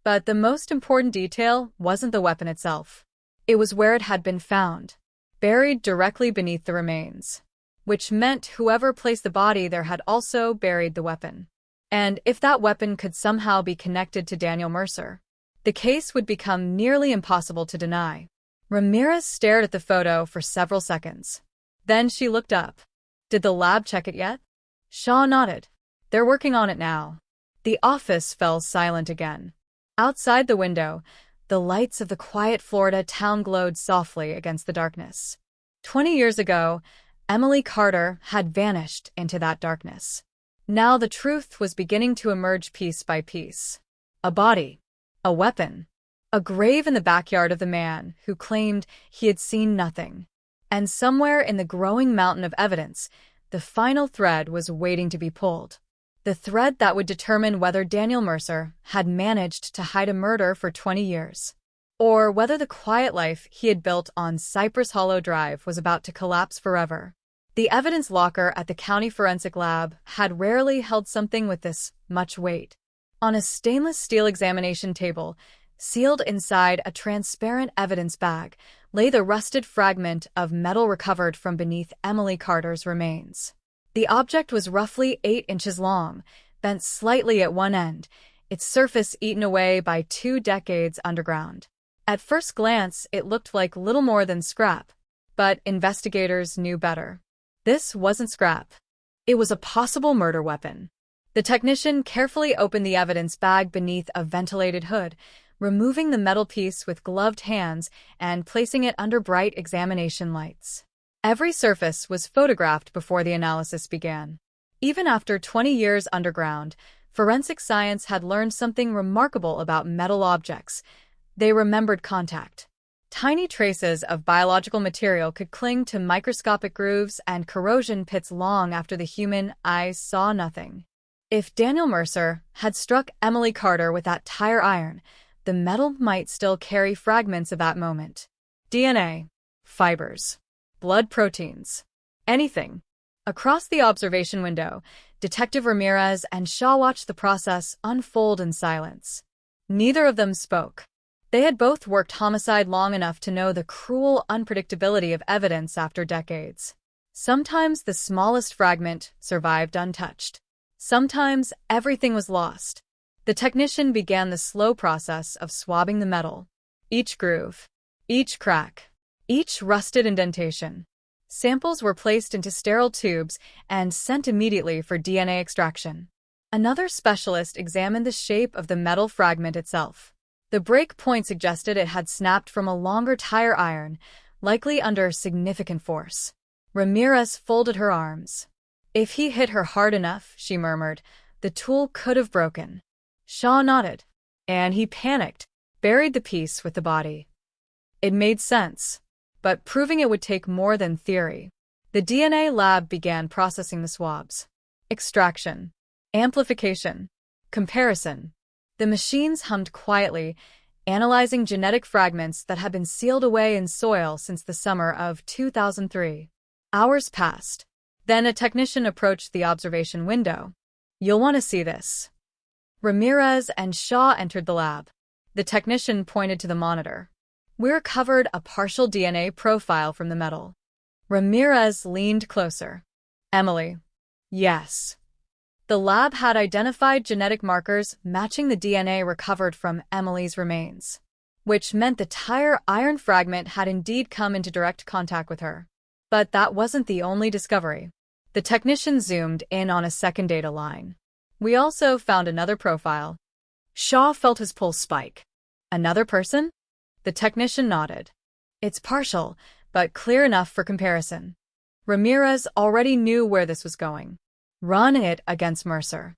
S17: But the most important detail wasn't the weapon itself. It was where it had been found, buried directly beneath the remains. Which meant whoever placed the body there had also buried the weapon. And if that weapon could somehow be connected to Daniel Mercer, the case would become nearly impossible to deny. Ramirez stared at the photo for several seconds. Then she looked up. "Did the lab check it yet?" Shaw nodded. "They're working on it now." The office fell silent again. Outside the window, the lights of the quiet Florida town glowed softly against the darkness. 20 years ago, Emily Carter had vanished into that darkness. Now the truth was beginning to emerge piece by piece. A body. A weapon. A grave in the backyard of the man who claimed he had seen nothing. And somewhere in the growing mountain of evidence, the final thread was waiting to be pulled. The thread that would determine whether Daniel Mercer had managed to hide a murder for 20 years, or whether the quiet life he had built on Cypress Hollow Drive was about to collapse forever. The evidence locker at the county forensic lab had rarely held something with this much weight. On a stainless steel examination table, sealed inside a transparent evidence bag, lay the rusted fragment of metal recovered from beneath Emily Carter's remains. The object was roughly 8 inches long, bent slightly at one end, its surface eaten away by 2 decades underground. At first glance, it looked like little more than scrap, but investigators knew better. This wasn't scrap. It was a possible murder weapon. The technician carefully opened the evidence bag beneath a ventilated hood, removing the metal piece with gloved hands and placing it under bright examination lights. Every surface was photographed before the analysis began. Even after 20 years underground, forensic science had learned something remarkable about metal objects. They remembered contact. Tiny traces of biological material could cling to microscopic grooves and corrosion pits long after the human eye saw nothing. If Daniel Mercer had struck Emily Carter with that tire iron, the metal might still carry fragments of that moment. DNA, fibers, blood proteins, anything. Across the observation window, Detective Ramirez and Shaw watched the process unfold in silence. Neither of them spoke. They had both worked homicide long enough to know the cruel unpredictability of evidence after decades. Sometimes the smallest fragment survived untouched. Sometimes everything was lost. The technician began the slow process of swabbing the metal. Each groove, each crack, each rusted indentation. Samples were placed into sterile tubes and sent immediately for DNA extraction. Another specialist examined the shape of the metal fragment itself. The break point suggested it had snapped from a longer tire iron, likely under significant force. Ramirez folded her arms. If he hit her hard enough, she murmured, the tool could have broken. Shaw nodded, and he panicked, buried the piece with the body. It made sense, but proving it would take more than theory. The DNA lab began processing the swabs. Extraction, amplification, comparison. The machines hummed quietly, analyzing genetic fragments that had been sealed away in soil since the summer of 2003. Hours passed. Then a technician approached the observation window. You'll want to see this. Ramirez and Shaw entered the lab. The technician pointed to the monitor. We recovered a partial DNA profile from the metal. Ramirez leaned closer. Emily. Yes. The lab had identified genetic markers matching the DNA recovered from Emily's remains, which meant the tire iron fragment had indeed come into direct contact with her. But that wasn't the only discovery. The technician zoomed in on a second data line. We also found another profile. Shaw felt his pulse spike. Another person? The technician nodded. It's partial, but clear enough for comparison. Ramirez already knew where this was going. Run it against Mercer.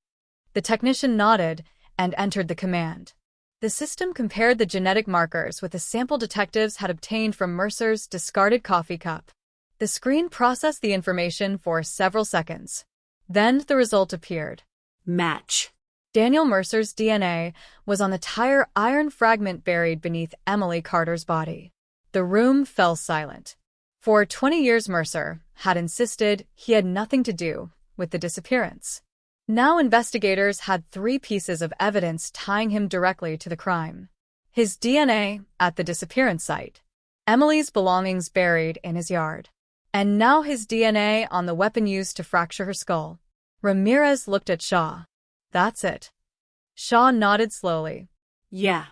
S17: The technician nodded and entered the command. The system compared the genetic markers with the sample detectives had obtained from Mercer's discarded coffee cup. The screen processed the information for several seconds. Then the result appeared.
S18: Match.
S17: Daniel Mercer's DNA was on the tire iron fragment buried beneath Emily Carter's body. The room fell silent. For 20 years, Mercer had insisted he had nothing to do with the disappearance. Now investigators had 3 pieces of evidence tying him directly to the crime. His DNA at the disappearance site, Emily's belongings buried in his yard, and now his DNA on the weapon used to fracture her skull. Ramirez looked at Shaw. That's it. Shaw nodded slowly.
S18: Yeah.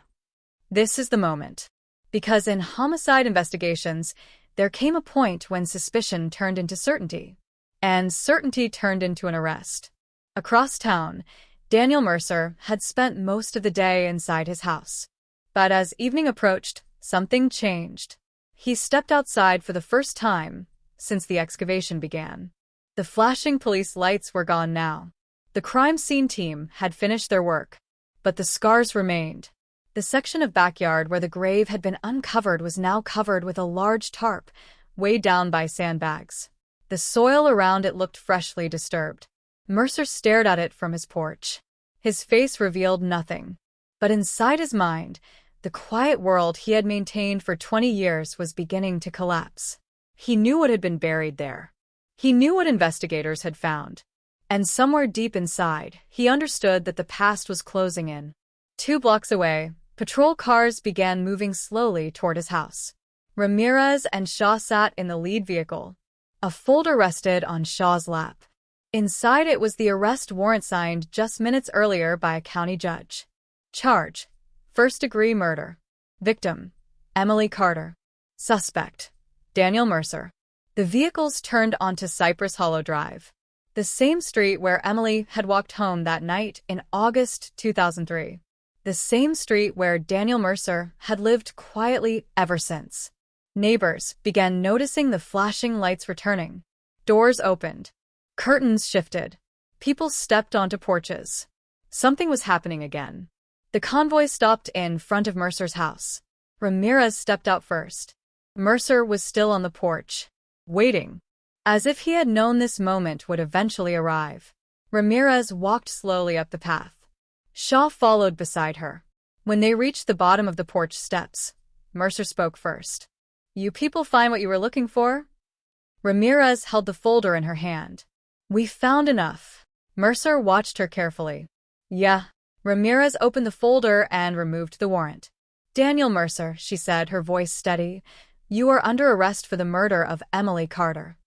S17: This is the moment. Because in homicide investigations, there came a point when suspicion turned into certainty, and certainty turned into an arrest. Across town, Daniel Mercer had spent most of the day inside his house. But as evening approached, something changed. He stepped outside for the first time since the excavation began. The flashing police lights were gone now. The crime scene team had finished their work, but the scars remained. The section of backyard where the grave had been uncovered was now covered with a large tarp, weighed down by sandbags. The soil around it looked freshly disturbed. Mercer stared at it from his porch. His face revealed nothing. But inside his mind, the quiet world he had maintained for 20 years was beginning to collapse. He knew what had been buried there. He knew what investigators had found. And somewhere deep inside, he understood that the past was closing in. 2 blocks away, patrol cars began moving slowly toward his house. Ramirez and Shaw sat in the lead vehicle. A folder rested on Shaw's lap. Inside it was the arrest warrant signed just minutes earlier by a county judge. Charge: first-degree murder. Victim: Emily Carter. Suspect: Daniel Mercer. The vehicles turned onto Cypress Hollow Drive, the same street where Emily had walked home that night in August 2003. The same street where Daniel Mercer had lived quietly ever since. Neighbors began noticing the flashing lights returning. Doors opened. Curtains shifted. People stepped onto porches. Something was happening again. The convoy stopped in front of Mercer's house. Ramirez stepped out first. Mercer was still on the porch, waiting, as if he had known this moment would eventually arrive. Ramirez walked slowly up the path. Shaw followed beside her. When they reached the bottom of the porch steps, Mercer spoke first. "You people find what you were looking for?" Ramirez held the folder in her hand. "We found enough." Mercer watched her carefully. "Yeah." Ramirez opened the folder and removed the warrant. "Daniel Mercer," she said, her voice steady, "you are under arrest for the murder of Emily Carter."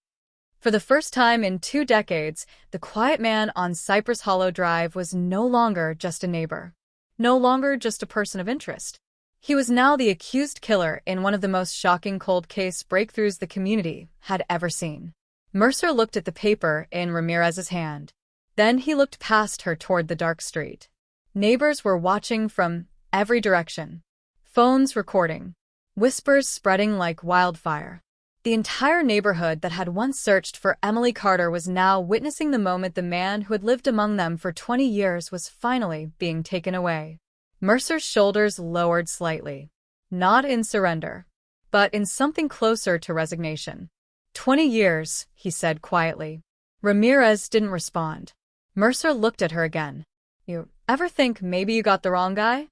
S17: For the first time in 2 decades, the quiet man on Cypress Hollow Drive was no longer just a neighbor, no longer just a person of interest. He was now the accused killer in one of the most shocking cold case breakthroughs the community had ever seen. Mercer looked at the paper in Ramirez's hand. Then he looked past her toward the dark street. Neighbors were watching from every direction. Phones recording. Whispers spreading like wildfire. The entire neighborhood that had once searched for Emily Carter was now witnessing the moment the man who had lived among them for 20 years was finally being taken away. Mercer's shoulders lowered slightly. Not in surrender, but in something closer to resignation. 20 years, he said quietly. Ramirez didn't respond. Mercer looked at her again. "You ever think maybe you got the wrong guy?"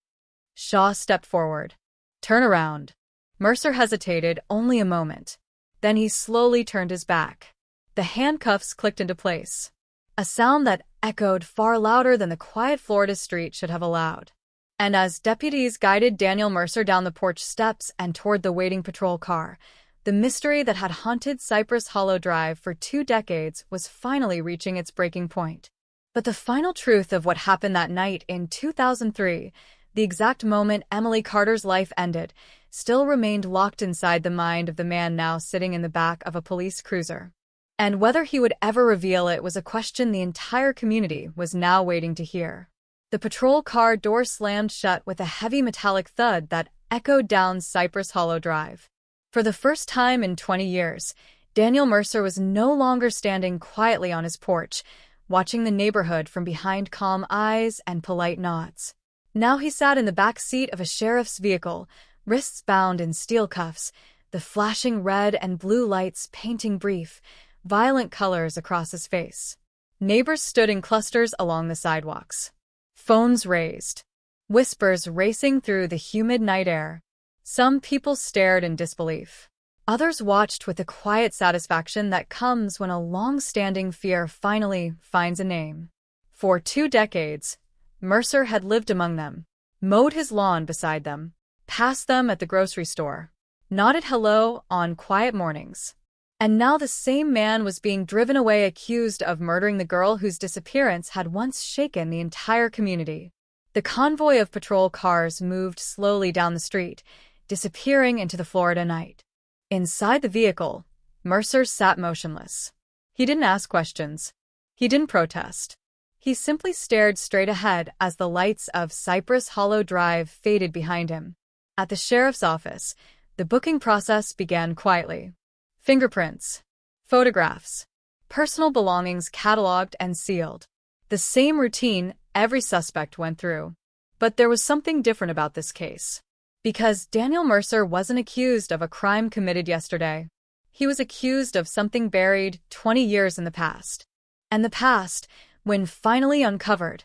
S17: Shaw stepped forward. "Turn around." Mercer hesitated only a moment. Then he slowly turned his back. The handcuffs clicked into place, a sound that echoed far louder than the quiet Florida street should have allowed. And as deputies guided Daniel Mercer down the porch steps and toward the waiting patrol car, the mystery that had haunted Cypress Hollow Drive for 2 decades was finally reaching its breaking point. But the final truth of what happened that night in 2003, the exact moment Emily Carter's life ended, still remained locked inside the mind of the man now sitting in the back of a police cruiser. And whether he would ever reveal it was a question the entire community was now waiting to hear. The patrol car door slammed shut with a heavy metallic thud that echoed down Cypress Hollow Drive. For the first time in 20 years, Daniel Mercer was no longer standing quietly on his porch, watching the neighborhood from behind calm eyes and polite nods. Now he sat in the back seat of a sheriff's vehicle, wrists bound in steel cuffs, the flashing red and blue lights painting brief, violent colors across his face. Neighbors stood in clusters along the sidewalks. Phones raised. Whispers racing through the humid night air. Some people stared in disbelief. Others watched with the quiet satisfaction that comes when a long-standing fear finally finds a name. For 2 decades, Mercer had lived among them, mowed his lawn beside them, passed them at the grocery store, nodded hello on quiet mornings. And now the same man was being driven away accused of murdering the girl whose disappearance had once shaken the entire community. The convoy of patrol cars moved slowly down the street, disappearing into the Florida night. Inside the vehicle, Mercer sat motionless. He didn't ask questions. He didn't protest. He simply stared straight ahead as the lights of Cypress Hollow Drive faded behind him. At the sheriff's office, the booking process began quietly. Fingerprints, photographs, personal belongings cataloged and sealed. The same routine every suspect went through. But there was something different about this case. Because Daniel Mercer wasn't accused of a crime committed yesterday. He was accused of something buried 20 years in the past. And the past, when finally uncovered,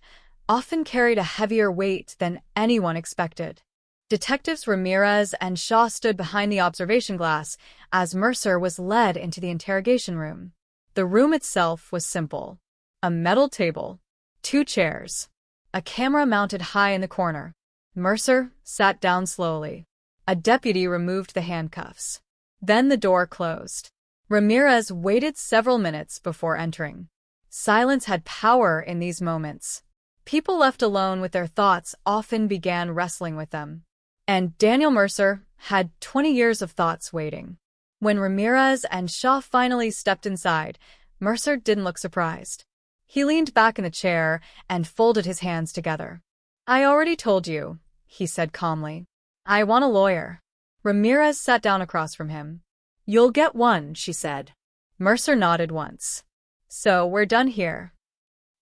S17: often carried a heavier weight than anyone expected. Detectives Ramirez and Shaw stood behind the observation glass as Mercer was led into the interrogation room. The room itself was simple. A metal table, 2 chairs, a camera mounted high in the corner. Mercer sat down slowly. A deputy removed the handcuffs. Then the door closed. Ramirez waited several minutes before entering. Silence had power in these moments. People left alone with their thoughts often began wrestling with them. And Daniel Mercer had 20 years of thoughts waiting. When Ramirez and Shaw finally stepped inside, Mercer didn't look surprised. He leaned back in the chair and folded his hands together. "I already told you," he said calmly. "I want a lawyer." Ramirez sat down across from him. "You'll get one," she said. Mercer nodded once. "So we're done here."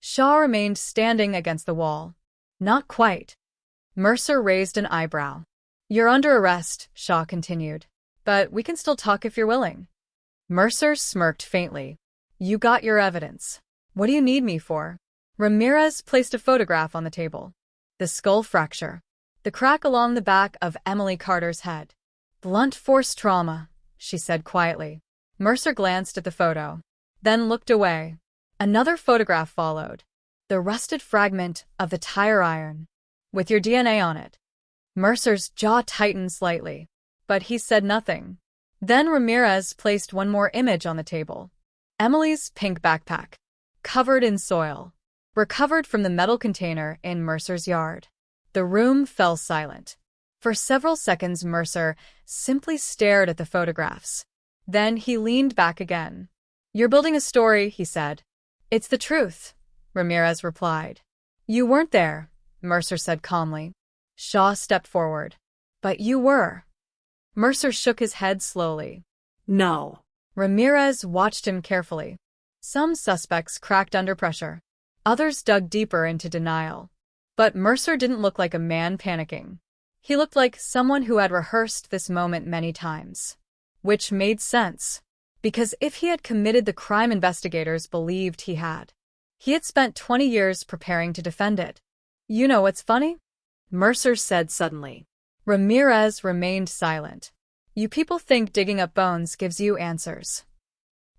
S17: Shaw remained standing against the wall. "Not quite." Mercer raised an eyebrow. "You're under arrest," Shaw continued. "But we can still talk if you're willing." Mercer smirked faintly. "You got your evidence. What do you need me for?" Ramirez placed a photograph on the table. The skull fracture. The crack along the back of Emily Carter's head. "Blunt force trauma," she said quietly. Mercer glanced at the photo, then looked away. Another photograph followed. The rusted fragment of the tire iron, with your DNA on it. Mercer's jaw tightened slightly, but he said nothing. Then Ramirez placed one more image on the table. Emily's pink backpack, covered in soil, recovered from the metal container in Mercer's yard. The room fell silent. For several seconds, Mercer simply stared at the photographs. Then he leaned back again. "You're building a story," he said. "It's the truth," Ramirez replied. "You weren't there," Mercer said calmly. Shaw stepped forward. "But you were." Mercer shook his head slowly. "No." Ramirez watched him carefully. Some suspects cracked under pressure. Others dug deeper into denial. But Mercer didn't look like a man panicking. He looked like someone who had rehearsed this moment many times. Which made sense, because if he had committed the crime investigators believed he had spent 20 years preparing to defend it. "You know what's funny?" Mercer said suddenly. Ramirez remained silent. "You people think digging up bones gives you answers."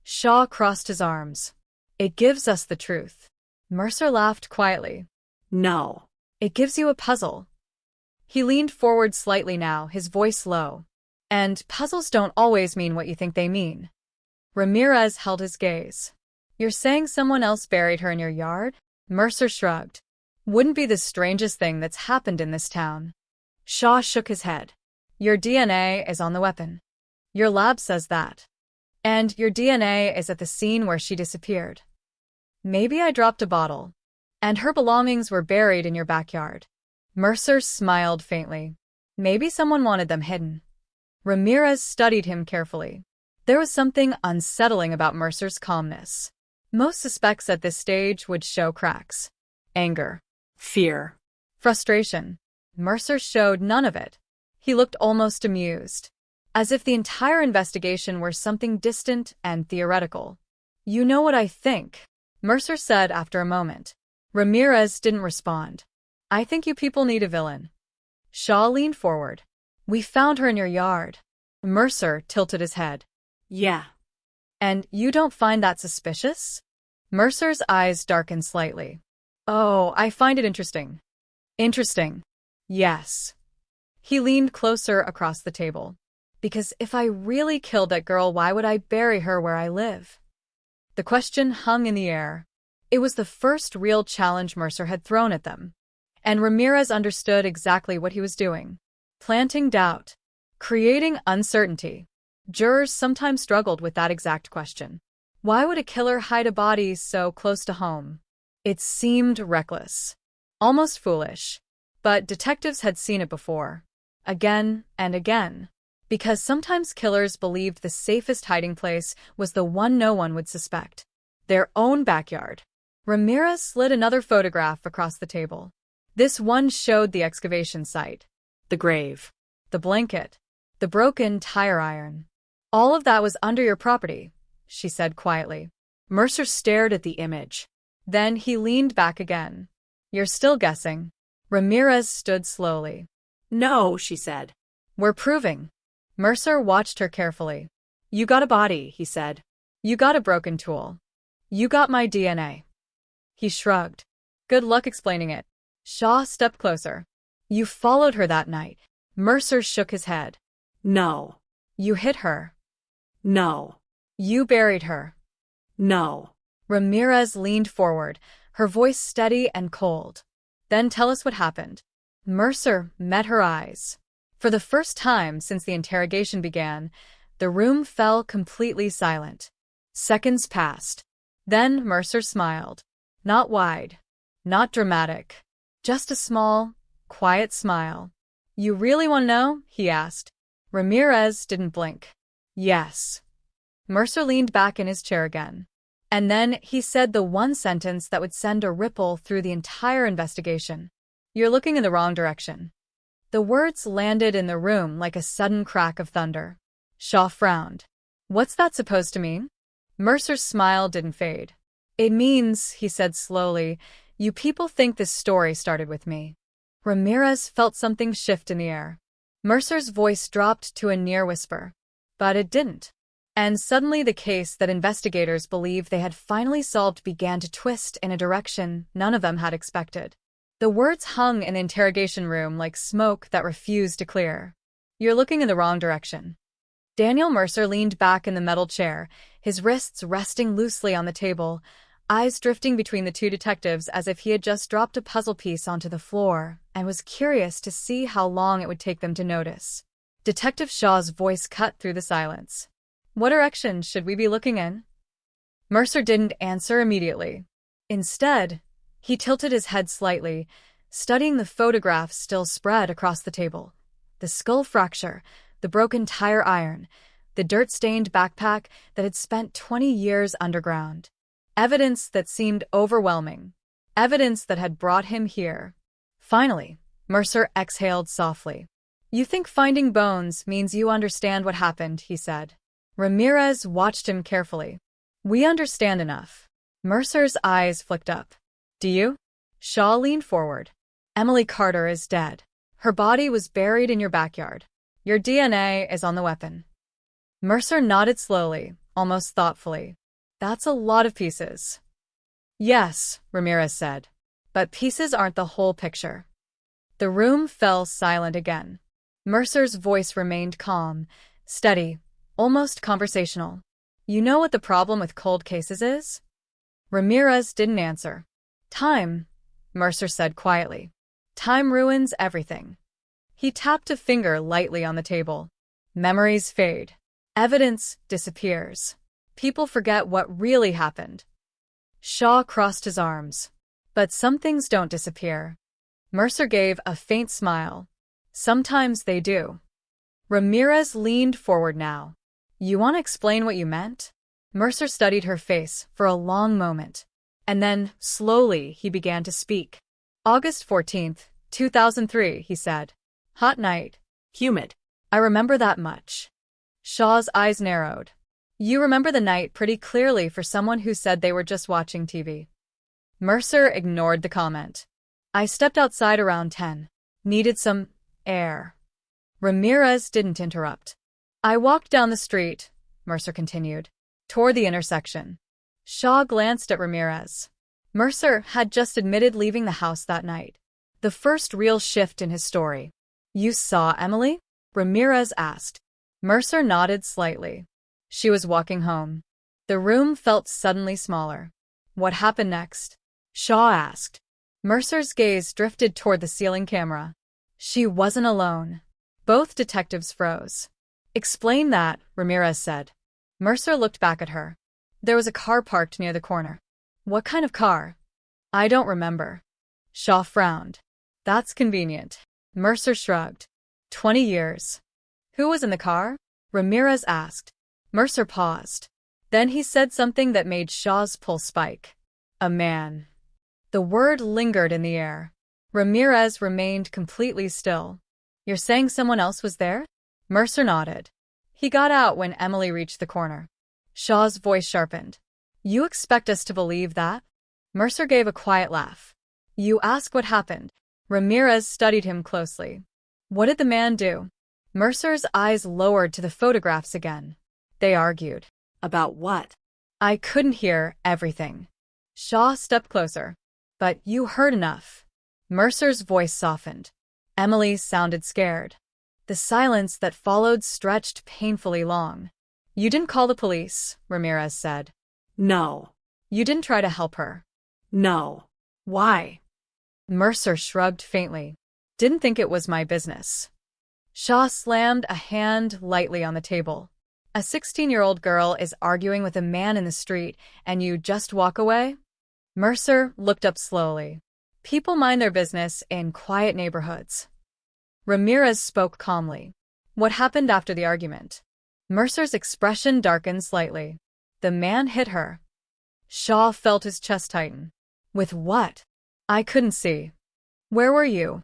S17: Shaw crossed his arms. "It gives us the truth." Mercer laughed quietly. "No. It gives you a puzzle." He leaned forward slightly now, his voice low. "And puzzles don't always mean what you think they mean." Ramirez held his gaze. "You're saying someone else buried her in your yard?" Mercer shrugged. "Wouldn't be the strangest thing that's happened in this town." Shaw shook his head. "Your DNA is on the weapon. Your lab says that. And your DNA is at the scene where she disappeared. Maybe I dropped a bottle, and her belongings were buried in your backyard." Mercer smiled faintly. "Maybe someone wanted them hidden." Ramirez studied him carefully. There was something unsettling about Mercer's calmness. Most suspects at this stage would show cracks. Anger. Fear. Frustration. Mercer showed none of it. He looked almost amused, as if the entire investigation were something distant and theoretical. "You know what I think," Mercer said after a moment. Ramirez didn't respond. "I think you people need a villain." Shaw leaned forward. "We found her in your yard." Mercer tilted his head. "Yeah." "And you don't find that suspicious?" Mercer's eyes darkened slightly. "Oh, I find it interesting." "Interesting. Yes." He leaned closer across the table. "Because if I really killed that girl, why would I bury her where I live?" The question hung in the air. It was the first real challenge Mercer had thrown at them. And Ramirez understood exactly what he was doing. Planting doubt. Creating uncertainty. Jurors sometimes struggled with that exact question. Why would a killer hide a body so close to home? It seemed reckless. Almost foolish. But detectives had seen it before. Again and again. Because sometimes killers believed the safest hiding place was the one no one would suspect. Their own backyard. Ramirez slid another photograph across the table. This one showed the excavation site. The grave. The blanket. The broken tire iron. "All of that was under your property," she said quietly. Mercer stared at the image. Then he leaned back again. "You're still guessing." Ramirez stood slowly. "No," she said. "We're proving." Mercer watched her carefully. "You got a body," he said. "You got a broken tool. You got my DNA." He shrugged. "Good luck explaining it." Shaw stepped closer. "You followed her that night." Mercer shook his head. "No." "You hit her." "No." "You buried her." "No." Ramirez leaned forward, her voice steady and cold. "Then tell us what happened." Mercer met her eyes. For the first time since the interrogation began, The room fell completely silent. Seconds passed. Then Mercer smiled. Not wide, not dramatic, just a small, quiet smile. You really want to know? He asked. Ramirez didn't blink. Yes. Mercer leaned back in his chair again. And then he said the one sentence that would send a ripple through the entire investigation. You're looking in the wrong direction. The words landed in the room like a sudden crack of thunder. Shaw frowned. What's that supposed to mean? Mercer's smile didn't fade. It means, he said slowly, you people think this story started with me. Ramirez felt something shift in the air. Mercer's voice dropped to a near whisper. But it didn't. And suddenly the case that investigators believed they had finally solved began to twist in a direction none of them had expected. The words hung in the interrogation room like smoke that refused to clear. You're looking in the wrong direction. Daniel Mercer leaned back in the metal chair, his wrists resting loosely on the table, eyes drifting between the two detectives as if he had just dropped a puzzle piece onto the floor and was curious to see how long it would take them to notice. Detective Shaw's voice cut through the silence. What direction should we be looking in? Mercer didn't answer immediately. Instead, he tilted his head slightly, studying the photographs still spread across the table. The skull fracture, the broken tire iron, the dirt-stained backpack that had spent 20 years underground. Evidence that seemed overwhelming. Evidence that had brought him here. Finally, Mercer exhaled softly. You think finding bones means you understand what happened, he said. Ramirez watched him carefully. We understand enough. Mercer's eyes flicked up. Do you? Shaw leaned forward. Emily Carter is dead. Her body was buried in your backyard. Your DNA is on the weapon. Mercer nodded slowly, almost thoughtfully. That's a lot of pieces. Yes, Ramirez said. But pieces aren't the whole picture. The room fell silent again. Mercer's voice remained calm, steady, almost conversational. You know what the problem with cold cases is? Ramirez didn't answer. Time, Mercer said quietly. Time ruins everything. He tapped a finger lightly on the table. Memories fade. Evidence disappears. People forget what really happened. Shaw crossed his arms. But some things don't disappear. Mercer gave a faint smile. Sometimes they do. Ramirez leaned forward now. You want to explain what you meant? Mercer studied her face for a long moment. And then, slowly, he began to speak. August 14th, 2003, he said. Hot night.
S18: Humid.
S17: I remember that much. Shaw's eyes narrowed. You remember the night pretty clearly for someone who said they were just watching TV. Mercer ignored the comment. I stepped outside around 10. Needed some air. Ramirez didn't interrupt. I walked down the street, Mercer continued, toward the intersection. Shaw glanced at Ramirez. Mercer had just admitted leaving the house that night. The first real shift in his story. You saw Emily? Ramirez asked. Mercer nodded slightly. She was walking home. The room felt suddenly smaller. What happened next? Shaw asked. Mercer's gaze drifted toward the ceiling camera. She wasn't alone. Both detectives froze. Explain that, Ramirez said. Mercer looked back at her. There was a car parked near the corner. What kind of car? I don't remember. Shaw frowned. That's convenient. Mercer shrugged. 20 years. Who was in the car? Ramirez asked. Mercer paused. Then he said something that made Shaw's pulse spike. A man. The word lingered in the air. Ramirez remained completely still. You're saying someone else was there? Mercer nodded. He got out when Emily reached the corner. Shaw's voice sharpened. You expect us to believe that? Mercer gave a quiet laugh. You ask what happened. Ramirez studied him closely. What did the man do? Mercer's eyes lowered to the photographs again. They argued.
S18: About what?
S17: I couldn't hear everything. Shaw stepped closer. But you heard enough. Mercer's voice softened. Emily sounded scared. The silence that followed stretched painfully long. You didn't call the police, Ramirez said.
S18: No.
S17: You didn't try to help her.
S18: No.
S17: Why? Mercer shrugged faintly. Didn't think it was my business. Shaw slammed a hand lightly on the table. A 16-year-old girl is arguing with a man in the street and you just walk away? Mercer looked up slowly. People mind their business in quiet neighborhoods. Ramirez spoke calmly. What happened after the argument? Mercer's expression darkened slightly. The man hit her. Shaw felt his chest tighten. With what? I couldn't see. Where were you?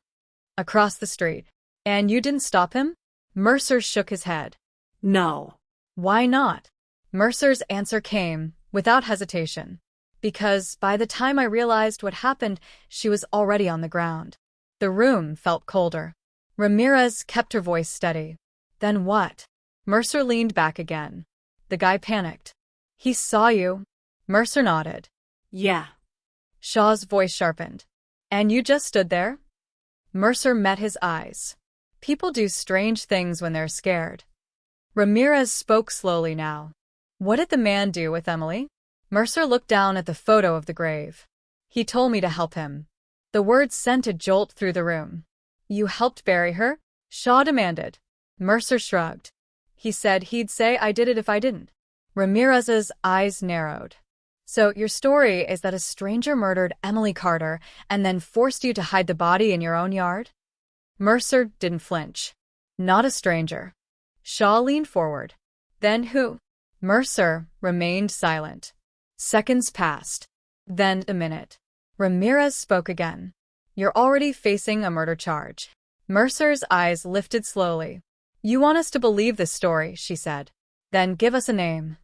S17: Across the street. And you didn't stop him? Mercer shook his head.
S18: No.
S17: Why not? Mercer's answer came, without hesitation. Because by the time I realized what happened, she was already on the ground. The room felt colder. Ramirez kept her voice steady. Then what? Mercer leaned back again. The guy panicked. He saw you. Mercer nodded.
S18: Yeah.
S17: Shaw's voice sharpened. And you just stood there? Mercer met his eyes. People do strange things when they're scared. Ramirez spoke slowly now. What did the man do with Emily? Mercer looked down at the photo of the grave. He told me to help him. The words sent a jolt through the room. You helped bury her? Shaw demanded. Mercer shrugged. He said he'd say I did it if I didn't. Ramirez's eyes narrowed. So your story is that a stranger murdered Emily Carter and then forced you to hide the body in your own yard? Mercer didn't flinch. Not a stranger. Shaw leaned forward. Then who? Mercer remained silent. Seconds passed. Then a minute. Ramirez spoke again. You're already facing a murder charge. Mercer's eyes lifted slowly. You want us to believe this story, she said. Then give us a name.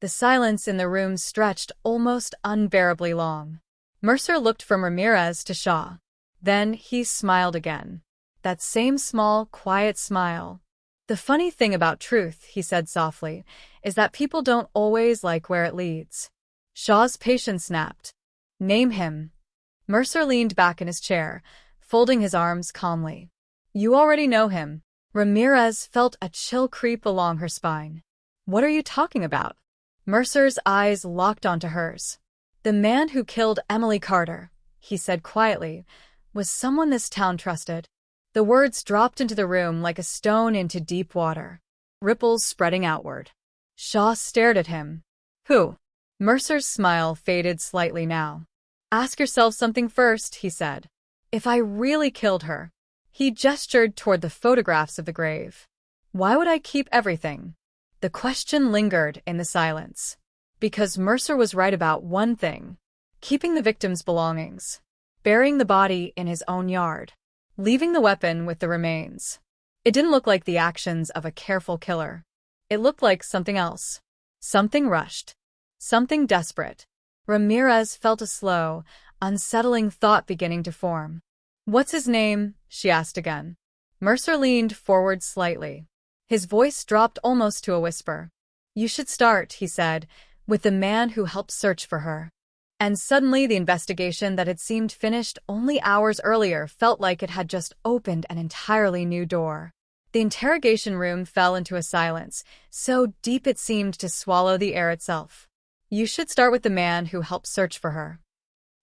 S17: The silence in the room stretched almost unbearably long. Mercer looked from Ramirez to Shaw. Then he smiled again. That same small, quiet smile. The funny thing about truth, he said softly, is that people don't always like where it leads. Shaw's patience snapped. Name him. Mercer leaned back in his chair, folding his arms calmly. You already know him. Ramirez felt a chill creep along her spine. What are you talking about? Mercer's eyes locked onto hers. The man who killed Emily Carter, he said quietly, was someone this town trusted. The words dropped into the room like a stone into deep water, ripples spreading outward. Shaw stared at him. Who? Mercer's smile faded slightly now. Ask yourself something first, he said. If I really killed her. He gestured toward the photographs of the grave. Why would I keep everything? The question lingered in the silence. Because Mercer was right about one thing. Keeping the victim's belongings. Burying the body in his own yard. Leaving the weapon with the remains. It didn't look like the actions of a careful killer. It looked like something else. Something rushed. Something desperate. Ramirez felt a slow, unsettling thought beginning to form. What's his name? She asked again. Mercer leaned forward slightly. His voice dropped almost to a whisper. You should start, he said, with the man who helped search for her. And suddenly the investigation that had seemed finished only hours earlier felt like it had just opened an entirely new door. The interrogation room fell into a silence, so deep it seemed to swallow the air itself. You should start with the man who helped search for her.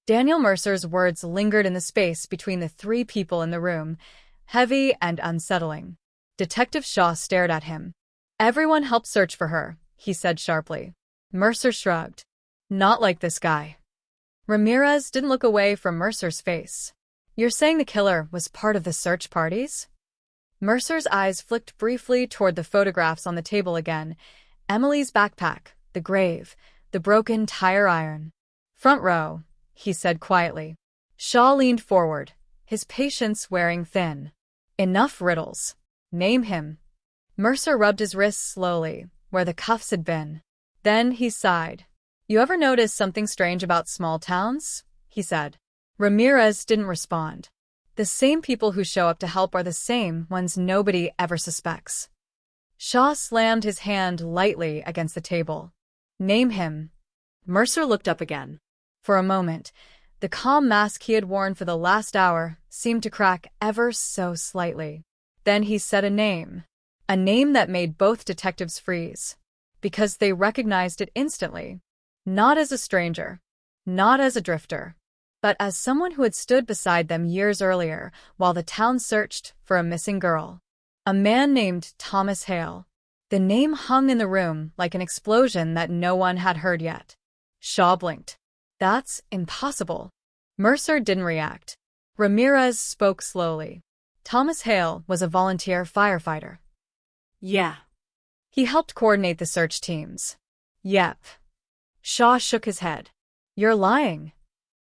S17: Daniel Mercer's words lingered in the space between the three people in the room, heavy and unsettling. Detective Shaw stared at him. Everyone helped search for her, he said sharply. Mercer shrugged. Not like this guy. Ramirez didn't look away from Mercer's face. You're saying the killer was part of the search parties? Mercer's eyes flicked briefly toward the photographs on the table again. Emily's backpack, the grave, the broken tire iron. Front row, he said quietly. Shaw leaned forward, his patience wearing thin. Enough riddles. Name him. Mercer rubbed his wrists slowly, where the cuffs had been. Then he sighed. You ever notice something strange about small towns? He said. Ramirez didn't respond. The same people who show up to help are the same ones nobody ever suspects. Shaw slammed his hand lightly against the table. Name him. Mercer looked up again. For a moment, the calm mask he had worn for the last hour seemed to crack ever so slightly. Then he said a name that made both detectives freeze, because they recognized it instantly. Not as a stranger, not as a drifter, but as someone who had stood beside them years earlier while the town searched for a missing girl. A man named Thomas Hale. The name hung in the room like an explosion that no one had heard yet. Shaw blinked. That's impossible. Mercer didn't react. Ramirez spoke slowly. Thomas Hale was a volunteer firefighter.
S18: Yeah.
S17: He helped coordinate the search teams. Yep. Shaw shook his head. You're lying.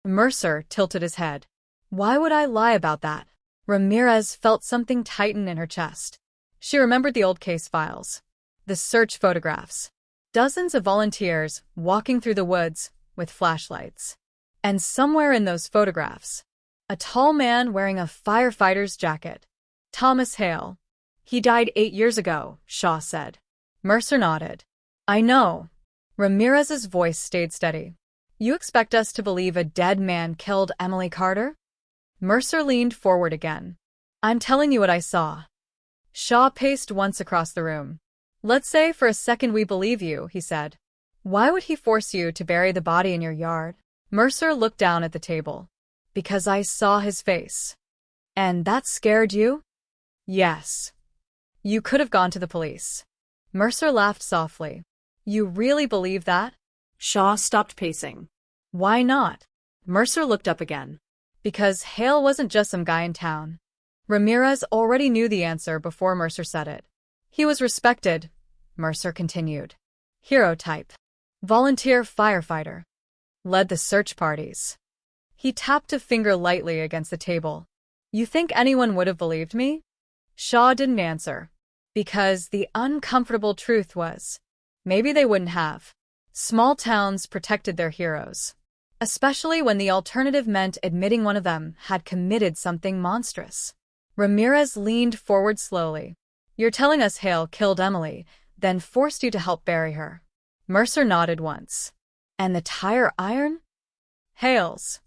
S17: Mercer tilted his head. Why would I lie about that? Ramirez felt something tighten in her chest. She remembered the old case files, the search photographs, dozens of volunteers walking through the woods with flashlights. And somewhere in those photographs, a tall man wearing a firefighter's jacket. Thomas Hale. He died 8 years ago, Shaw said. Mercer nodded. I know. Ramirez's voice stayed steady. You expect us to believe a dead man killed Emily Carter? Mercer leaned forward again. I'm telling you what I saw. Shaw paced once across the room. Let's say for a second we believe you, he said. Why would he force you to bury the body in your yard? Mercer looked down at the table. Because I saw his face. And that scared you? Yes. You could have gone to the police. Mercer laughed softly. You really believe that?
S18: Shaw stopped pacing.
S17: Why not? Mercer looked up again. Because Hale wasn't just some guy in town. Ramirez already knew the answer before Mercer said it. He was respected, Mercer continued. Hero type. Volunteer firefighter. Led the search parties. He tapped a finger lightly against the table. You think anyone would have believed me? Shaw didn't answer. Because the uncomfortable truth was, maybe they wouldn't have. Small towns protected their heroes. Especially when the alternative meant admitting one of them had committed something monstrous. Ramirez leaned forward slowly. You're telling us Hale killed Emily, then forced you to help bury her. Mercer nodded once. And the tire iron? Hale's.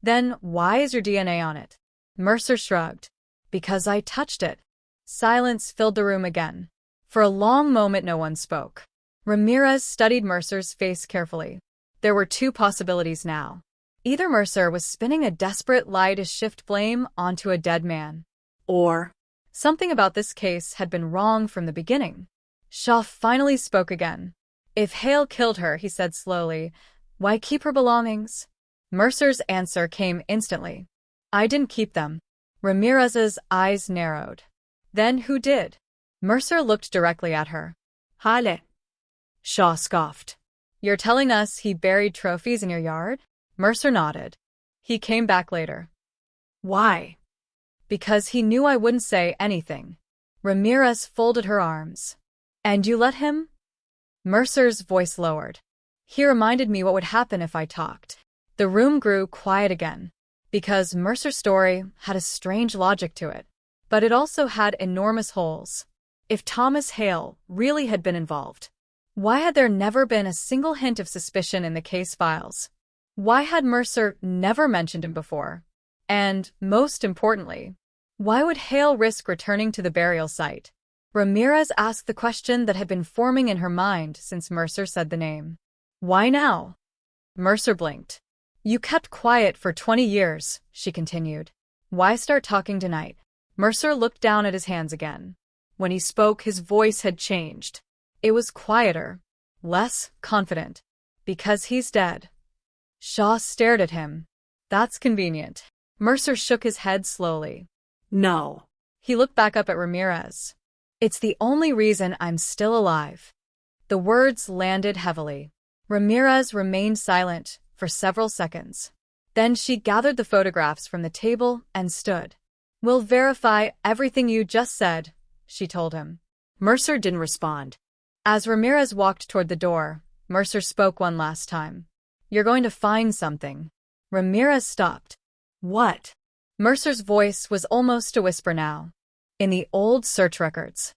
S17: Then why is your DNA on it? Mercer shrugged. Because I touched it. Silence filled the room again. For a long moment no one spoke. Ramirez studied Mercer's face carefully. There were two possibilities now. Either Mercer was spinning a desperate lie to shift blame onto a dead man. Or something about this case had been wrong from the beginning. Shaw finally spoke again. If Hale killed her, he said slowly, why keep her belongings? Mercer's answer came instantly. I didn't keep them. Ramirez's eyes narrowed. Then who did? Mercer looked directly at her. Hale. Shaw scoffed. You're telling us he buried trophies in your yard? Mercer nodded. He came back later. Why? Because he knew I wouldn't say anything. Ramirez folded her arms. And you let him? Mercer's voice lowered. He reminded me what would happen if I talked. The room grew quiet again. Because Mercer's story had a strange logic to it. But it also had enormous holes. If Thomas Hale really had been involved, why had there never been a single hint of suspicion in the case files? Why had Mercer never mentioned him before? And, most importantly, why would Hale risk returning to the burial site? Ramirez asked the question that had been forming in her mind since Mercer said the name. Why now? Mercer blinked. You kept quiet for 20 years, she continued. Why start talking tonight? Mercer looked down at his hands again. When he spoke, his voice had changed. It was quieter, less confident. Because he's dead. Shaw stared at him. That's convenient. Mercer shook his head slowly.
S18: No.
S17: He looked back up at Ramirez. It's the only reason I'm still alive. The words landed heavily. Ramirez remained silent for several seconds. Then she gathered the photographs from the table and stood. We'll verify everything you just said, she told him. Mercer didn't respond. As Ramirez walked toward the door, Mercer spoke one last time. You're going to find something. Ramirez stopped. What? Mercer's voice was almost a whisper now. In the old search records.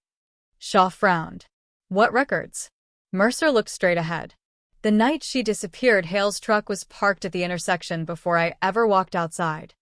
S17: Shaw frowned. What records? Mercer looked straight ahead. The night she disappeared, Hale's truck was parked at the intersection before I ever walked outside.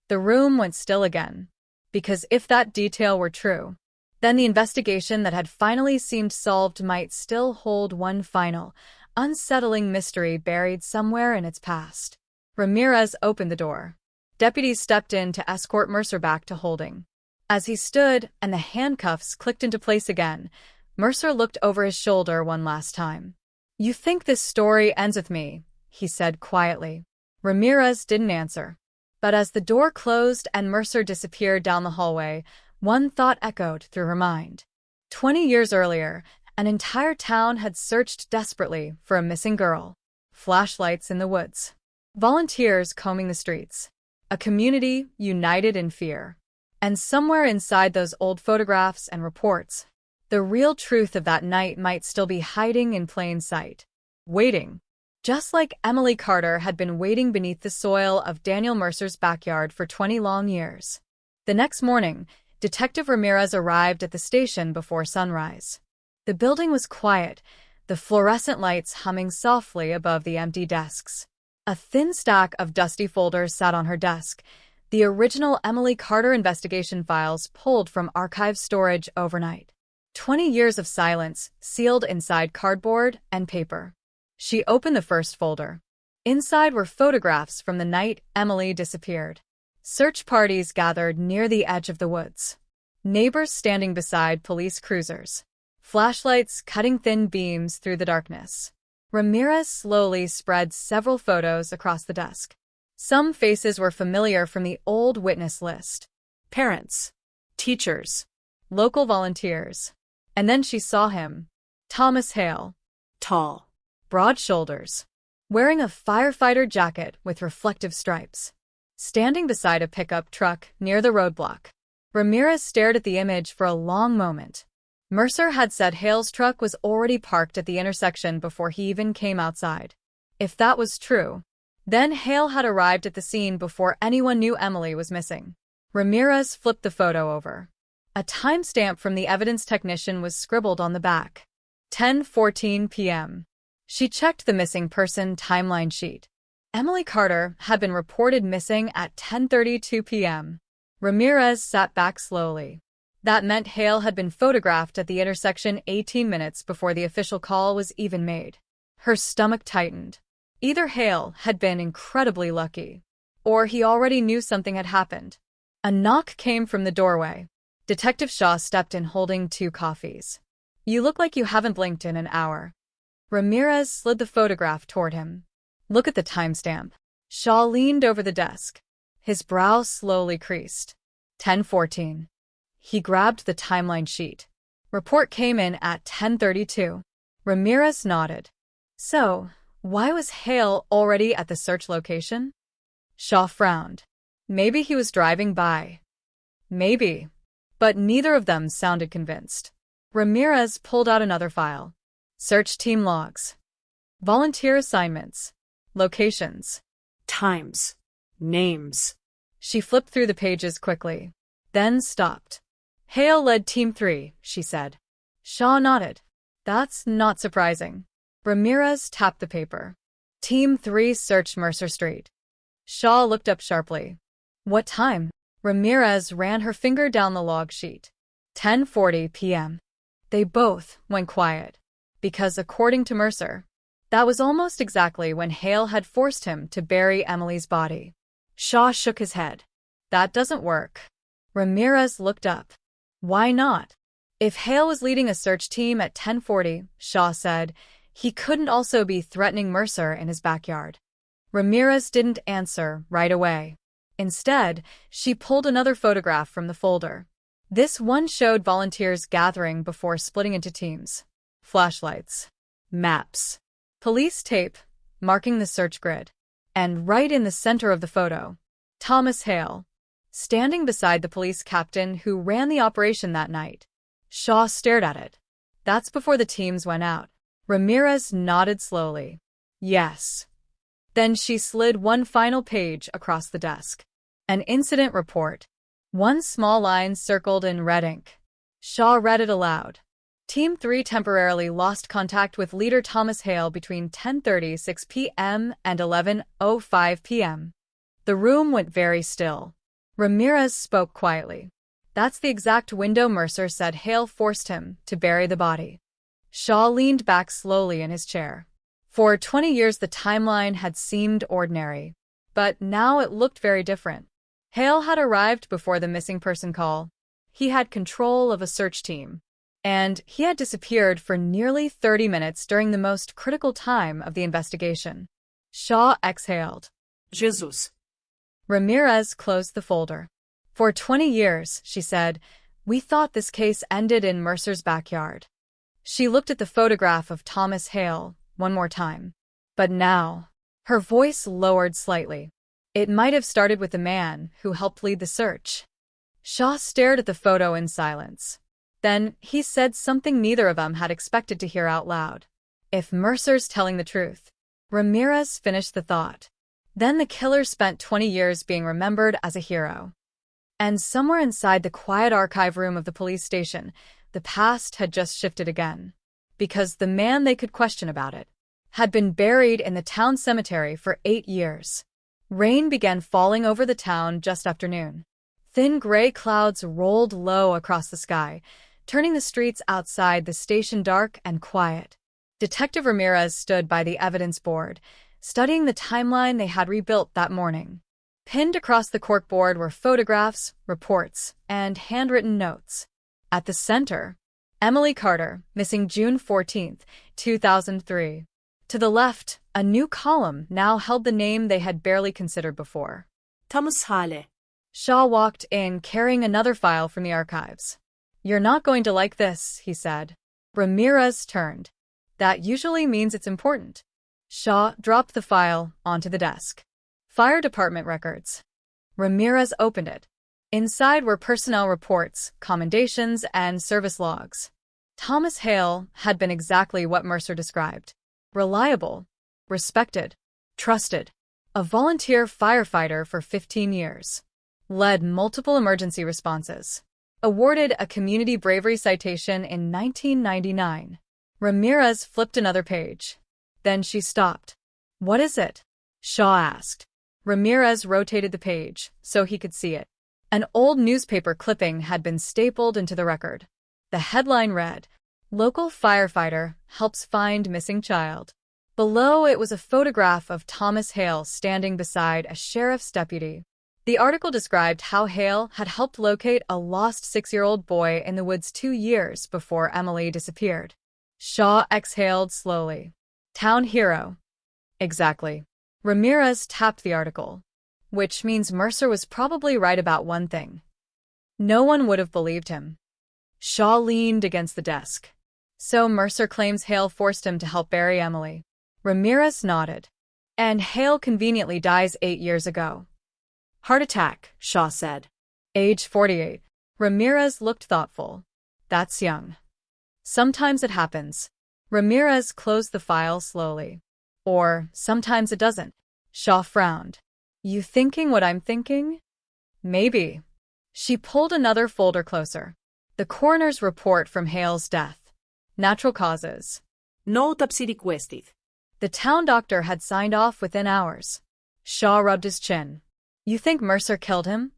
S17: The room went still again. Because if that detail were true, then the investigation that had finally seemed solved might still hold one final, unsettling mystery buried somewhere in its past. Ramirez opened the door. Deputies stepped in to escort Mercer back to holding. As he stood and the handcuffs clicked into place again, Mercer looked over his shoulder one last time. "You think this story ends with me," he said quietly. Ramirez didn't answer. But as the door closed and Mercer disappeared down the hallway, one thought echoed through her mind. 20 years earlier, an entire town had searched desperately for a missing girl. Flashlights in the woods. Volunteers combing the streets. A community united in fear. And somewhere inside those old photographs and reports, the real truth of that night might still be hiding in plain sight. Waiting. Just like Emily Carter had been waiting beneath the soil of Daniel Mercer's backyard for 20 long years. The next morning, Detective Ramirez arrived at the station before sunrise. The building was quiet, the fluorescent lights humming softly above the empty desks. A thin stack of dusty folders sat on her desk, the original Emily Carter investigation files pulled from archive storage overnight. 20 years of silence, sealed inside cardboard and paper. She opened the first folder. Inside were photographs from the night Emily disappeared. Search parties gathered near the edge of the woods. Neighbors standing beside police cruisers. Flashlights cutting thin beams through the darkness. Ramirez slowly spread several photos across the desk. Some faces were familiar from the old witness list. Parents, teachers, local volunteers. And then she saw him. Thomas Hale. Tall. Broad shoulders. Wearing a firefighter jacket with reflective stripes. Standing beside a pickup truck near the roadblock. Ramirez stared at the image for a long moment. Mercer had said Hale's truck was already parked at the intersection before he even came outside. If that was true, then Hale had arrived at the scene before anyone knew Emily was missing. Ramirez flipped the photo over. A timestamp from the evidence technician was scribbled on the back. 10:14 p.m. She checked the missing person timeline sheet. Emily Carter had been reported missing at 10:32 p.m. Ramirez sat back slowly. That meant Hale had been photographed at the intersection 18 minutes before the official call was even made. Her stomach tightened. Either Hale had been incredibly lucky, or he already knew something had happened. A knock came from the doorway. Detective Shaw stepped in holding 2 coffees. "You look like you haven't blinked in an hour." Ramirez slid the photograph toward him. "Look at the timestamp." Shaw leaned over the desk. His brow slowly creased. 10:14. He grabbed the timeline sheet. Report came in at 10:32. Ramirez nodded. So, why was Hale already at the search location? Shaw frowned. Maybe he was driving by. Maybe. But neither of them sounded convinced. Ramirez pulled out another file. Search team logs. Volunteer assignments. Locations.
S18: Times. Names.
S17: She flipped through the pages quickly, then stopped. Hale led Team 3, she said. Shaw nodded. That's not surprising. Ramirez tapped the paper. Team 3 searched Mercer Street. Shaw looked up sharply. What time? Ramirez ran her finger down the log sheet. 10:40 p.m. They both went quiet. Because according to Mercer, that was almost exactly when Hale had forced him to bury Emily's body. Shaw shook his head. That doesn't work. Ramirez looked up. Why not? If Hale was leading a search team at 10:40, Shaw said, he couldn't also be threatening Mercer in his backyard. Ramirez didn't answer right away. Instead, she pulled another photograph from the folder. This one showed volunteers gathering before splitting into teams. Flashlights. Maps. Police tape, marking the search grid. And right in the center of the photo, Thomas Hale, standing beside the police captain who ran the operation that night. Shaw stared at it. That's before the teams went out. Ramirez nodded slowly. Yes. Then she slid one final page across the desk. An incident report. One small line circled in red ink. Shaw read it aloud. Team 3 temporarily lost contact with leader Thomas Hale between 10:36 p.m. and 11:05 p.m. The room went very still. Ramirez spoke quietly. That's the exact window Mercer said Hale forced him to bury the body. Shaw leaned back slowly in his chair. For 20 years the timeline had seemed ordinary, but now it looked very different. Hale had arrived before the missing person call. He had control of a search team. and he had disappeared for nearly 30 minutes during the most critical time of the investigation. Shaw exhaled.
S18: Jesus.
S17: Ramirez closed the folder. For 20 years, she said, we thought this case ended in Mercer's backyard. She looked at the photograph of Thomas Hale one more time. But now, her voice lowered slightly. It might have started with the man who helped lead the search. Shaw stared at the photo in silence. Then he said something neither of them had expected to hear out loud. If Mercer's telling the truth. Ramirez finished the thought. Then the killer spent 20 years being remembered as a hero. And somewhere inside the quiet archive room of the police station, the past had just shifted again. Because the man they could question about it had been buried in the town cemetery for 8 years. Rain began falling over the town just after noon. Thin gray clouds rolled low across the sky, turning the streets outside the station dark and quiet. Detective Ramirez stood by the evidence board, studying the timeline they had rebuilt that morning. Pinned across the corkboard were photographs, reports, and handwritten notes. At the center, Emily Carter, missing June 14, 2003. To the left, a new column now held the name they had barely considered before.
S18: Thomas Hale.
S17: Shaw walked in, carrying another file from the archives. You're not going to like this, he said. Ramirez turned. That usually means it's important. Shaw dropped the file onto the desk. Fire department records. Ramirez opened it. Inside were personnel reports, commendations, and service logs. Thomas Hale had been exactly what Mercer described. Reliable, respected, trusted. A volunteer firefighter for 15 years. Led multiple emergency responses. Awarded a community bravery citation in 1999. Ramirez flipped another page. Then she stopped. What is it? Shaw asked. Ramirez rotated the page so he could see it. An old newspaper clipping had been stapled into the record. The headline read, Local firefighter helps find missing child. Below it was a photograph of Thomas Hale standing beside a sheriff's deputy. The article described how Hale had helped locate a lost 6-year-old boy in the woods 2 years before Emily disappeared. Shaw exhaled slowly. Town hero. Exactly. Ramirez tapped the article. Which means Mercer was probably right about one thing. No one would have believed him. Shaw leaned against the desk. So Mercer claims Hale forced him to help bury Emily. Ramirez nodded. And Hale conveniently dies 8 years ago.
S18: Heart attack, Shaw said.
S17: Age 48. Ramirez looked thoughtful. That's young. Sometimes it happens. Ramirez closed the file slowly. Or sometimes it doesn't. Shaw frowned. You thinking what I'm thinking? Maybe. She pulled another folder closer. The coroner's report from Hale's death. Natural causes.
S18: No autopsy requested.
S17: The town doctor had signed off within hours. Shaw rubbed his chin. You think Mercer killed him?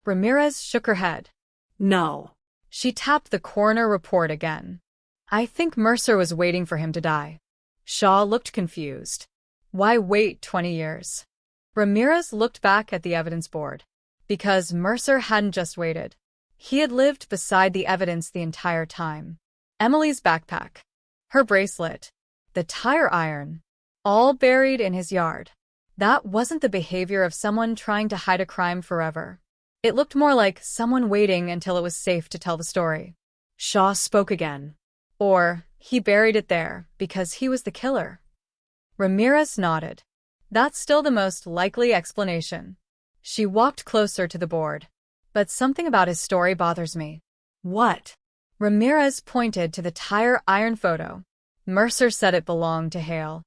S17: Ramirez shook her head.
S18: No.
S17: She tapped the coroner report again. I think Mercer was waiting for him to die. Shaw looked confused. Why wait 20 years? Ramirez looked back at the evidence board. Because Mercer hadn't just waited. He had lived beside the evidence the entire time. Emily's backpack. Her bracelet. The tire iron. All buried in his yard. That wasn't the behavior of someone trying to hide a crime forever. It looked more like someone waiting until it was safe to tell the story. Shaw spoke again. Or, he buried it there because he was the killer. Ramirez nodded. That's still the most likely explanation. She walked closer to the board. But something about his story bothers me. What? Ramirez pointed to the tire iron photo. Mercer said it belonged to Hale.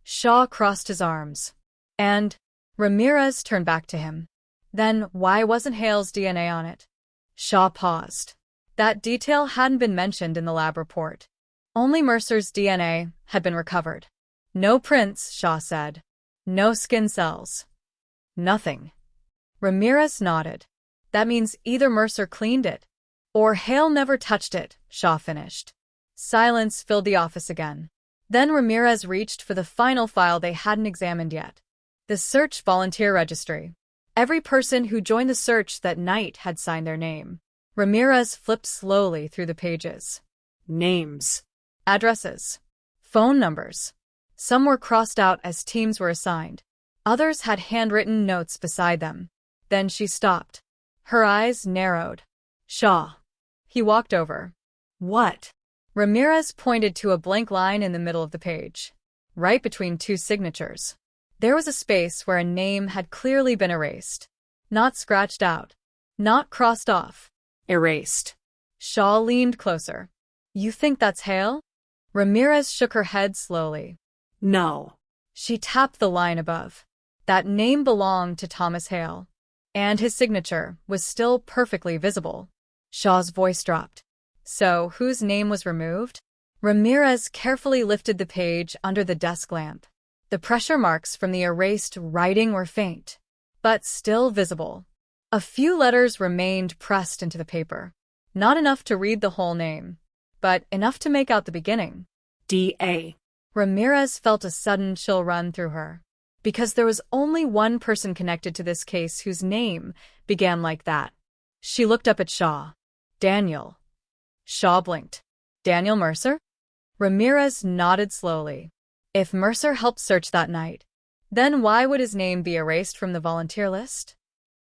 S17: Shaw crossed his arms. And Ramirez turned back to him. Then why wasn't Hale's DNA on it? Shaw paused. That detail hadn't been mentioned in the lab report. Only Mercer's DNA had been recovered. No prints, Shaw said. No skin cells. Nothing. Ramirez nodded. That means either Mercer cleaned it, or Hale never touched it, Shaw finished. Silence filled the office again. Then Ramirez reached for the final file they hadn't examined yet. The search volunteer registry. Every person who joined the search that night had signed their name. Ramirez flipped slowly through the pages.
S18: Names.
S17: Addresses. Phone numbers. Some were crossed out as teams were assigned. Others had handwritten notes beside them. Then she stopped. Her eyes narrowed. Shaw. He walked over.
S18: What?
S17: Ramirez pointed to a blank line in the middle of the page, right between two signatures. There was a space where a name had clearly been erased. Not scratched out. Not crossed off.
S18: Erased.
S17: Shaw leaned closer. You think that's Hale? Ramirez shook her head slowly.
S18: No.
S17: She tapped the line above. That name belonged to Thomas Hale, and his signature was still perfectly visible. Shaw's voice dropped. So, whose name was removed? Ramirez carefully lifted the page under the desk lamp. The pressure marks from the erased writing were faint, but still visible. A few letters remained pressed into the paper. Not enough to read the whole name, but enough to make out the beginning.
S18: D.A.
S17: Ramirez felt a sudden chill run through her, because there was only one person connected to this case whose name began like that. She looked up at Shaw. Daniel. Shaw blinked. Daniel Mercer? Ramirez nodded slowly. If Mercer helped search that night, then why would his name be erased from the volunteer list?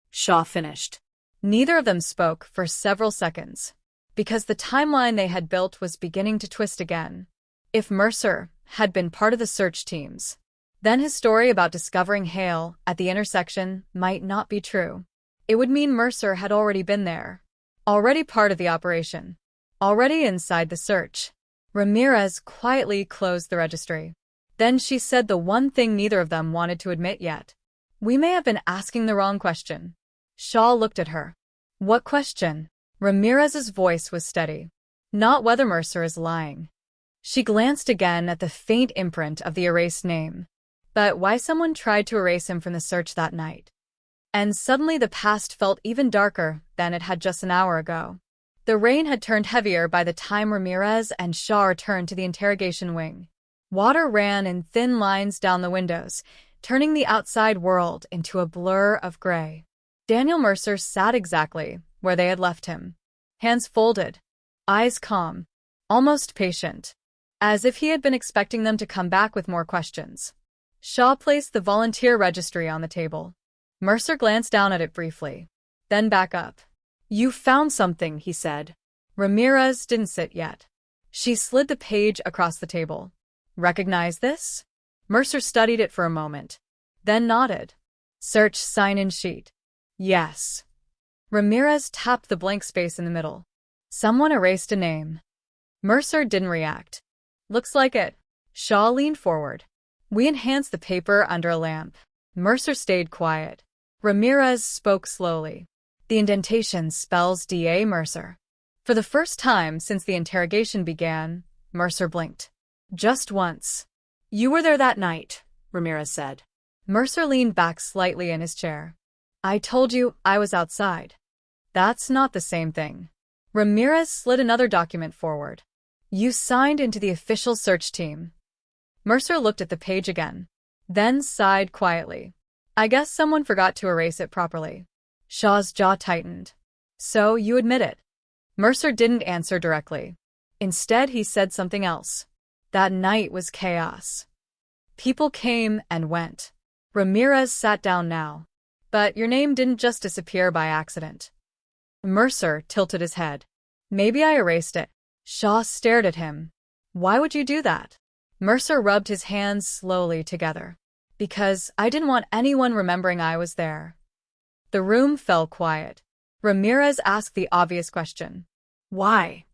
S18: Shaw finished.
S17: Neither of them spoke for several seconds, because the timeline they had built was beginning to twist again. If Mercer had been part of the search teams, then his story about discovering Hale at the intersection might not be true. It would mean Mercer had already been there, already part of the operation, already inside the search. Ramirez quietly closed the registry. Then she said the one thing neither of them wanted to admit yet. We may have been asking the wrong question. Shaw looked at her. What question? Ramirez's voice was steady. Not whether Mercer is lying. She glanced again at the faint imprint of the erased name, but why someone tried to erase him from the search that night. And suddenly the past felt even darker than it had just an hour ago. The rain had turned heavier by the time Ramirez and Shaw returned to the interrogation wing. Water ran in thin lines down the windows, turning the outside world into a blur of gray. Daniel Mercer sat exactly where they had left him, hands folded, eyes calm, almost patient, as if he had been expecting them to come back with more questions. Shaw placed the volunteer registry on the table. Mercer glanced down at it briefly, then back up. You found something, he said. Ramirez didn't sit yet. She slid the page across the table. Recognize this? Mercer studied it for a moment, then nodded. Search sign-in sheet. Yes. Ramirez tapped the blank space in the middle. Someone erased a name. Mercer didn't react. Looks like it. Shaw leaned forward. We enhanced the paper under a lamp. Mercer stayed quiet. Ramirez spoke slowly. The indentation spells D.A. Mercer. For the first time since the interrogation began, Mercer blinked. Just once.
S18: You were there that night, Ramirez said.
S17: Mercer leaned back slightly in his chair. I told you I was outside. That's not the same thing. Ramirez slid another document forward. You signed into the official search team. Mercer looked at the page again, then sighed quietly. I guess someone forgot to erase it properly. Shaw's jaw tightened. So you admit it. Mercer didn't answer directly. Instead, he said something else. That night was chaos. People came and went. Ramirez sat down now. But your name didn't just disappear by accident. Mercer tilted his head. Maybe I erased it. Shaw stared at him. Why would you do that? Mercer rubbed his hands slowly together. Because I didn't want anyone remembering I was there. The room fell quiet. Ramirez asked the obvious question. Why?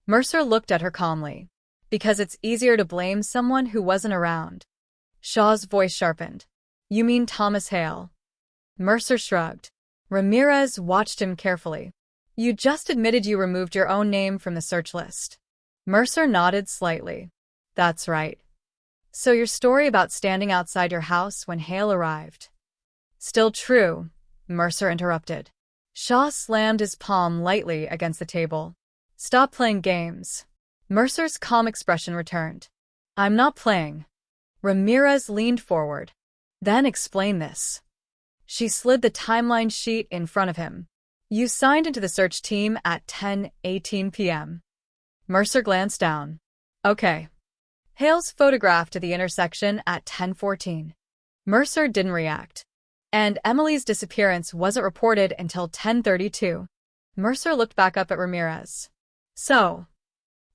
S17: Mercer looked at her calmly. Because it's easier to blame someone who wasn't around. Shaw's voice sharpened. You mean Thomas Hale? Mercer shrugged. Ramirez watched him carefully. You just admitted you removed your own name from the search list. Mercer nodded slightly. That's right. So your story about standing outside your house when Hale arrived. Still true, Mercer interrupted. Shaw slammed his palm lightly against the table. Stop playing games. Mercer's calm expression returned. I'm not playing. Ramirez leaned forward. Then explain this. She slid the timeline sheet in front of him. You signed into the search team at 10:18 p.m. Mercer glanced down. Okay. Hale's photographed at the intersection at 10:14. Mercer didn't react. And Emily's disappearance wasn't reported until 10:32. Mercer looked back up at Ramirez. So,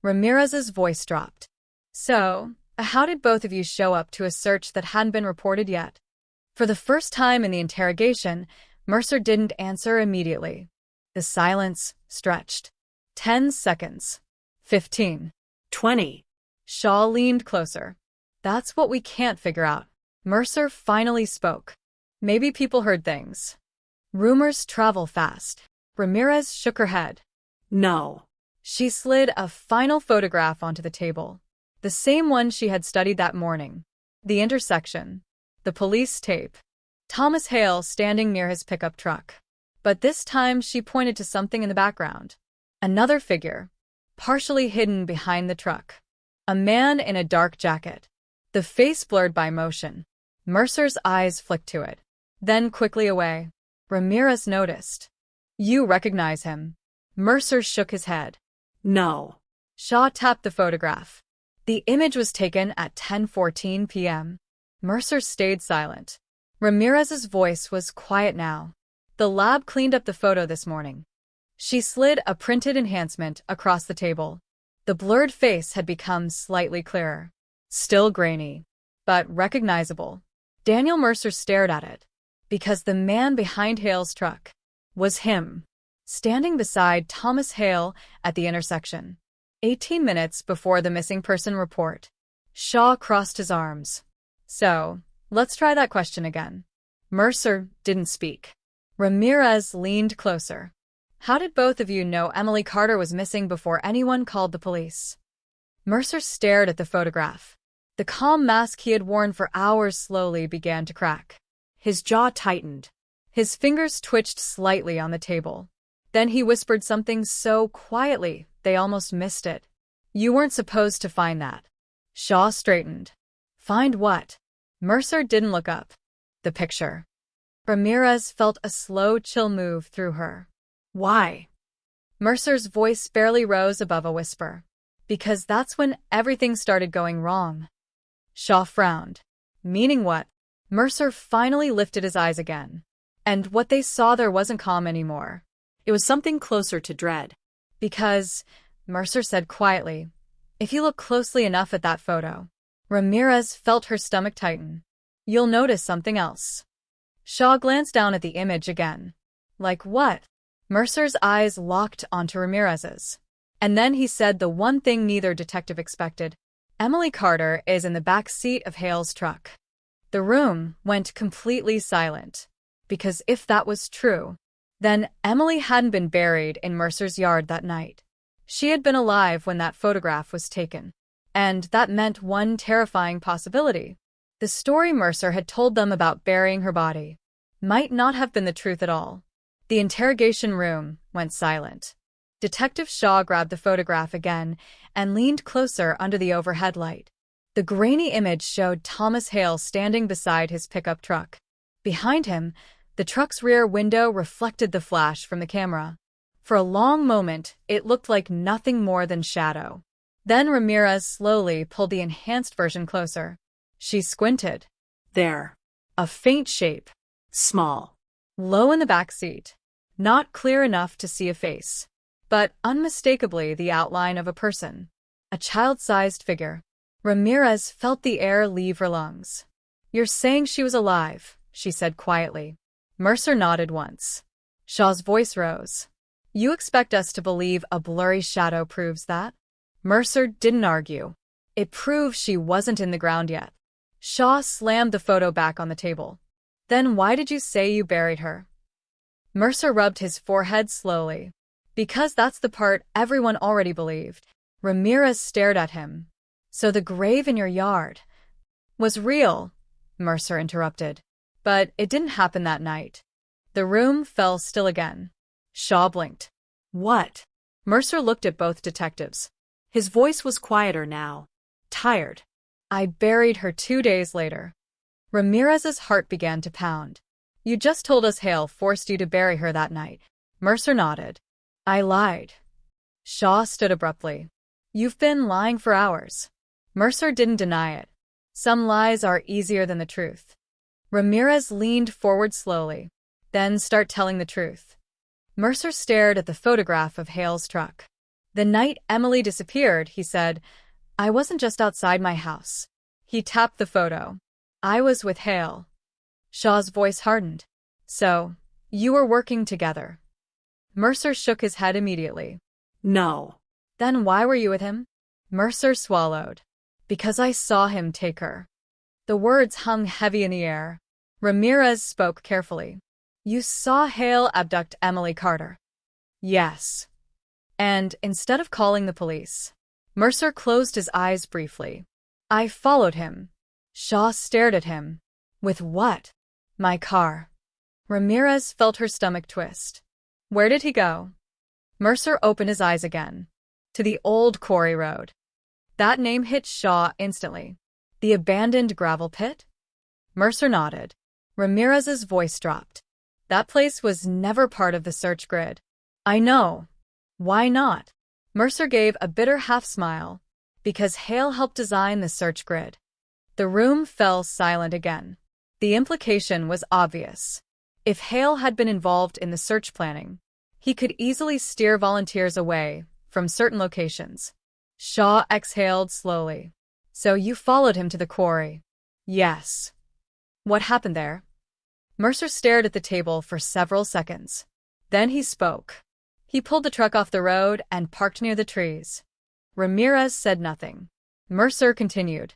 S17: Ramirez's voice dropped. So, how did both of you show up to a search that hadn't been reported yet? For the first time in the interrogation, Mercer didn't answer immediately. The silence stretched. 10 seconds. 15.
S18: 20.
S17: Shaw leaned closer. That's what we can't figure out. Mercer finally spoke. Maybe people heard things. Rumors travel fast. Ramirez shook her head.
S18: No.
S17: She slid a final photograph onto the table. The same one she had studied that morning. The intersection. The police tape. Thomas Hale standing near his pickup truck. But this time she pointed to something in the background. Another figure. Partially hidden behind the truck. A man in a dark jacket. The face blurred by motion. Mercer's eyes flicked to it. Then quickly away. Ramirez noticed. You recognize him. Mercer shook his head.
S18: No.
S17: Shaw tapped the photograph. The image was taken at 10:14 p.m. Mercer stayed silent. Ramirez's voice was quiet now. The lab cleaned up the photo this morning. She slid a printed enhancement across the table. The blurred face had become slightly clearer. Still grainy, but recognizable. Daniel Mercer stared at it. Because the man behind Hale's truck was him, standing beside Thomas Hale at the intersection. 18 minutes before the missing person report. Shaw crossed his arms. So, let's try that question again. Mercer didn't speak. Ramirez leaned closer. How did both of you know Emily Carter was missing before anyone called the police? Mercer stared at the photograph. The calm mask he had worn for hours slowly began to crack. His jaw tightened. His fingers twitched slightly on the table. Then he whispered something so quietly they almost missed it. You weren't supposed to find that. Shaw straightened. Find what? Mercer didn't look up. The picture. Ramirez felt a slow chill move through her. Why? Mercer's voice barely rose above a whisper. Because that's when everything started going wrong. Shaw frowned. Meaning what? Mercer finally lifted his eyes again. And what they saw there wasn't calm anymore.
S18: It was something closer to dread.
S17: Because, Mercer said quietly, if you look closely enough at that photo. Ramirez felt her stomach tighten. You'll notice something else. Shaw glanced down at the image again. Like what? Mercer's eyes locked onto Ramirez's. And then he said the one thing neither detective expected. Emily Carter is in the back seat of Hale's truck. The room went completely silent. Because if that was true, then Emily hadn't been buried in Mercer's yard that night. She had been alive when that photograph was taken. And that meant one terrifying possibility. The story Mercer had told them about burying her body might not have been the truth at all. The interrogation room went silent. Detective Shaw grabbed the photograph again and leaned closer under the overhead light. The grainy image showed Thomas Hale standing beside his pickup truck. Behind him, the truck's rear window reflected the flash from the camera. For a long moment, it looked like nothing more than shadow. Then Ramirez slowly pulled the enhanced version closer. She squinted.
S18: There.
S17: A faint shape.
S18: Small.
S17: Low in the back seat. Not clear enough to see a face, but unmistakably the outline of a person. A child-sized figure. Ramirez felt the air leave her lungs. You're saying she was alive, she said quietly. Mercer nodded once. Shaw's voice rose. You expect us to believe a blurry shadow proves that? Mercer didn't argue. It proved she wasn't in the ground yet. Shaw slammed the photo back on the table. Then why did you say you buried her? Mercer rubbed his forehead slowly. Because that's the part everyone already believed. Ramirez stared at him. So the grave in your yard was real, Mercer interrupted. But it didn't happen that night. The room fell still again. Shaw blinked.
S18: What?
S17: Mercer looked at both detectives.
S18: His voice was quieter now. Tired.
S17: I buried her 2 days later. Ramirez's heart began to pound. You just told us Hale forced you to bury her that night. Mercer nodded. I lied. Shaw stood abruptly. You've been lying for hours. Mercer didn't deny it. Some lies are easier than the truth. Ramirez leaned forward slowly, then started telling the truth. Mercer stared at the photograph of Hale's truck. The night Emily disappeared, he said, I wasn't just outside my house. He tapped the photo. I was with Hale. Shaw's voice hardened. So, you were working together. Mercer shook his head immediately.
S18: No.
S17: Then why were you with him? Mercer swallowed. Because I saw him take her. The words hung heavy in the air. Ramirez spoke carefully. You saw Hale abduct Emily Carter? Yes. And instead of calling the police, Mercer closed his eyes briefly. I followed him. Shaw stared at him. With what? My car. Ramirez felt her stomach twist. Where did he go? Mercer opened his eyes again. To the old quarry road. That name hit Shaw instantly. The abandoned gravel pit? Mercer nodded. Ramirez's voice dropped. That place was never part of the search grid. I know. Why not? Mercer gave a bitter half-smile. Because Hale helped design the search grid. The room fell silent again. The implication was obvious. If Hale had been involved in the search planning, he could easily steer volunteers away from certain locations. Shaw exhaled slowly. So you followed him to the quarry? Yes. What happened there? Mercer stared at the table for several seconds. Then he spoke. He pulled the truck off the road and parked near the trees. Ramirez said nothing. Mercer continued.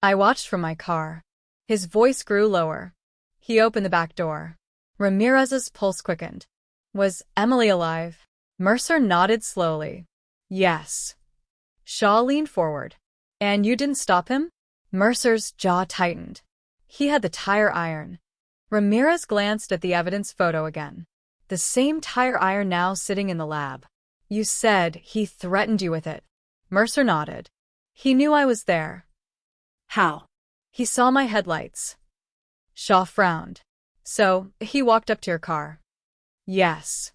S17: I watched from my car. His voice grew lower. He opened the back door. Ramirez's pulse quickened. Was Emily alive? Mercer nodded slowly. Yes. Shaw leaned forward. And you didn't stop him? Mercer's jaw tightened. He had the tire iron. Ramirez glanced at the evidence photo again. The same tire iron now sitting in the lab. You said he threatened you with it. Mercer nodded. He knew I was there.
S18: How?
S17: He saw my headlights. Shaw frowned. So, he walked up to your car? Yes.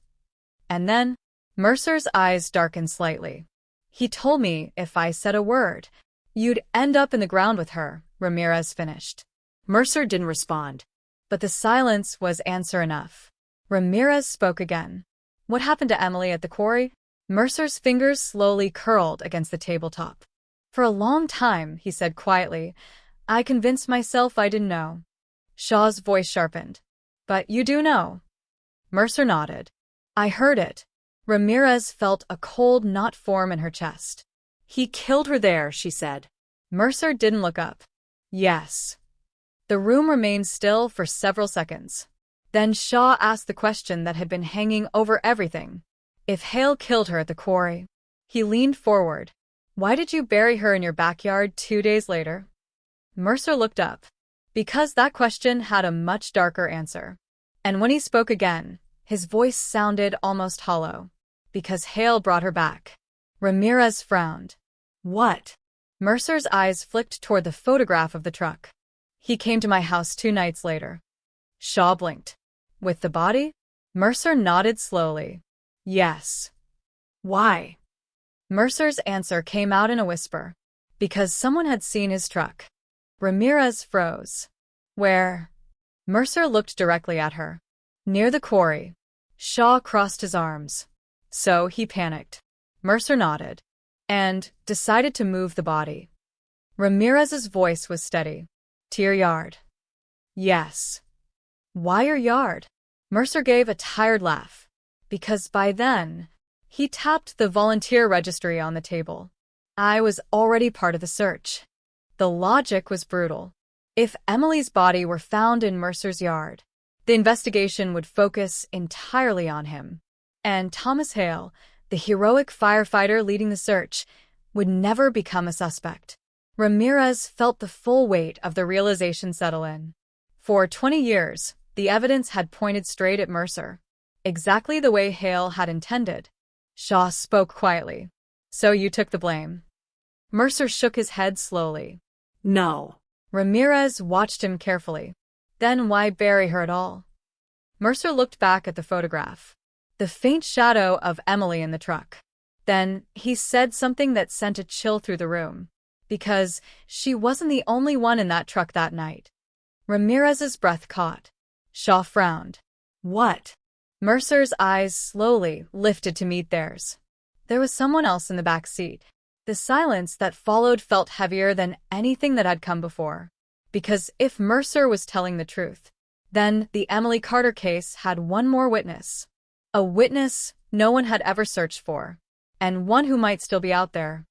S17: And then, Mercer's eyes darkened slightly. He told me if I said a word, you'd end up in the ground with her, Ramirez finished.
S18: Mercer didn't respond.
S17: But the silence was answer enough. Ramirez spoke again. What happened to Emily at the quarry? Mercer's fingers slowly curled against the tabletop. For a long time, he said quietly, I convinced myself I didn't know. Shaw's voice sharpened. But you do know. Mercer nodded. I heard it. Ramirez felt a cold knot form in her chest.
S18: He killed her there, she said.
S17: Mercer didn't look up. Yes. The room remained still for several seconds. Then Shaw asked the question that had been hanging over everything. If Hale killed her at the quarry. He leaned forward. Why did you bury her in your backyard 2 days later? Mercer looked up. Because that question had a much darker answer. And when he spoke again, his voice sounded almost hollow. Because Hale brought her back. Ramirez frowned. What? Mercer's eyes flicked toward the photograph of the truck. He came to my house 2 nights later. Shaw blinked. With the body? Mercer nodded slowly. Yes. Why? Mercer's answer came out in a whisper. Because someone had seen his truck. Ramirez froze. Where? Mercer looked directly at her. Near the quarry. Shaw crossed his arms. So he panicked. Mercer nodded. And decided to move the body. Ramirez's voice was steady. To your yard. Yes. Why your yard? Mercer gave a tired laugh. Because by then, he tapped the volunteer registry on the table. I was already part of the search. The logic was brutal. If Emily's body were found in Mercer's yard, the investigation would focus entirely on him. And Thomas Hale, the heroic firefighter leading the search, would never become a suspect. Ramirez felt the full weight of the realization settle in. For 20 years, the evidence had pointed straight at Mercer. Exactly the way Hale had intended. Shaw spoke quietly. So you took the blame. Mercer shook his head slowly.
S18: No.
S17: Ramirez watched him carefully. Then why bury her at all? Mercer looked back at the photograph. The faint shadow of Emily in the truck. Then he said something that sent a chill through the room, because she wasn't the only one in that truck that night. Ramirez's breath caught. Shaw frowned.
S18: What?
S17: Mercer's eyes slowly lifted to meet theirs. There was someone else in the back seat. The silence that followed felt heavier than anything that had come before. Because if Mercer was telling the truth, then the Emily Carter case had one more witness. A witness no one had ever searched for, and one who might still be out there,